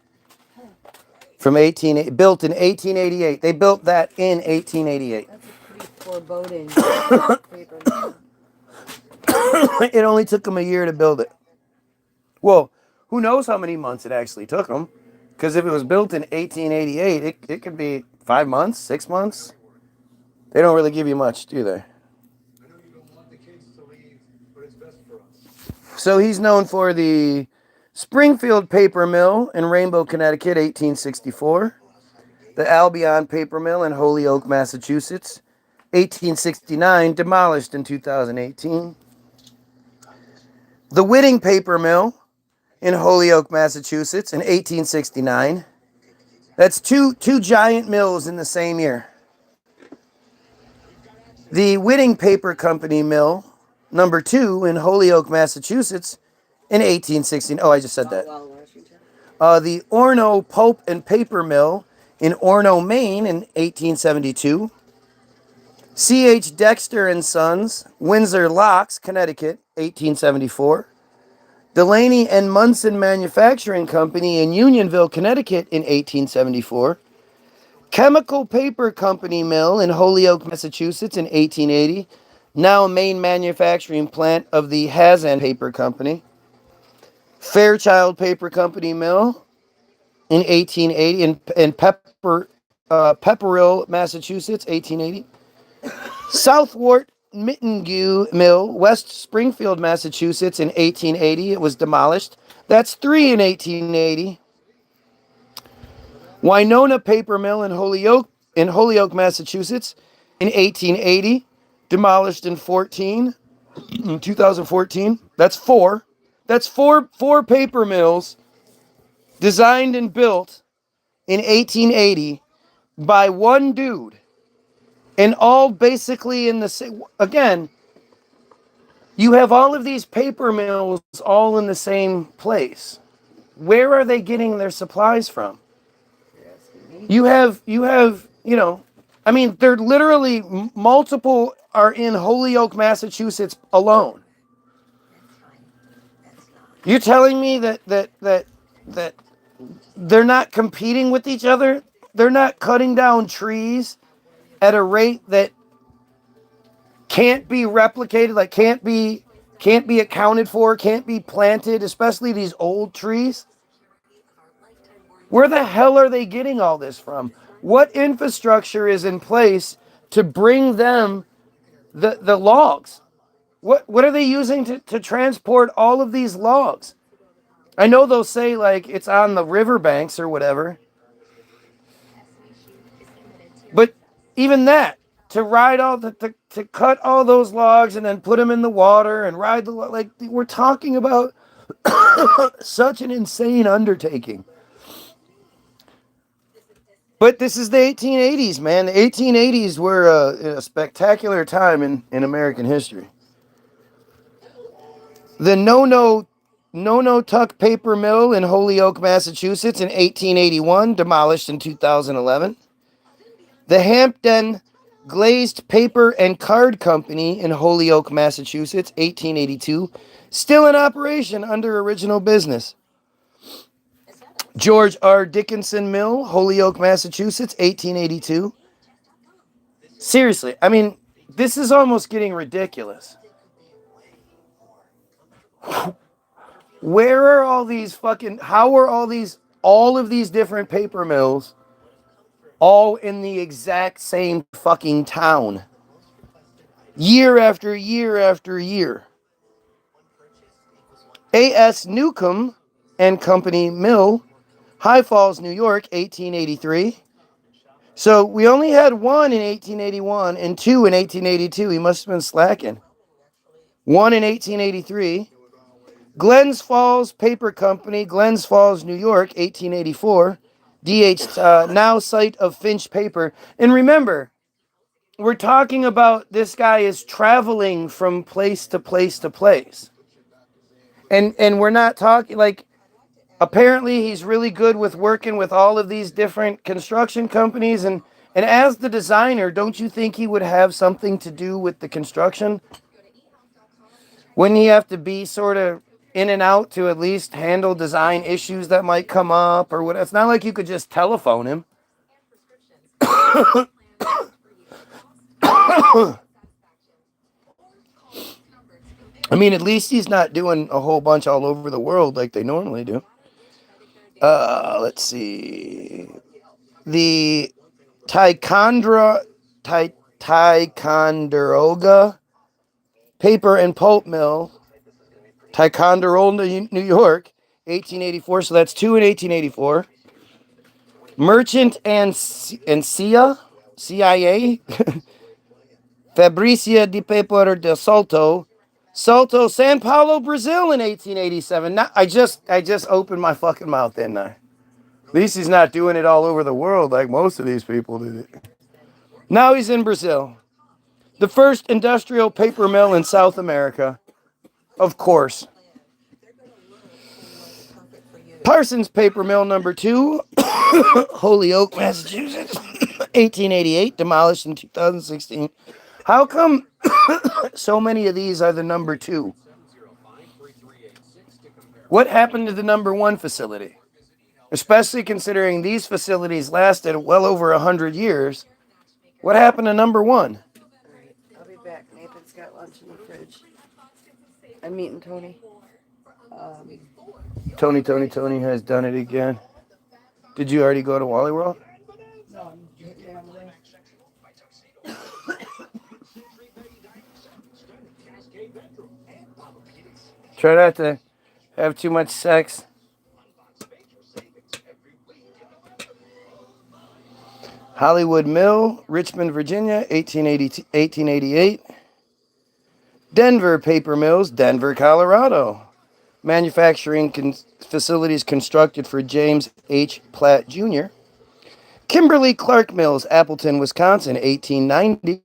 Built in 1888. They built that in 1888. That's a pretty foreboding paper mill. It only took them a year to build it. Well, who knows how many months it actually took them? Because if it was built in 1888, it could be 5 months, 6 months. They don't really give you much, do they? So he's known for the Springfield Paper Mill in Rainbow, Connecticut, 1864. The Albion Paper Mill in Holyoke, Massachusetts, 1869, demolished in 2018. The Whitting Paper Mill in Holyoke, Massachusetts, in 1869. That's two giant mills in the same year. The Whitting Paper Company Mill, number 2, in Holyoke, Massachusetts, in 1816. Oh, I just said that. The Orono Pulp and Paper Mill in Orono, Maine in 1872. C.H. Dexter and Sons, Windsor Locks, Connecticut, 1874. Delaney and Munson Manufacturing Company in Unionville, Connecticut in 1874. Chemical Paper Company Mill in Holyoke, Massachusetts in 1880. Now a main manufacturing plant of the Hazan Paper Company. Fairchild Paper Company Mill in 1880 in Pepperell, Massachusetts, 1880. Southwart Mittengue Mill, West Springfield, Massachusetts, in 1880. It was demolished. That's 3 in 1880. Winona Paper Mill in Holyoke, Massachusetts, in 1880. Demolished in 2014. That's 4. That's four paper mills designed and built in 1880 by one dude. And all basically in the same, again, you have all of these paper mills all in the same place. Where are they getting their supplies from? You have, I mean, they're literally multiple are in Holyoke, Massachusetts alone. You're telling me that they're not competing with each other? They're not cutting down trees at a rate that can't be replicated, like can't be accounted for, can't be planted, especially these old trees. Where the hell are they getting all this from? What infrastructure is in place to bring them the logs? What are they using to transport all of these logs? I know they'll say like it's on the riverbanks or whatever. But even that, to ride all to cut all those logs and then put them in the water and ride the like we're talking about such an insane undertaking. But this is the 1880s, man. The 1880s were a spectacular time in American history. The Nonotuck Paper Mill in Holyoke, Massachusetts in 1881, demolished in 2011. The Hampden Glazed Paper and Card Company in Holyoke, Massachusetts, 1882, still in operation under original business. George R. Dickinson Mill, Holyoke, Massachusetts, 1882. Seriously, I mean, this is almost getting ridiculous. Where are all these how are all of these different paper mills all in the exact same fucking town? Year after year after year. A.S. Newcomb and Company Mill, High Falls, New York, 1883. So we only had one in 1881 and 2 in 1882. He must have been slacking. 1 in 1883. Glens Falls Paper Company, Glens Falls, New York, 1884. DH, now site of Finch Paper. And remember, we're talking about this guy is traveling from place to place to place. And we're not talking, like, apparently he's really good with working with all of these different construction companies. And as the designer, don't you think he would have something to do with the construction? Wouldn't he have to be sort of in and out to at least handle design issues that might come up or what? It's not like you could just telephone him. I mean, at least he's not doing a whole bunch all over the world like they normally do. Let's see. The Ticonderoga Paper and Pulp Mill, Ticonderoga, New York, 1884. So that's 2 in 1884. Merchant and CIA, Fabricia de Paper de Salto, San Paulo, Brazil in 1887. Now, I just opened my fucking mouth, didn't I? At least he's not doing it all over the world like most of these people did it. Now he's in Brazil. The first industrial paper mill in South America. Of course. Parsons Paper Mill number 2, Holyoke, Massachusetts, 1888, demolished in 2016. How come so many of these are the number 2? What happened to the number 1 facility? Especially considering these facilities lasted well over 100 years. What happened to number 1? Alright, I'll be back. Nathan's got lunch in the fridge. I'm meeting Tony. Tony has done it again. Did you already go to Wally World? No, I'm getting on the way. Try not to have too much sex. Hollywood Mill, Richmond, Virginia, 1888. Denver Paper Mills, Denver, Colorado. Manufacturing facilities constructed for James H. Platt Jr. Kimberly Clark Mills, Appleton, Wisconsin, 1890.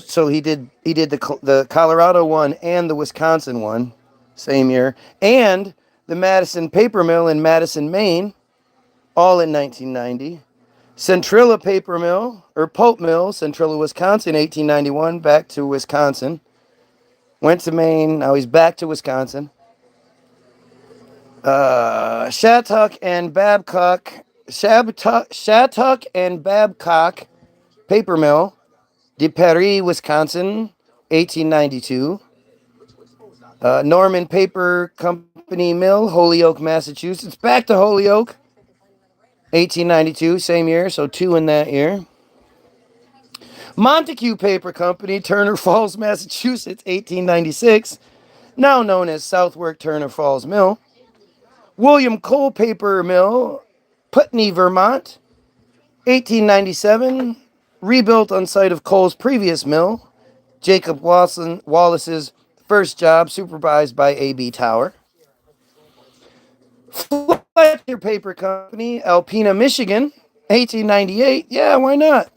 So he did the Colorado one and the Wisconsin one, same year, and the Madison Paper Mill in Madison, Maine, all in 1990. Centrilla Paper Mill, or Pulp Mill, Centrilla, Wisconsin, 1891, back to Wisconsin. Went to Maine, now he's back to Wisconsin. Shattuck and Babcock Paper Mill, De Paris, Wisconsin, 1892. Norman Paper Company Mill, Holyoke, Massachusetts, back to Holyoke, 1892, same year, so 2 in that year. Montague Paper Company, Turner Falls, Massachusetts, 1896, now known as Southwark Turner Falls Mill. William Cole Paper Mill, Putney, Vermont, 1897, rebuilt on site of Cole's previous mill, Jacob Wallace's first job, supervised by A.B. Tower. Fletcher Paper Company, Alpena, Michigan, 1898, yeah, why not?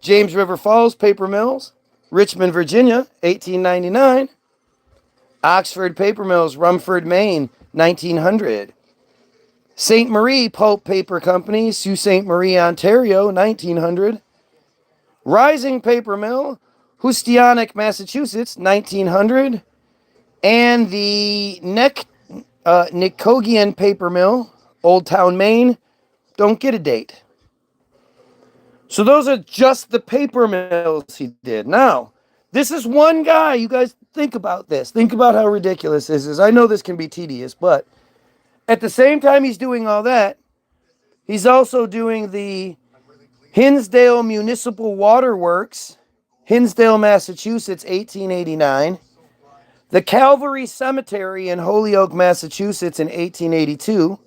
James River Falls Paper Mills, Richmond, Virginia, 1899. Oxford Paper Mills, Rumford, Maine, 1900. St. Marie Pulp Paper Company, Sault Ste. Marie, Ontario, 1900. Rising Paper Mill, Houstonic, Massachusetts, 1900. And the Nicogian Paper Mill, Old Town, Maine, don't get a date. So those are just the paper mills he did. Now, this is one guy. You guys think about this. Think about how ridiculous this is. I know this can be tedious, but at the same time he's doing all that, he's also doing the Hinsdale Municipal Water Works, Hinsdale, Massachusetts, 1889. The Calvary Cemetery in Holyoke, Massachusetts in 1882.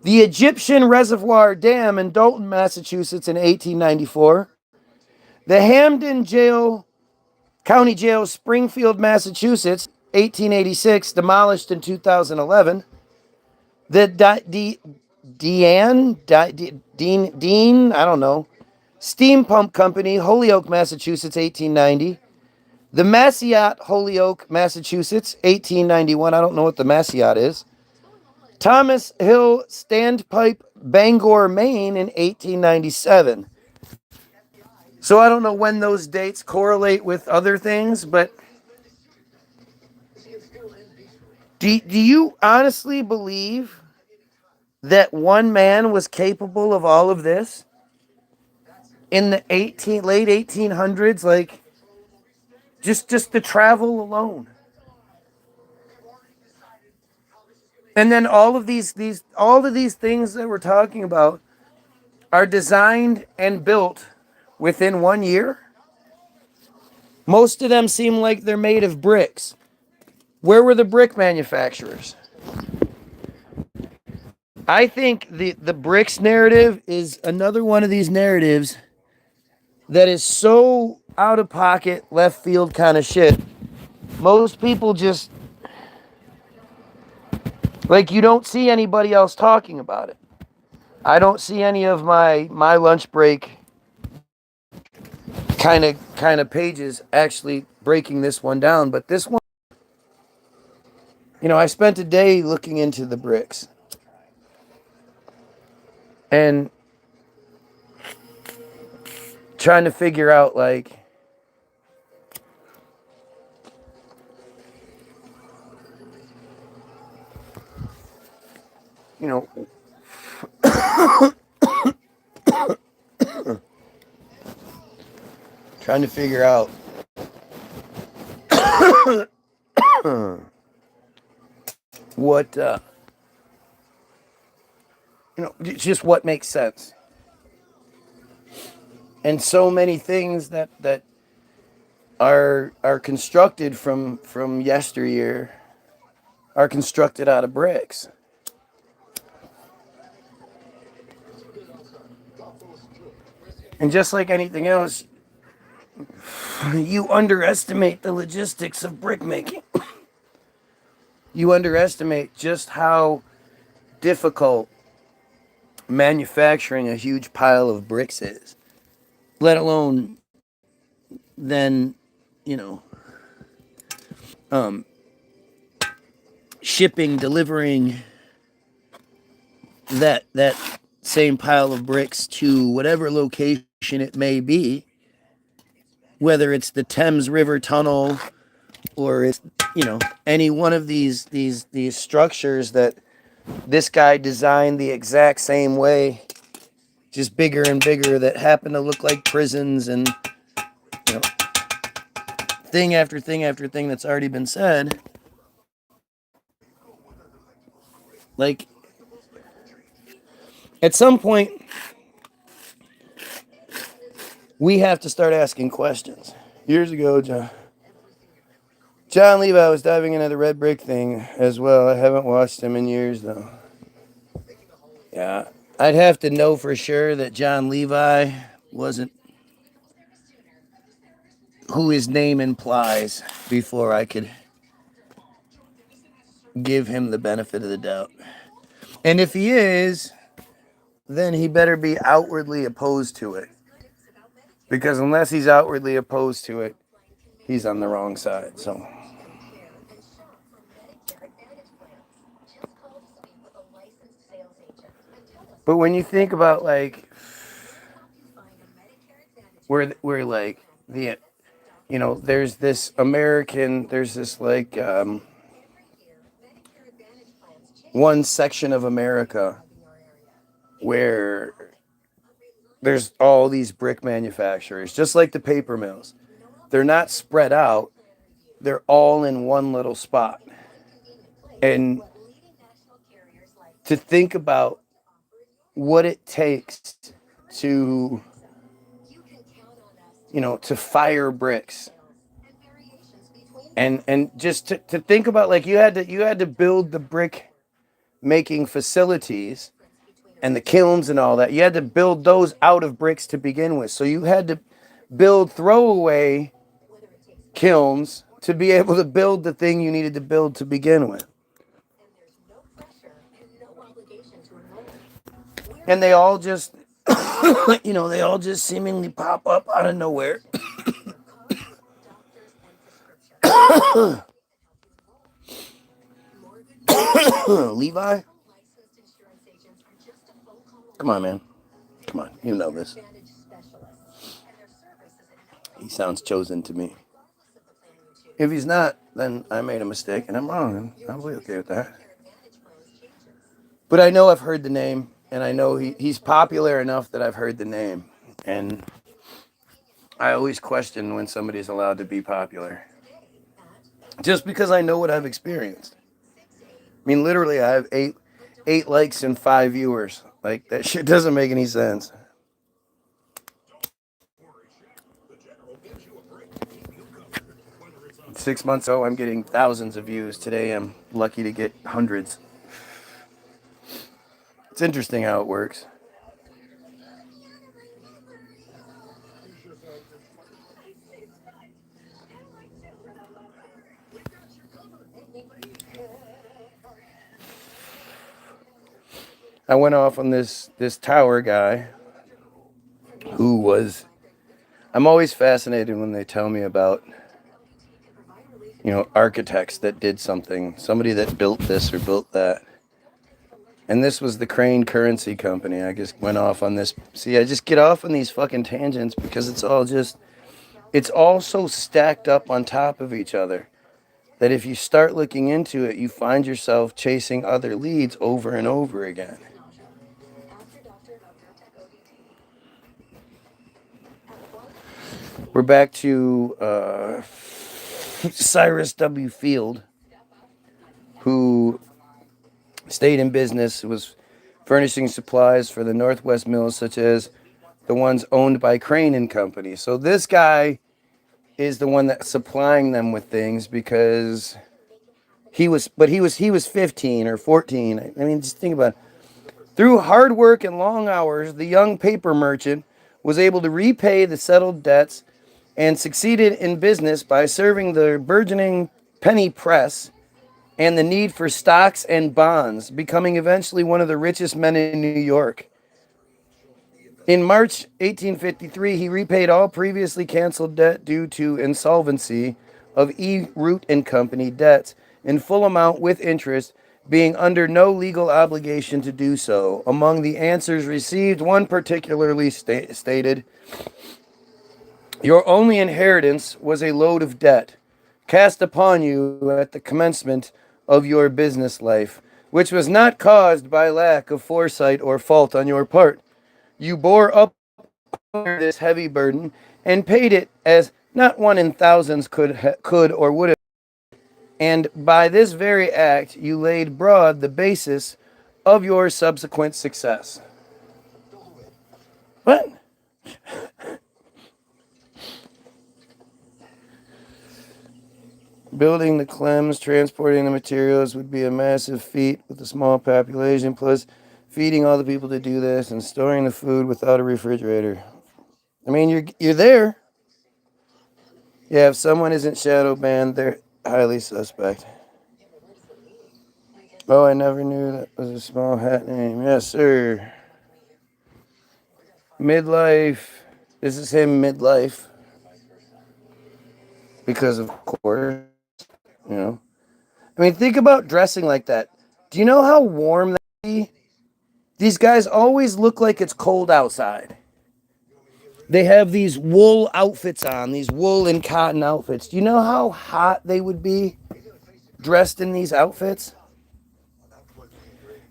The Egyptian Reservoir Dam in Dalton, Massachusetts in 1894. The Hamden County Jail, Springfield, Massachusetts, 1886, demolished in 2011. The Dean, I don't know, Steam Pump Company, Holyoke, Massachusetts, 1890. The Massiot, Holyoke, Massachusetts, 1891. I don't know what the Massiot is. Thomas Hill Standpipe, Bangor, Maine in 1897. So I don't know when those dates correlate with other things, but do you honestly believe that one man was capable of all of this in the late 1800s? Like, just the travel alone. And then all of these things that we're talking about are designed and built within 1 year. Most of them seem like they're made of bricks. Where were the brick manufacturers? I think the bricks narrative is another one of these narratives that is so out of pocket, left field kind of shit. Most people just, like, you don't see anybody else talking about it. I don't see any of my lunch break kind of pages actually breaking this one down, but this one, You know, I spent a day looking into the bricks. And trying to figure out, like, you know, trying to figure out what, you know, just what makes sense. And so many things that are constructed from yesteryear are constructed out of bricks. And just like anything else, you underestimate the logistics of brick making. You underestimate just how difficult manufacturing a huge pile of bricks is, let alone then, you know, shipping, delivering that same pile of bricks to whatever location it may be, whether it's the Thames River Tunnel or it's, you know, any one of these structures that this guy designed the exact same way, just bigger and bigger, that happen to look like prisons, and, you know, thing after thing after thing that's already been said. Like, at some point, we have to start asking questions. Years ago, John Levi was diving into the red brick thing as well. I haven't watched him in years, though. Yeah, I'd have to know for sure that John Levi wasn't who his name implies before I could give him the benefit of the doubt. And if he is, then he better be outwardly opposed to it. Because unless he's outwardly opposed to it, he's on the wrong side. So, but when you think about, like, we're like the, you know, there's this like one section of America where there's all these brick manufacturers, just like the paper mills. They're not spread out. They're all in one little spot. And to think about what it takes to, you know, to fire bricks, and just to think about, like, you had to build the brick making facilities and the kilns and all that. You had to build those out of bricks to begin with. So you had to build throwaway kilns to be able to build the thing you needed to build to begin with. And they all just, you know, they all just seemingly pop up out of nowhere. Levi? Come on, man. Come on, you know this. He sounds chosen to me. If he's not, then I made a mistake and I'm wrong, and I'll be okay with that. But I know I've heard the name, and I know he's popular enough that I've heard the name. And I always question when somebody's allowed to be popular. Just because I know what I've experienced. I mean, literally, I have eight likes and 5 viewers. Like, that shit doesn't make any sense. Six months ago, I'm getting thousands of views. Today, I'm lucky to get hundreds. It's interesting how it works. I went off on this tower guy who was... I'm always fascinated when they tell me about architects that did something, somebody that built this or built that. And this was the Crane Currency Company. I just went off on this. See, I just get off on these fucking tangents because it's all so stacked up on top of each other that if you start looking into it, you find yourself chasing other leads over and over again. We're back to Cyrus W. Field, who stayed in business, was furnishing supplies for the Northwest mills, such as the ones owned by Crane and Company. So this guy is the one that's supplying them with things because he was 15 or 14. I mean, just think about it. Through hard work and long hours, the young paper merchant was able to repay the settled debts and succeeded in business by serving the burgeoning penny press and the need for stocks and bonds, becoming eventually one of the richest men in New York. In March 1853, he repaid all previously canceled debt due to insolvency of E. Root and Company debts in full amount with interest, being under no legal obligation to do so. Among the answers received, one particularly stated, "Your only inheritance was a load of debt cast upon you at the commencement of your business life, which was not caused by lack of foresight or fault on your part. You bore up under this heavy burden and paid it as not one in thousands could or would have. And by this very act, you laid broad the basis of your subsequent success." What? Building the Clems, transporting the materials would be a massive feat with a small population, plus feeding all the people to do this and storing the food without a refrigerator. I mean, you're there. Yeah, if someone isn't shadow banned, they're highly suspect. Oh, I never knew that was a small hat name. Yes, sir. Midlife. This is him midlife. Because, of course, I mean, think about dressing like that. Do you know how warm that would be? These guys always look like it's cold outside. They have these wool outfits on, these wool and cotton outfits. Do you know how hot they would be dressed in these outfits?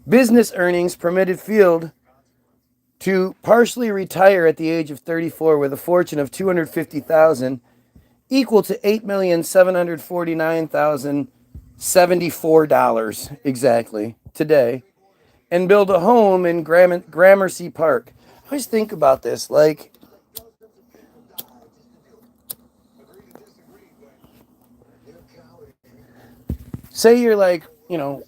Business earnings permitted Field to partially retire at the age of 34 with a fortune of $250,000, equal to $8,749,074 exactly today, and build a home in Gramercy Park. I always think about this, like, say you're like,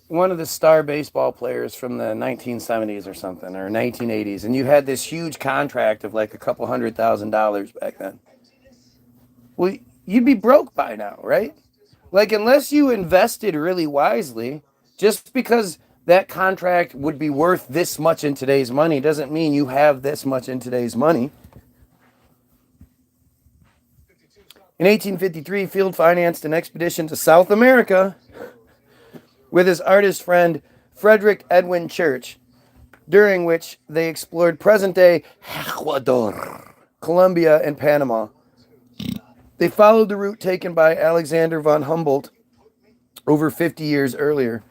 one of the star baseball players from the 1970s or something, or 1980s, and you had this huge contract of like a couple $100,000 back then. Well, you'd be broke by now, right? Like, unless you invested really wisely, just because that contract would be worth this much in today's money doesn't mean you have this much in today's money. In 1853, Field financed an expedition to South America with his artist friend Frederick Edwin Church, during which they explored present-day Ecuador, Colombia, and Panama. They followed the route taken by Alexander von Humboldt over 50 years earlier.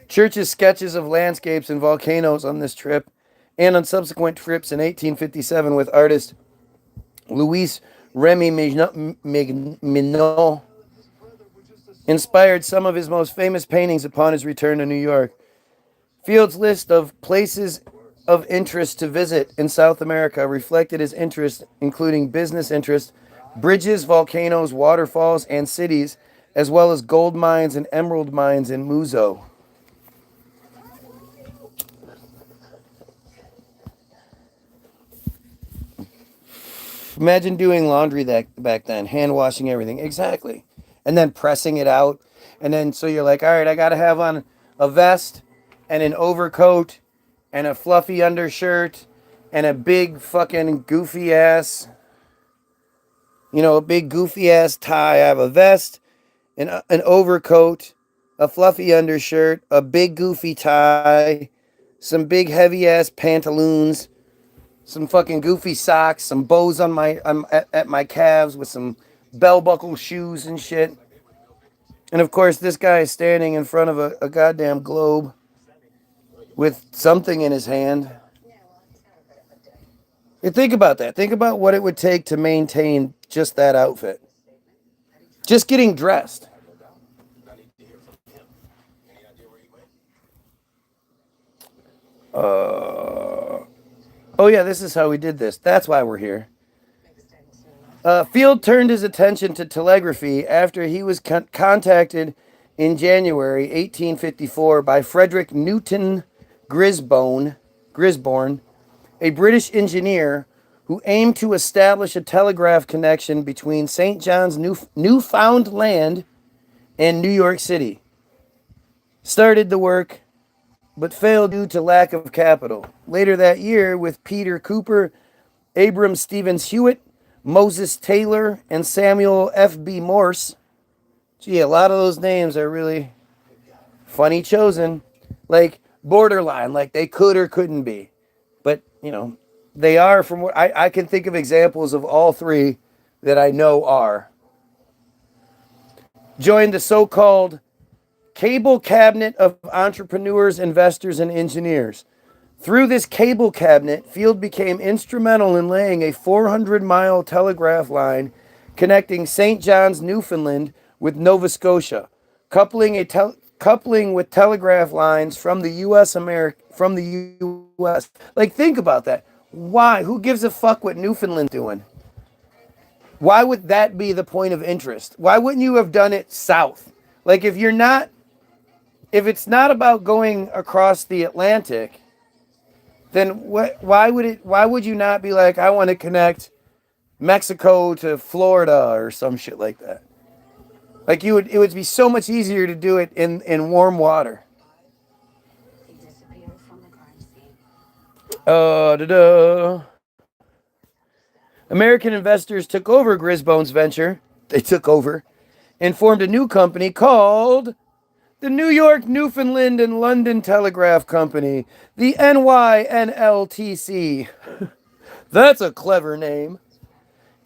Church's sketches of landscapes and volcanoes on this trip and on subsequent trips in 1857 with artist Louis Remy Minot inspired some of his most famous paintings upon his return to New York. Field's list of places of interest to visit in South America reflected his interest, including business interests, bridges, volcanoes, waterfalls, and cities, as well as gold mines and emerald mines in Muzo. Imagine doing laundry back then, hand washing everything. Exactly. And then pressing it out. And then so you're like, all right, I got to have on a vest and an overcoat and a fluffy undershirt and a big fucking goofy ass, a big goofy ass tie. I have a vest an overcoat, a fluffy undershirt, a big goofy tie, some big heavy ass pantaloons, some fucking goofy socks, some bows on at my calves with some bell buckle shoes and shit. And of course, this guy is standing in front of a goddamn globe with something in his hand. You think about that. Think about what it would take to maintain just that outfit. Just getting dressed. Oh yeah, this is how we did this. That's why we're here. Field turned his attention to telegraphy after he was contacted in January 1854 by Frederick Newton Gisborne, a British engineer who aimed to establish a telegraph connection between St. John's, Newfoundland and New York City. Started the work, but failed due to lack of capital. Later that year, with Peter Cooper, Abram Stevens Hewitt, Moses Taylor, and Samuel F.B. Morse. Gee, a lot of those names are really funny chosen. Like borderline, like they could or couldn't be. But, you know, they are from what I can think of examples of all three that I know are. Joined the so-called Cable Cabinet of Entrepreneurs, Investors, and Engineers. Through this cable cabinet, Field became instrumental in laying a 400-mile telegraph line connecting St. John's, Newfoundland with Nova Scotia, coupling with telegraph lines from the U.S. Like, think about that. Why? Who gives a fuck what Newfoundland's doing? Why would that be the point of interest? Why wouldn't you have done it south? Like, if it's not about going across the Atlantic, then why would you not be like, I want to connect Mexico to Florida or some shit like that? Like it would be so much easier to do it in warm water. American investors took over Gisborne's venture. They took over and formed a new company called the New York, Newfoundland, and London Telegraph Company, the NYNLTC. That's a clever name.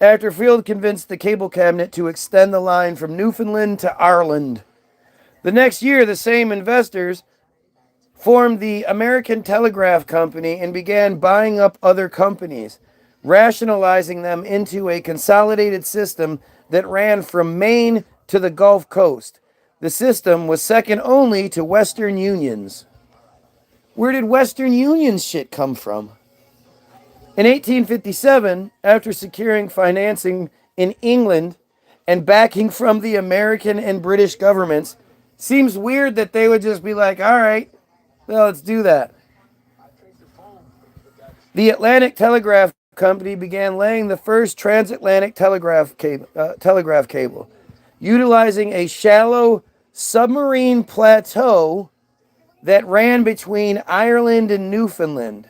After Field convinced the cable cabinet to extend the line from Newfoundland to Ireland. The next year, the same investors formed the American Telegraph Company and began buying up other companies, rationalizing them into a consolidated system that ran from Maine to the Gulf Coast. The system was second only to Western Union's. Where did Western Union's shit come from? In 1857, after securing financing in England and backing from the American and British governments, seems weird that they would just be like, all right, well, let's do that. The Atlantic Telegraph Company began laying the first transatlantic telegraph cable, utilizing a shallow submarine plateau that ran between Ireland and Newfoundland.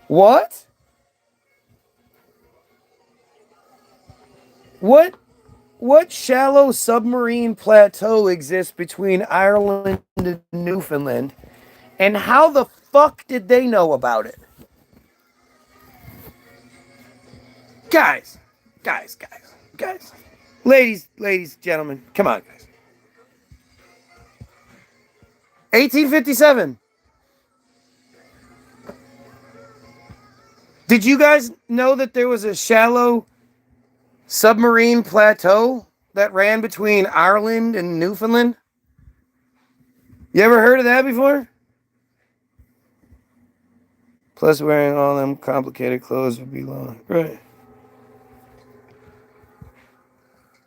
What? What shallow submarine plateau exists between Ireland and Newfoundland? And how the fuck did they know about it? Guys. Ladies, gentlemen, come on, guys. 1857. Did you guys know that there was a shallow submarine plateau that ran between Ireland and Newfoundland? You ever heard of that before? Plus wearing all them complicated clothes would be long. Right.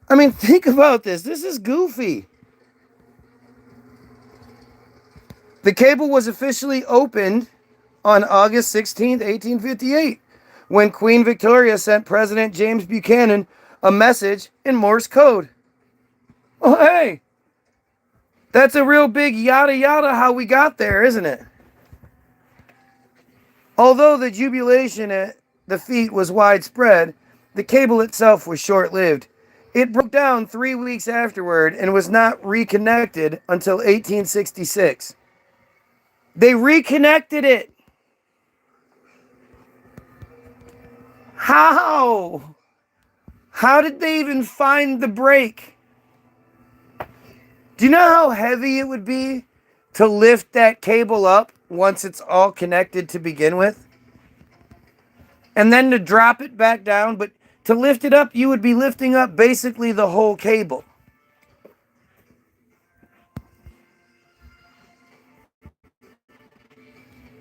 I mean, think about this. This is goofy. The cable was officially opened on August 16th, 1858, when Queen Victoria sent President James Buchanan a message in Morse code. Oh, hey, that's a real big yada yada how we got there, isn't it? Although the jubilation at the feat was widespread, the cable itself was short-lived. It broke down 3 weeks afterward and was not reconnected until 1866. They reconnected it. How? How did they even find the break? Do you know how heavy it would be to lift that cable up once it's all connected to begin with? And then to drop it back down, but to lift it up, you would be lifting up basically the whole cable.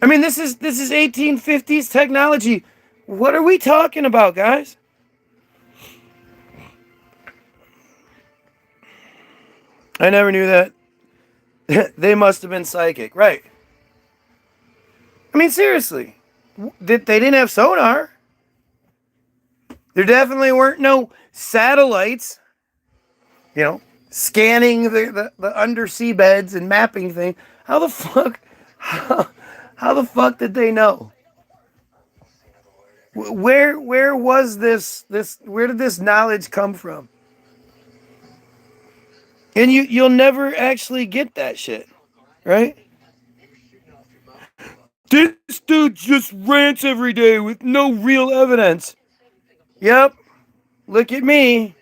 I mean, this is 1850s technology. What are we talking about, guys? I never knew that. They must have been psychic, right? I mean, seriously, they didn't have sonar. There definitely weren't no satellites, scanning the undersea beds and mapping things. How the fuck, how the fuck did they know? Where was this, where did this knowledge come from? And you'll never actually get that shit, right? This dude just rants every day with no real evidence. Yep. Look at me.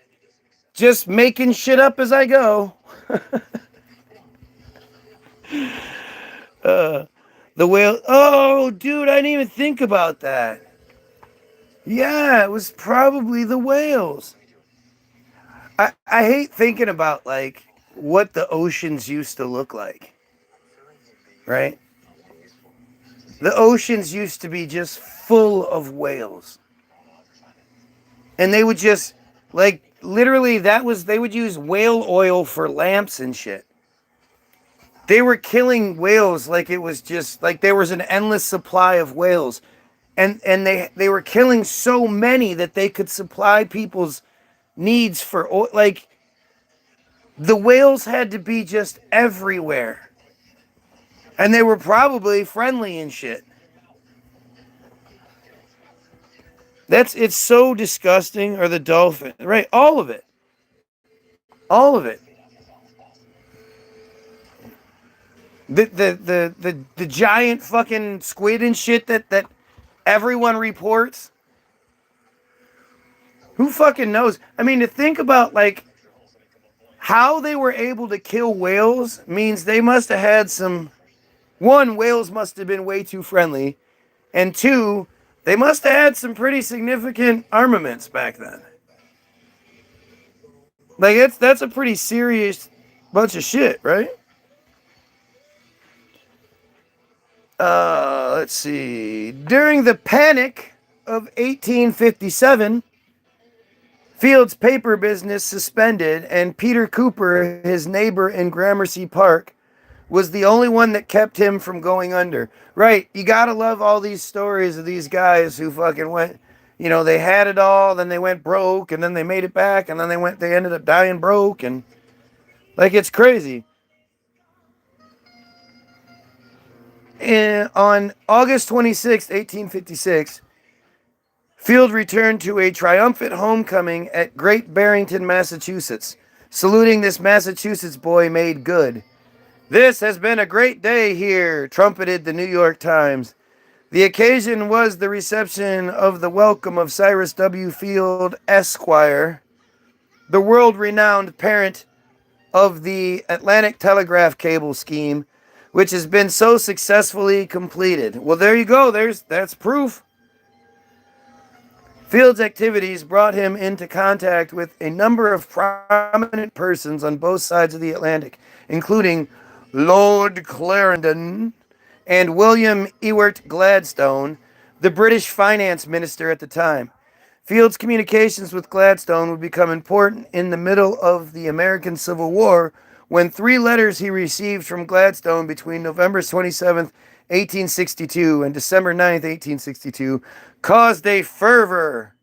Just making shit up as I go. The whale. Oh, dude, I didn't even think about that. Yeah, it was probably the whales. I hate thinking about, like, what the oceans used to look like. Right? The oceans used to be just full of whales. And they would just, like, literally, they would use whale oil for lamps and shit. They were killing whales like it was just, like there was an endless supply of whales. And they were killing so many that they could supply people's needs for oil. Like, the whales had to be just everywhere. And they were probably friendly and shit. It's so disgusting. Or the dolphin, right? All of it. All of it. The giant fucking squid and shit that everyone reports. Who fucking knows? I mean, to think about, like, how they were able to kill whales means they must have had some... One, whales must have been way too friendly. And two, they must have had some pretty significant armaments back then. Like, that's a pretty serious bunch of shit, right? Let's see. During the Panic of 1857, Field's paper business suspended, and Peter Cooper, his neighbor in Gramercy Park, was the only one that kept him from going under. Right, you gotta love all these stories of these guys who fucking went, they had it all, then they went broke, and then they made it back, and then they ended up dying broke, and, like, it's crazy. On August 26, 1856, Field returned to a triumphant homecoming at Great Barrington, Massachusetts. Saluting this Massachusetts boy made good. "This has been a great day here," trumpeted the New York Times. The occasion was the reception of the welcome of Cyrus W. Field, Esquire, the world-renowned parent of the Atlantic Telegraph Cable Scheme, which has been so successfully completed. Well, there you go. That's proof. Field's activities brought him into contact with a number of prominent persons on both sides of the Atlantic, including Lord Clarendon and William Ewart Gladstone, the British finance minister at the time. Field's communications with Gladstone would become important in the middle of the American Civil War, when 3 letters he received from Gladstone between November 27th, 1862 and December 9th, 1862 caused a furor,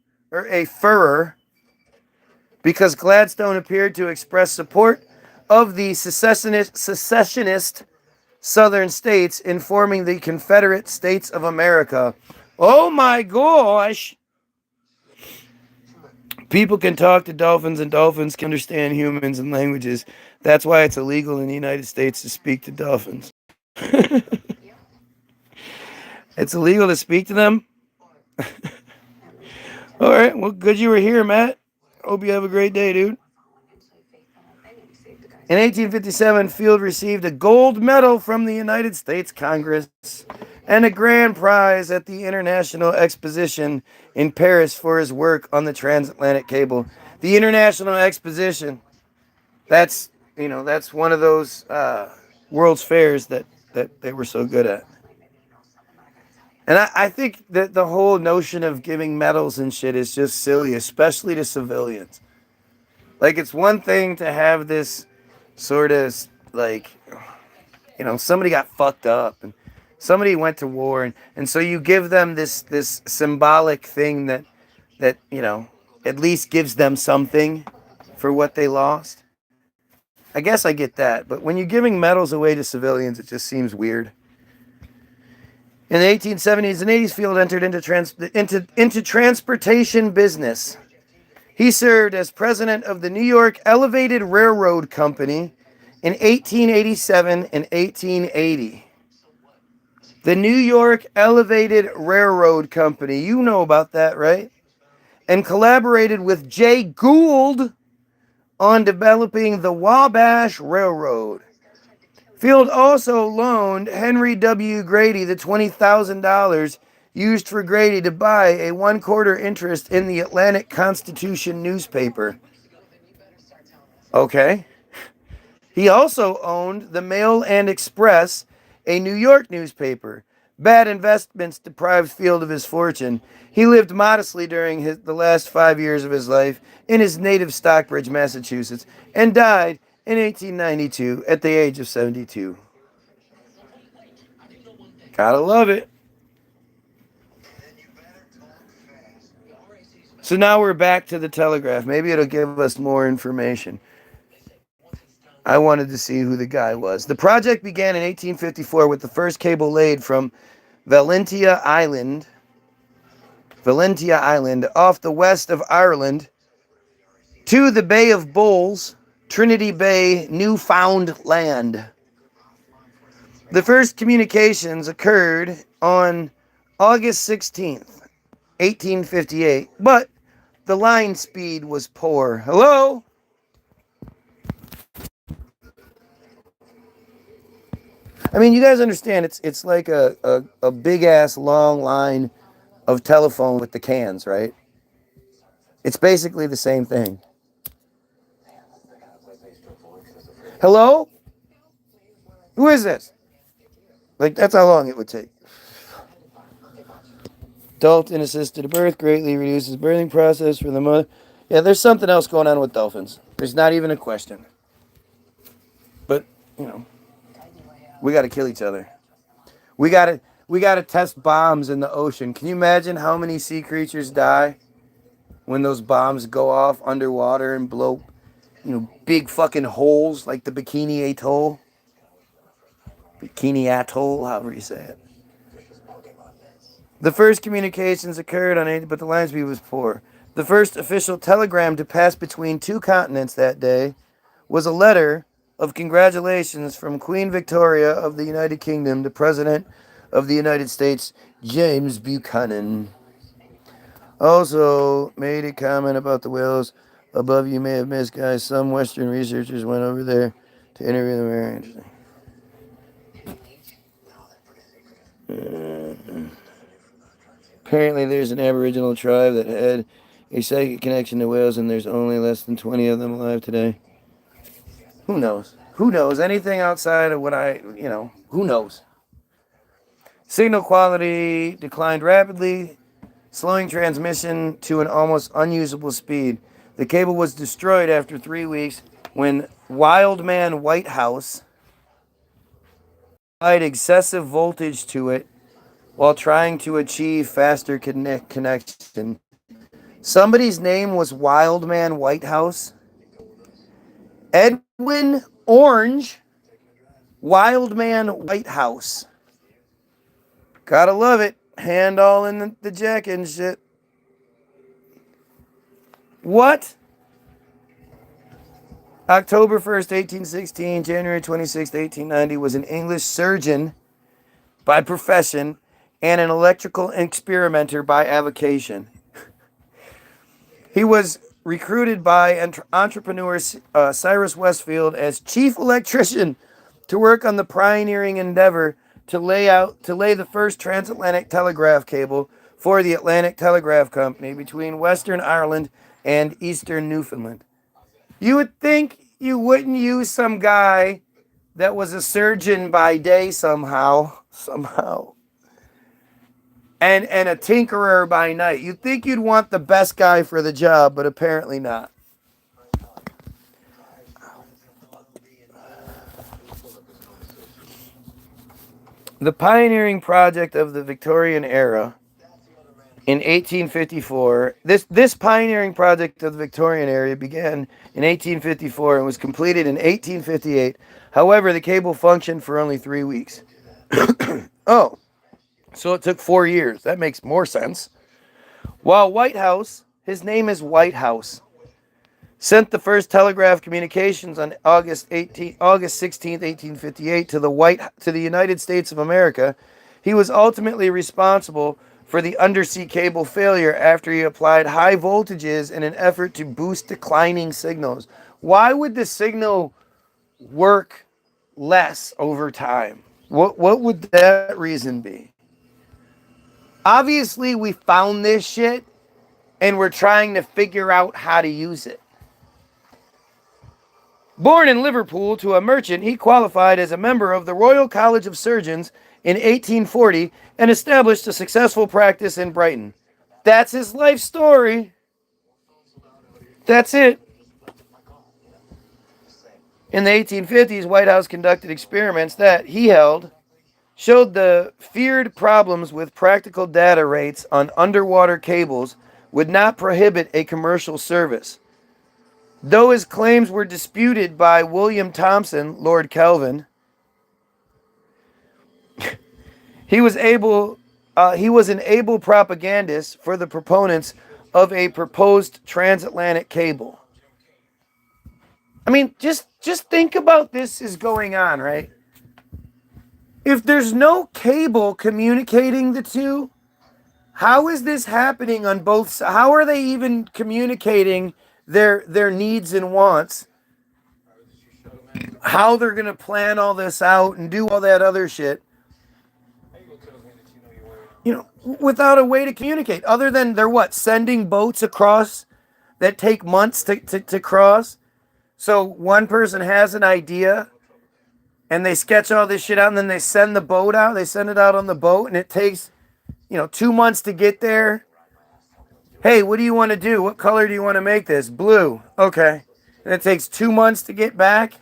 because Gladstone appeared to express support of the secessionist southern states in forming the Confederate States of America. Oh my gosh! People can talk to dolphins and dolphins can understand humans and languages. That's why it's illegal in the United States to speak to dolphins. It's illegal to speak to them? All right, well, good you were here, Matt. Hope you have a great day, dude. In 1857, Field received a gold medal from the United States Congress and a grand prize at the International Exposition in Paris for his work on the transatlantic cable. The International Exposition, that's one of those World's Fairs that they were so good at. And I think that the whole notion of giving medals and shit is just silly, especially to civilians. Like, it's one thing to have this sort of, like, somebody got fucked up and somebody went to war. And so you give them this symbolic thing that, at least gives them something for what they lost. I guess I get that. But when you're giving medals away to civilians, it just seems weird. In the 1870s and 80s, Field entered into transportation business. He served as president of the New York Elevated Railroad Company in 1887 and 1880. The New York Elevated Railroad Company, you know about that, right? And collaborated with Jay Gould on developing the Wabash Railroad. Field also loaned Henry W. Grady the $20,000 used for Grady to buy a 1/4 interest in the Atlantic Constitution newspaper. Okay. He also owned the Mail and Express, a New York newspaper. Bad investments deprived Field of his fortune. He lived modestly during the last 5 years of his life in his native Stockbridge, Massachusetts, and died in 1892 at the age of 72. Gotta love it. So now we're back to the Telegraph. Maybe it'll give us more information. I wanted to see who the guy was. The project began in 1854 with the first cable laid from Valentia Island, off the west of Ireland, to the Bay of Bulls, Trinity Bay, Newfoundland. The first communications occurred on August 16th, 1858, but the line speed was poor. Hello? I mean, you guys understand it's like a big-ass long line of telephone with the cans, right? It's basically the same thing. Hello? Who is this? Like, that's how long it would take. Adult in assisted birth greatly reduces birthing process for the mother. Yeah, there's something else going on with dolphins. There's not even a question. But, we got to kill each other. We got to test bombs in the ocean. Can you imagine how many sea creatures die when those bombs go off underwater and blow, big fucking holes like the Bikini Atoll? Bikini Atoll, however you say it. The first communications occurred on 8, but the line speed was poor. The first official telegram to pass between two continents that day was a letter of congratulations from Queen Victoria of the United Kingdom to President of the United States, James Buchanan. Also made a comment about the whales above you may have missed, guys. Some Western researchers went over there to interview them. Very interesting. Apparently there's an Aboriginal tribe that had a psychic connection to whales, and there's only less than 20 of them alive today. Who knows? Who knows? Anything outside of what who knows? Signal quality declined rapidly, slowing transmission to an almost unusable speed. The cable was destroyed after 3 weeks when Wildman Whitehouse applied excessive voltage to it while trying to achieve faster connection. Somebody's name was Wildman Whitehouse. Edwin Orange, Wildman Whitehouse. Gotta love it. Hand all in the jacket and shit. What? October 1st, 1816, January 26th, 1890, was an English surgeon by profession and an electrical experimenter by avocation. He was recruited by entrepreneur Cyrus Westfield as chief electrician to work on the pioneering endeavor to lay the first transatlantic telegraph cable for the Atlantic Telegraph Company between Western Ireland and Eastern Newfoundland. You would think you wouldn't use some guy that was a surgeon by day somehow, and a tinkerer by night. You'd think you'd want the best guy for the job, but apparently not. The pioneering project of the Victorian era in 1854, this pioneering project of the Victorian era began in 1854 and was completed in 1858. However, the cable functioned for only 3 weeks. Oh, so it took 4 years. That makes more sense. While Whitehouse, his name is Whitehouse, sent the first telegraph communications on August 16, 1858 to the United States of America, he was ultimately responsible for the undersea cable failure after he applied high voltages in an effort to boost declining signals. Why would the signal work less over time? What would that reason be? Obviously, we found this shit and we're trying to figure out how to use it. Born in Liverpool to a merchant, he qualified as a member of the Royal College of Surgeons in 1840 and established a successful practice in Brighton. That's his life story. That's it. In the 1850s, Whitehouse conducted experiments that, he held, showed the feared problems with practical data rates on underwater cables would not prohibit a commercial service. Though his claims were disputed by William Thomson, Lord Kelvin, he was an able propagandist for the proponents of a proposed transatlantic cable. I mean, just think about this is going on, right? If there's no cable communicating the two, how is this happening on both sides? How are they even communicating their needs and wants? How they're going to plan all this out and do all that other shit, without a way to communicate other than they're sending boats across that take months to cross. So one person has an idea and they sketch all this shit out and then they send the boat out. They send it out on the boat and it takes, 2 months to get there. Hey, what do you want to do? What color do you want to make this? Blue. Okay. And it takes 2 months to get back.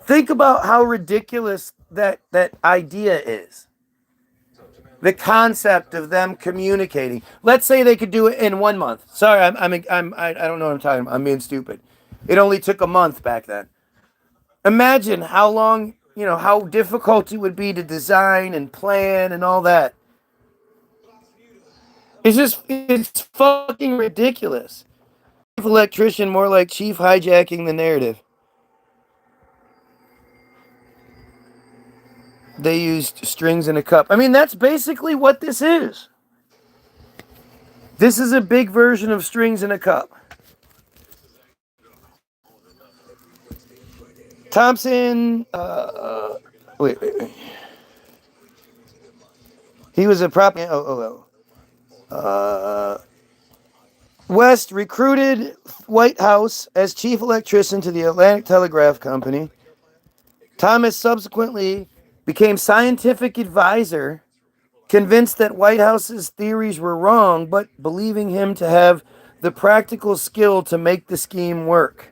Think about how ridiculous that idea is. The concept of them communicating. Let's say they could do it in 1 month. Sorry, I don't know what I'm talking about. I'm being stupid. It only took a month back then. Imagine how long, how difficult it would be to design and plan and all that. It's fucking ridiculous. Chief electrician, more like chief hijacking the narrative. They used strings in a cup. I mean, that's basically what this is. This is a big version of strings in a cup. Thompson, wait. He was a West recruited Whitehouse as chief electrician to the Atlantic Telegraph Company. Thomas subsequently became scientific advisor, convinced that Whitehouse's theories were wrong, but believing him to have the practical skill to make the scheme work.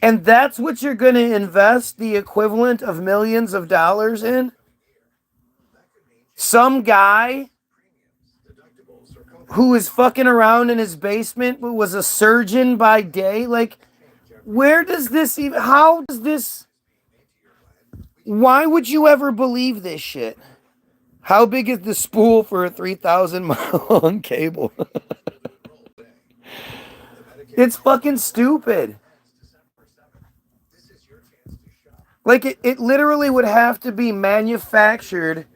And that's what you're going to invest the equivalent of millions of dollars in? Some guy who is fucking around in his basement, who was a surgeon by day? Like, where does this even, how does this, why would you ever believe this shit? How big is the spool for a 3,000 mile long cable? It's fucking stupid. Like, it literally would have to be manufactured.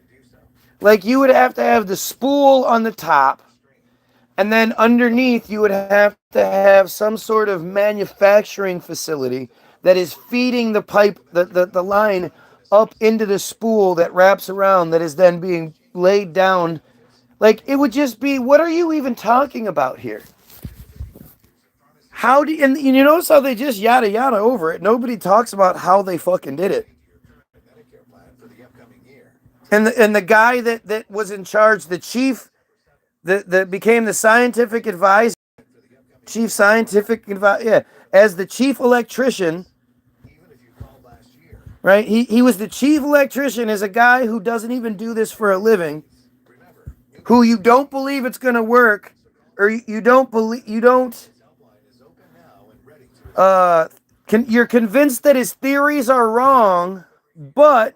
Like, you would have to have the spool on the top, and then underneath you would have to have some sort of manufacturing facility that is feeding the pipe, the line up into the spool that wraps around, that is then being laid down. Like, it would just be, what are you even talking about here? How do you, and you notice how they just yada yada over it? Nobody talks about how they fucking did it. And the guy that was in charge, the chief, that became the scientific advisor, chief scientific advisor, yeah, as the chief electrician, right? He was the chief electrician, as a guy who doesn't even do this for a living, who you don't believe it's going to work, or you don't believe, you don't, you're convinced that his theories are wrong, but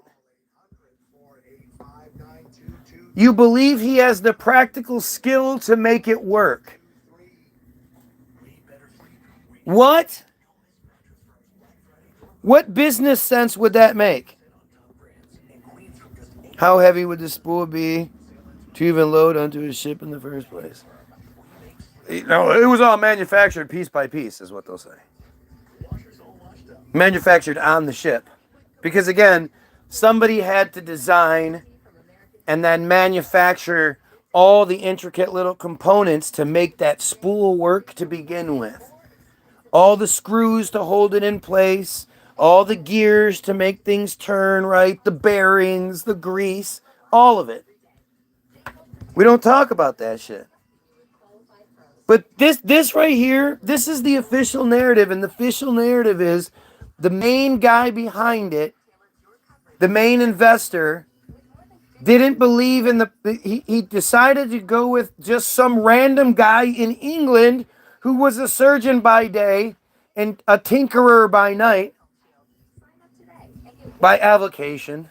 you believe he has the practical skill to make it work. What? What business sense would that make? How heavy would the spool be to even load onto a ship in the first place? No, it was all manufactured piece by piece, is what they'll say. Manufactured on the ship. Because again, somebody had to design and then manufacture all the intricate little components to make that spool work to begin with. All the screws to hold it in place, all the gears to make things turn right, the bearings, the grease, all of it. We don't talk about that shit. But this right here, this is the official narrative, and the official narrative is the main guy behind it, the main investor, didn't believe in he decided to go with just some random guy in England who was a surgeon by day and a tinkerer by night, by avocation.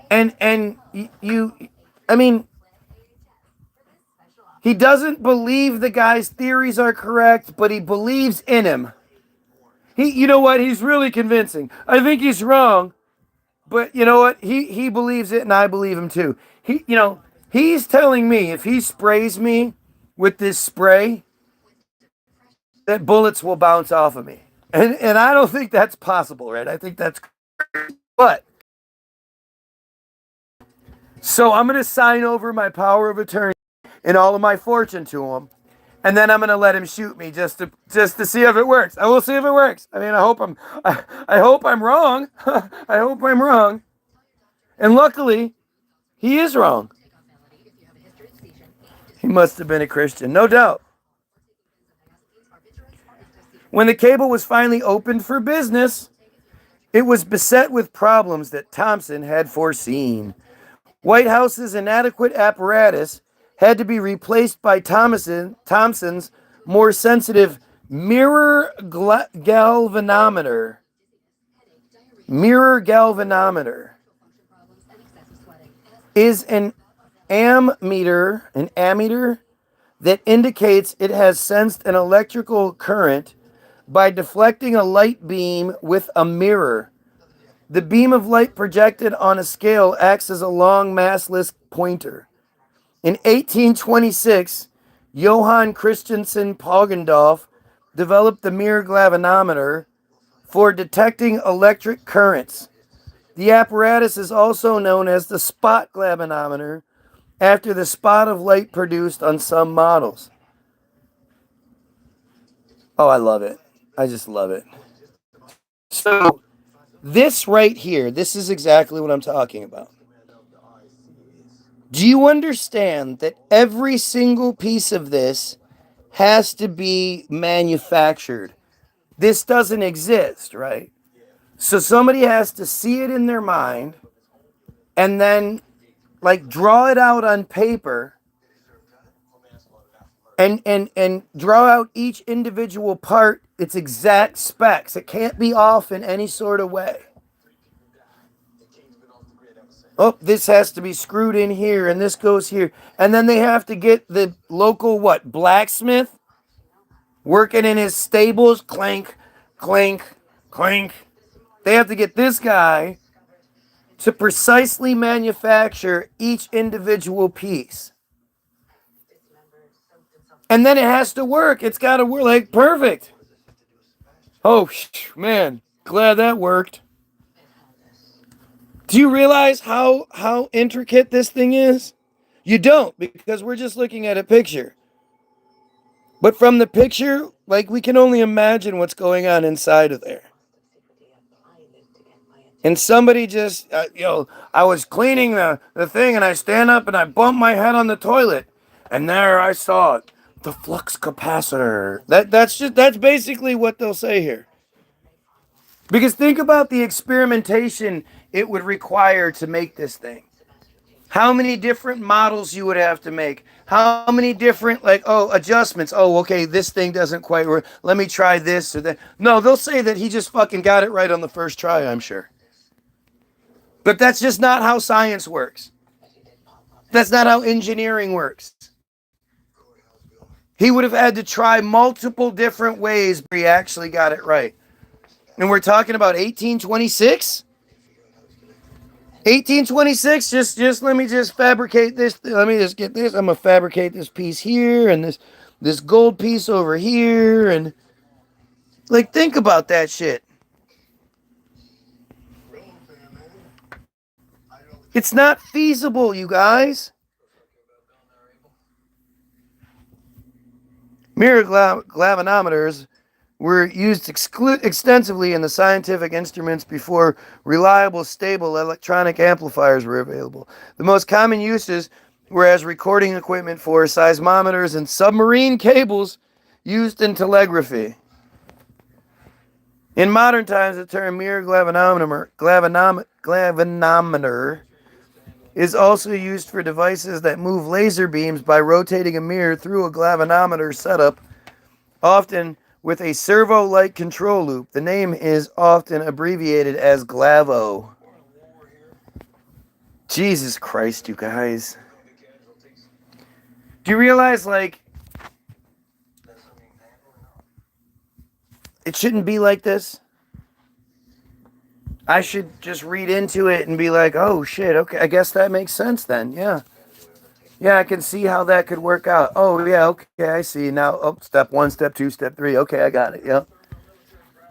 And you, I mean, he doesn't believe the guy's theories are correct, but he believes in him. You know what? He's really convincing. I think he's wrong, but you know what? He believes it, and I believe him too. He's telling me if he sprays me with this spray, that bullets will bounce off of me. And I don't think that's possible, right? I think that's crazy. But so I'm going to sign over my power of attorney and all of my fortune to him, and then I'm going to let him shoot me just to see if it works. I will see if it works. I mean, I hope I'm wrong. I hope I'm wrong. And luckily, he is wrong. He must have been a Christian, no doubt. When the cable was finally opened for business, it was beset with problems that Thomson had foreseen. White House's inadequate apparatus had to be replaced by Thomson's more sensitive mirror galvanometer. Mirror galvanometer is an ammeter that indicates it has sensed an electrical current by deflecting a light beam with a mirror. The beam of light projected on a scale acts as a long massless pointer. In 1826, Johann Christiansen Poggendorf developed the mirror galvanometer for detecting electric currents. The apparatus is also known as the spot galvanometer, after the spot of light produced on some models. Oh, I love it. I just love it. So, this right here, this is exactly what I'm talking about. Do you understand that every single piece of this has to be manufactured? This doesn't exist, right? So somebody has to see it in their mind and then draw it out on paper and draw out each individual part, its exact specs. It can't be off in any sort of way. Oh, this has to be screwed in here, and this goes here. And then they have to get the local, blacksmith working in his stables. Clank, clank, clank. They have to get this guy to precisely manufacture each individual piece. And then it has to work. It's got to work like perfect. Oh, man. Glad that worked. Do you realize how intricate this thing is? You don't, because we're just looking at a picture. But from the picture, we can only imagine what's going on inside of there. And somebody just, I was cleaning the thing, and I stand up and I bump my head on the toilet. And there I saw it. The flux capacitor. That's basically what they'll say here. Because think about the experimentation it would require to make this thing. How many different models you would have to make. How many different, adjustments. Oh, okay, this thing doesn't quite work. Let me try this or that. No, they'll say that he just fucking got it right on the first try, I'm sure. But that's just not how science works. That's not how engineering works. He would have had to try multiple different ways before he actually got it right. And we're talking about 1826? 1826, just let me just fabricate this. Let me just get this. I'm going to fabricate this piece here and this gold piece over here. And, think about that shit. It's not feasible, you guys. Mirror galvanometers were used extensively in the scientific instruments before reliable, stable electronic amplifiers were available. The most common uses were as recording equipment for seismometers and submarine cables used in telegraphy. In modern times, the term mirror galvanometer is also used for devices that move laser beams by rotating a mirror through a galvanometer setup, often with a servo-like control loop. The name is often abbreviated as GLAVO. Jesus Christ, you guys. Do you realize, it shouldn't be like this? I should just read into it and be like, oh shit, okay, I guess that makes sense then, yeah. Yeah, I can see how that could work out. Oh, yeah, okay, I see. Now, step 1, step 2, step 3. Okay, I got it, yep.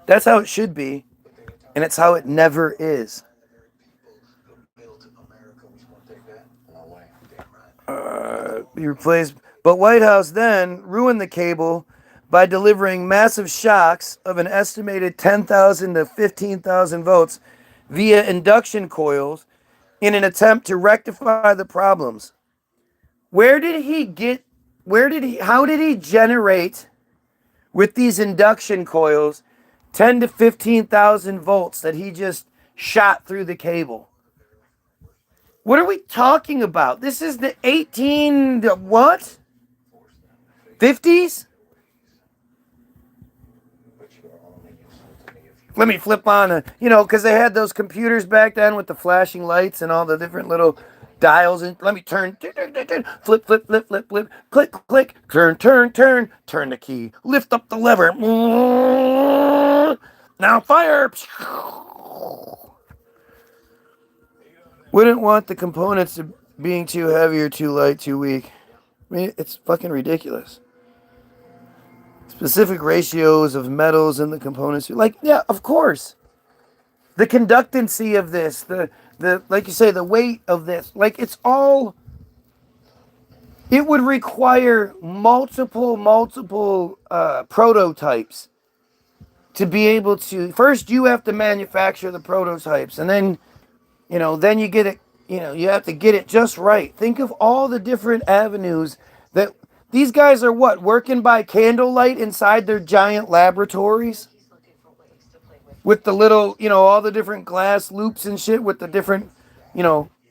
That's how it should be, and it's how it never is. Be replaced. But White House then ruined the cable by delivering massive shocks of an estimated 10,000 to 15,000 volts via induction coils in an attempt to rectify the problems. How did he generate with these induction coils 10 to 15,000 volts that he just shot through the cable? What are we talking about? This is the 50s? Let me flip on because they had those computers back then with the flashing lights and all the different little dials. And let me turn, flip, click, click, turn the key, lift up the lever. Now fire. Wouldn't want the components being too heavy or too light, too weak. I mean, it's fucking ridiculous. Specific ratios of metals in the components. Yeah, of course. The conductancy of this, the like you say, the weight of this. It's all... It would require multiple prototypes to be able to... First, you have to manufacture the prototypes, and then, then you get it, you have to get it just right. Think of all the different avenues that... These guys are working by candlelight inside their giant laboratories? With the little, all the different glass loops and shit with the different,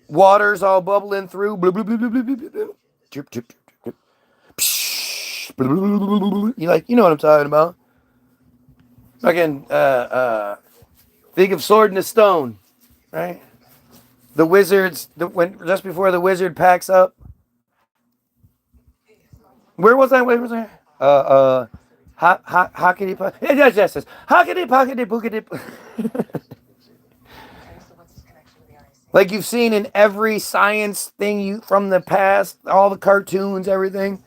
waters all bubbling through. Blah, blah, blah, blah, blah, blah, blah. Drip, drip, drip, drip. Psh, blah, blah, blah, blah, blah. You know what I'm talking about. Fucking, think of Sword in the Stone, right? The wizards, when just before the wizard packs up. Where was I? Where was I? Hockety puck. Yes. Hockety pockety bookety. Like you've seen in every science thing from the past, all the cartoons, everything.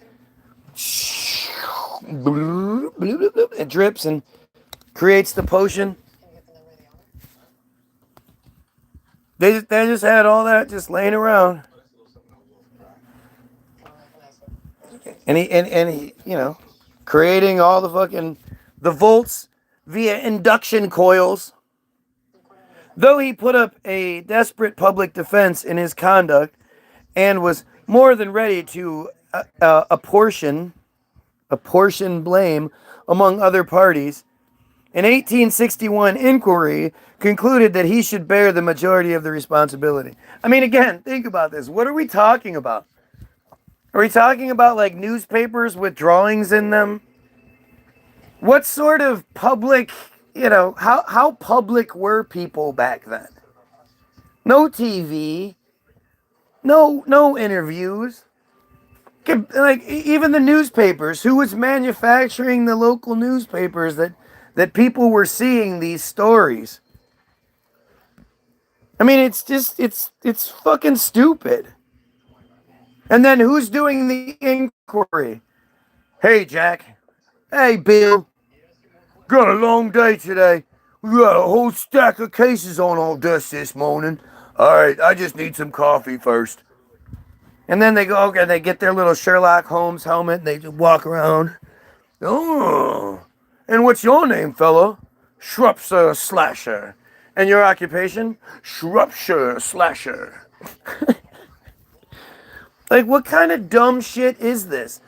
It drips and creates the potion. They just had all that just laying around. And he, creating all the volts via induction coils. Though he put up a desperate public defense in his conduct and was more than ready to apportion blame among other parties, an 1861 inquiry concluded that he should bear the majority of the responsibility. I mean, again, think about this. What are we talking about? Are we talking about like newspapers with drawings in them? What sort of public, how public were people back then? No TV, no interviews. Like even the newspapers, who was manufacturing the local newspapers that people were seeing these stories? I mean, it's fucking stupid. And then who's doing the inquiry? Hey, Jack. Hey, Bill. Got a long day today. We got a whole stack of cases on our desk this morning. All right, I just need some coffee first. And then they go, okay, they get their little Sherlock Holmes helmet and they just walk around. Oh, and what's your name, fellow? Shropshire Slasher. And your occupation? Shropshire Slasher. Like, what kind of dumb shit is this?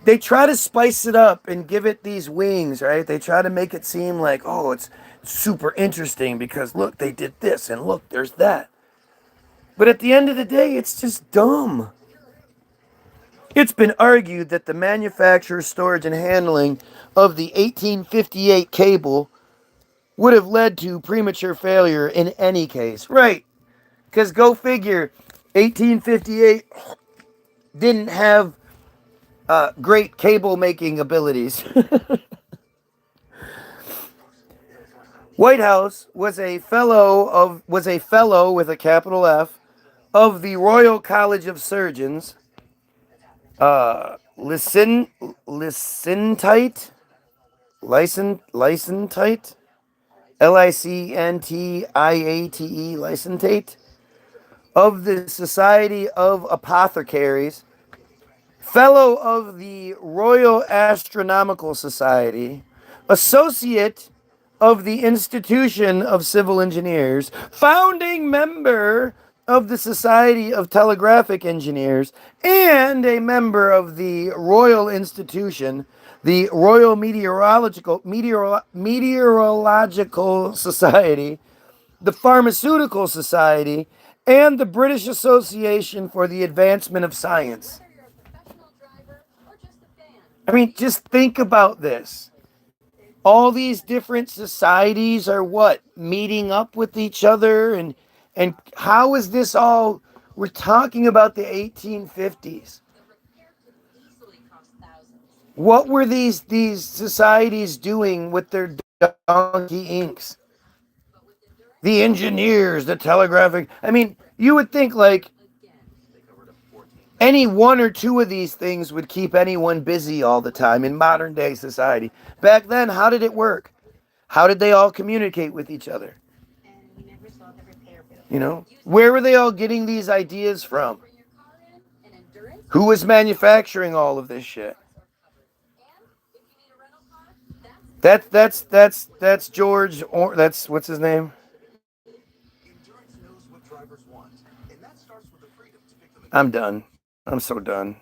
They try to spice it up and give it these wings, right? They try to make it seem like, oh, it's super interesting because, look, they did this and look, there's that. But at the end of the day, it's just dumb. It's been argued that the manufacture, storage, and handling of the 1858 cable would have led to premature failure in any case. Right. Because go figure, 1858 didn't have great cable making abilities. Whitehouse was a fellow with a capital F of the Royal College of Surgeons. Licentite, Licentate, Licentate of the Society of Apothecaries, Fellow of the Royal Astronomical Society, Associate of the Institution of Civil Engineers, founding member of the Society of Telegraphic Engineers, and a member of the Royal Institution, the Royal Meteorological Society, the Pharmaceutical Society, and the British Association for the Advancement of Science. I mean, just think about this. All these different societies are what? Meeting up with each other, and how is this all? We're talking about the 1850s. What were these societies doing with their donkey inks? The engineers, the telegraphic. I mean, you would think like any one or two of these things would keep anyone busy all the time in modern day society. Back then, how did it work? How did they all communicate with each other? Where were they all getting these ideas from? Who was manufacturing all of this shit? That's George, or that's what's his name? I'm done. I'm so done.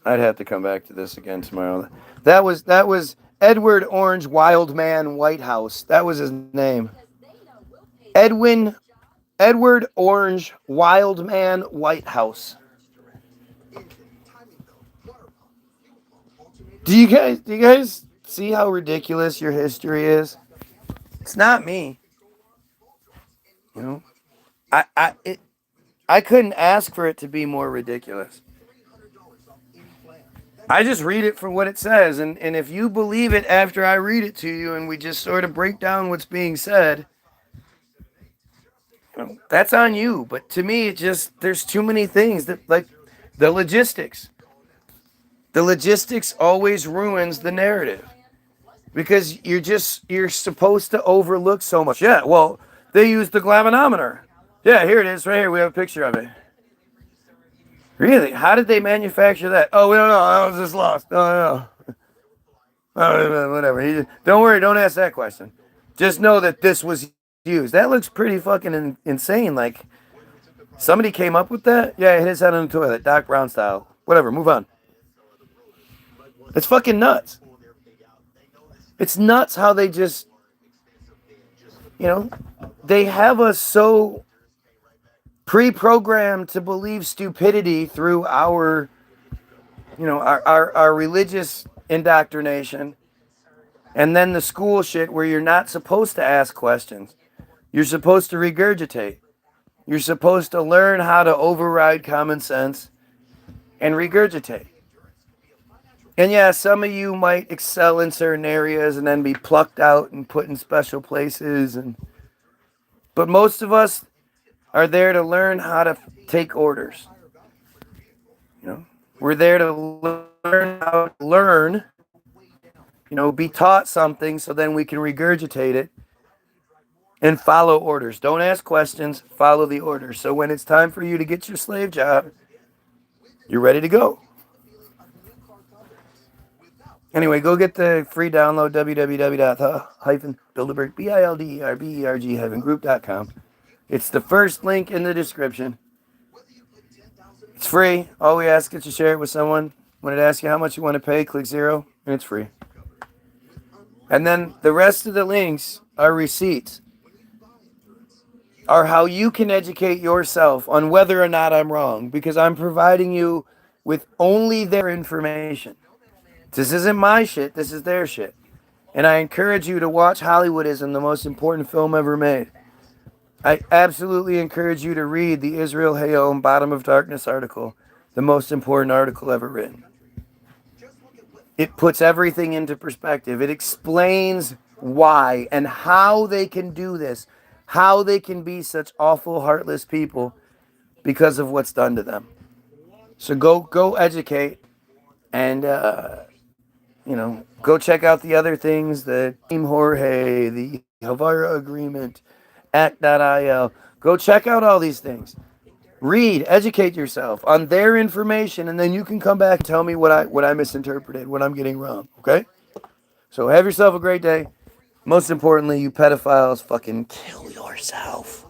I'd have to come back to this again tomorrow. That was Edward Orange Wildman Whitehouse. That was his name. Edward Orange Wildman Whitehouse. Do you guys see how ridiculous your history is? It's not me. I couldn't ask for it to be more ridiculous. I just read it for what it says, and if you believe it after I read it to you and we just sort of break down what's being said, that's on you. But to me, it just, there's too many things that, like, the logistics. The logistics always ruins the narrative. Because you're supposed to overlook so much. Yeah, well, they use the glavinometer. Yeah, here it is, right here. We have a picture of it. Really? How did they manufacture that? Oh, we don't know. I was just lost. Oh, no. Oh, whatever. Don't worry. Don't ask that question. Just know that this was used. That looks pretty fucking insane. Like, somebody came up with that? Yeah, hit his head on the toilet. Doc Brown style. Whatever. Move on. It's fucking nuts. It's nuts how they just, they have us so pre-programmed to believe stupidity through our religious indoctrination, and then the school shit where you're not supposed to ask questions. You're supposed to regurgitate. You're supposed to learn how to override common sense and regurgitate. And yeah, some of you might excel in certain areas and then be plucked out and put in special places, but most of us are there to learn how to take orders. We're there to learn how to learn, be taught something so then we can regurgitate it and follow orders. Don't ask questions, follow the orders. So when it's time for you to get your slave job, you're ready to go. Anyway, go get the free download, www.bilderberg.group.com. It's the first link in the description. It's free. All we ask is to share it with someone. When it asks you how much you want to pay, click 0, and it's free. And then the rest of the links are receipts, are how you can educate yourself on whether or not I'm wrong, because I'm providing you with only their information. This isn't my shit, this is their shit. And I encourage you to watch Hollywoodism, the most important film ever made. I absolutely encourage you to read the Israel Hayom Bottom of Darkness article, the most important article ever written. It puts everything into perspective. It explains why and how they can do this, how they can be such awful, heartless people because of what's done to them. So go educate, and go check out the other things, the Team Jorge, the Havara Agreement, Act.il. Go check out all these things. Read, educate yourself on their information, and then you can come back and tell me what I misinterpreted, what I'm getting wrong, okay? So have yourself a great day. Most importantly, you pedophiles, fucking kill yourself.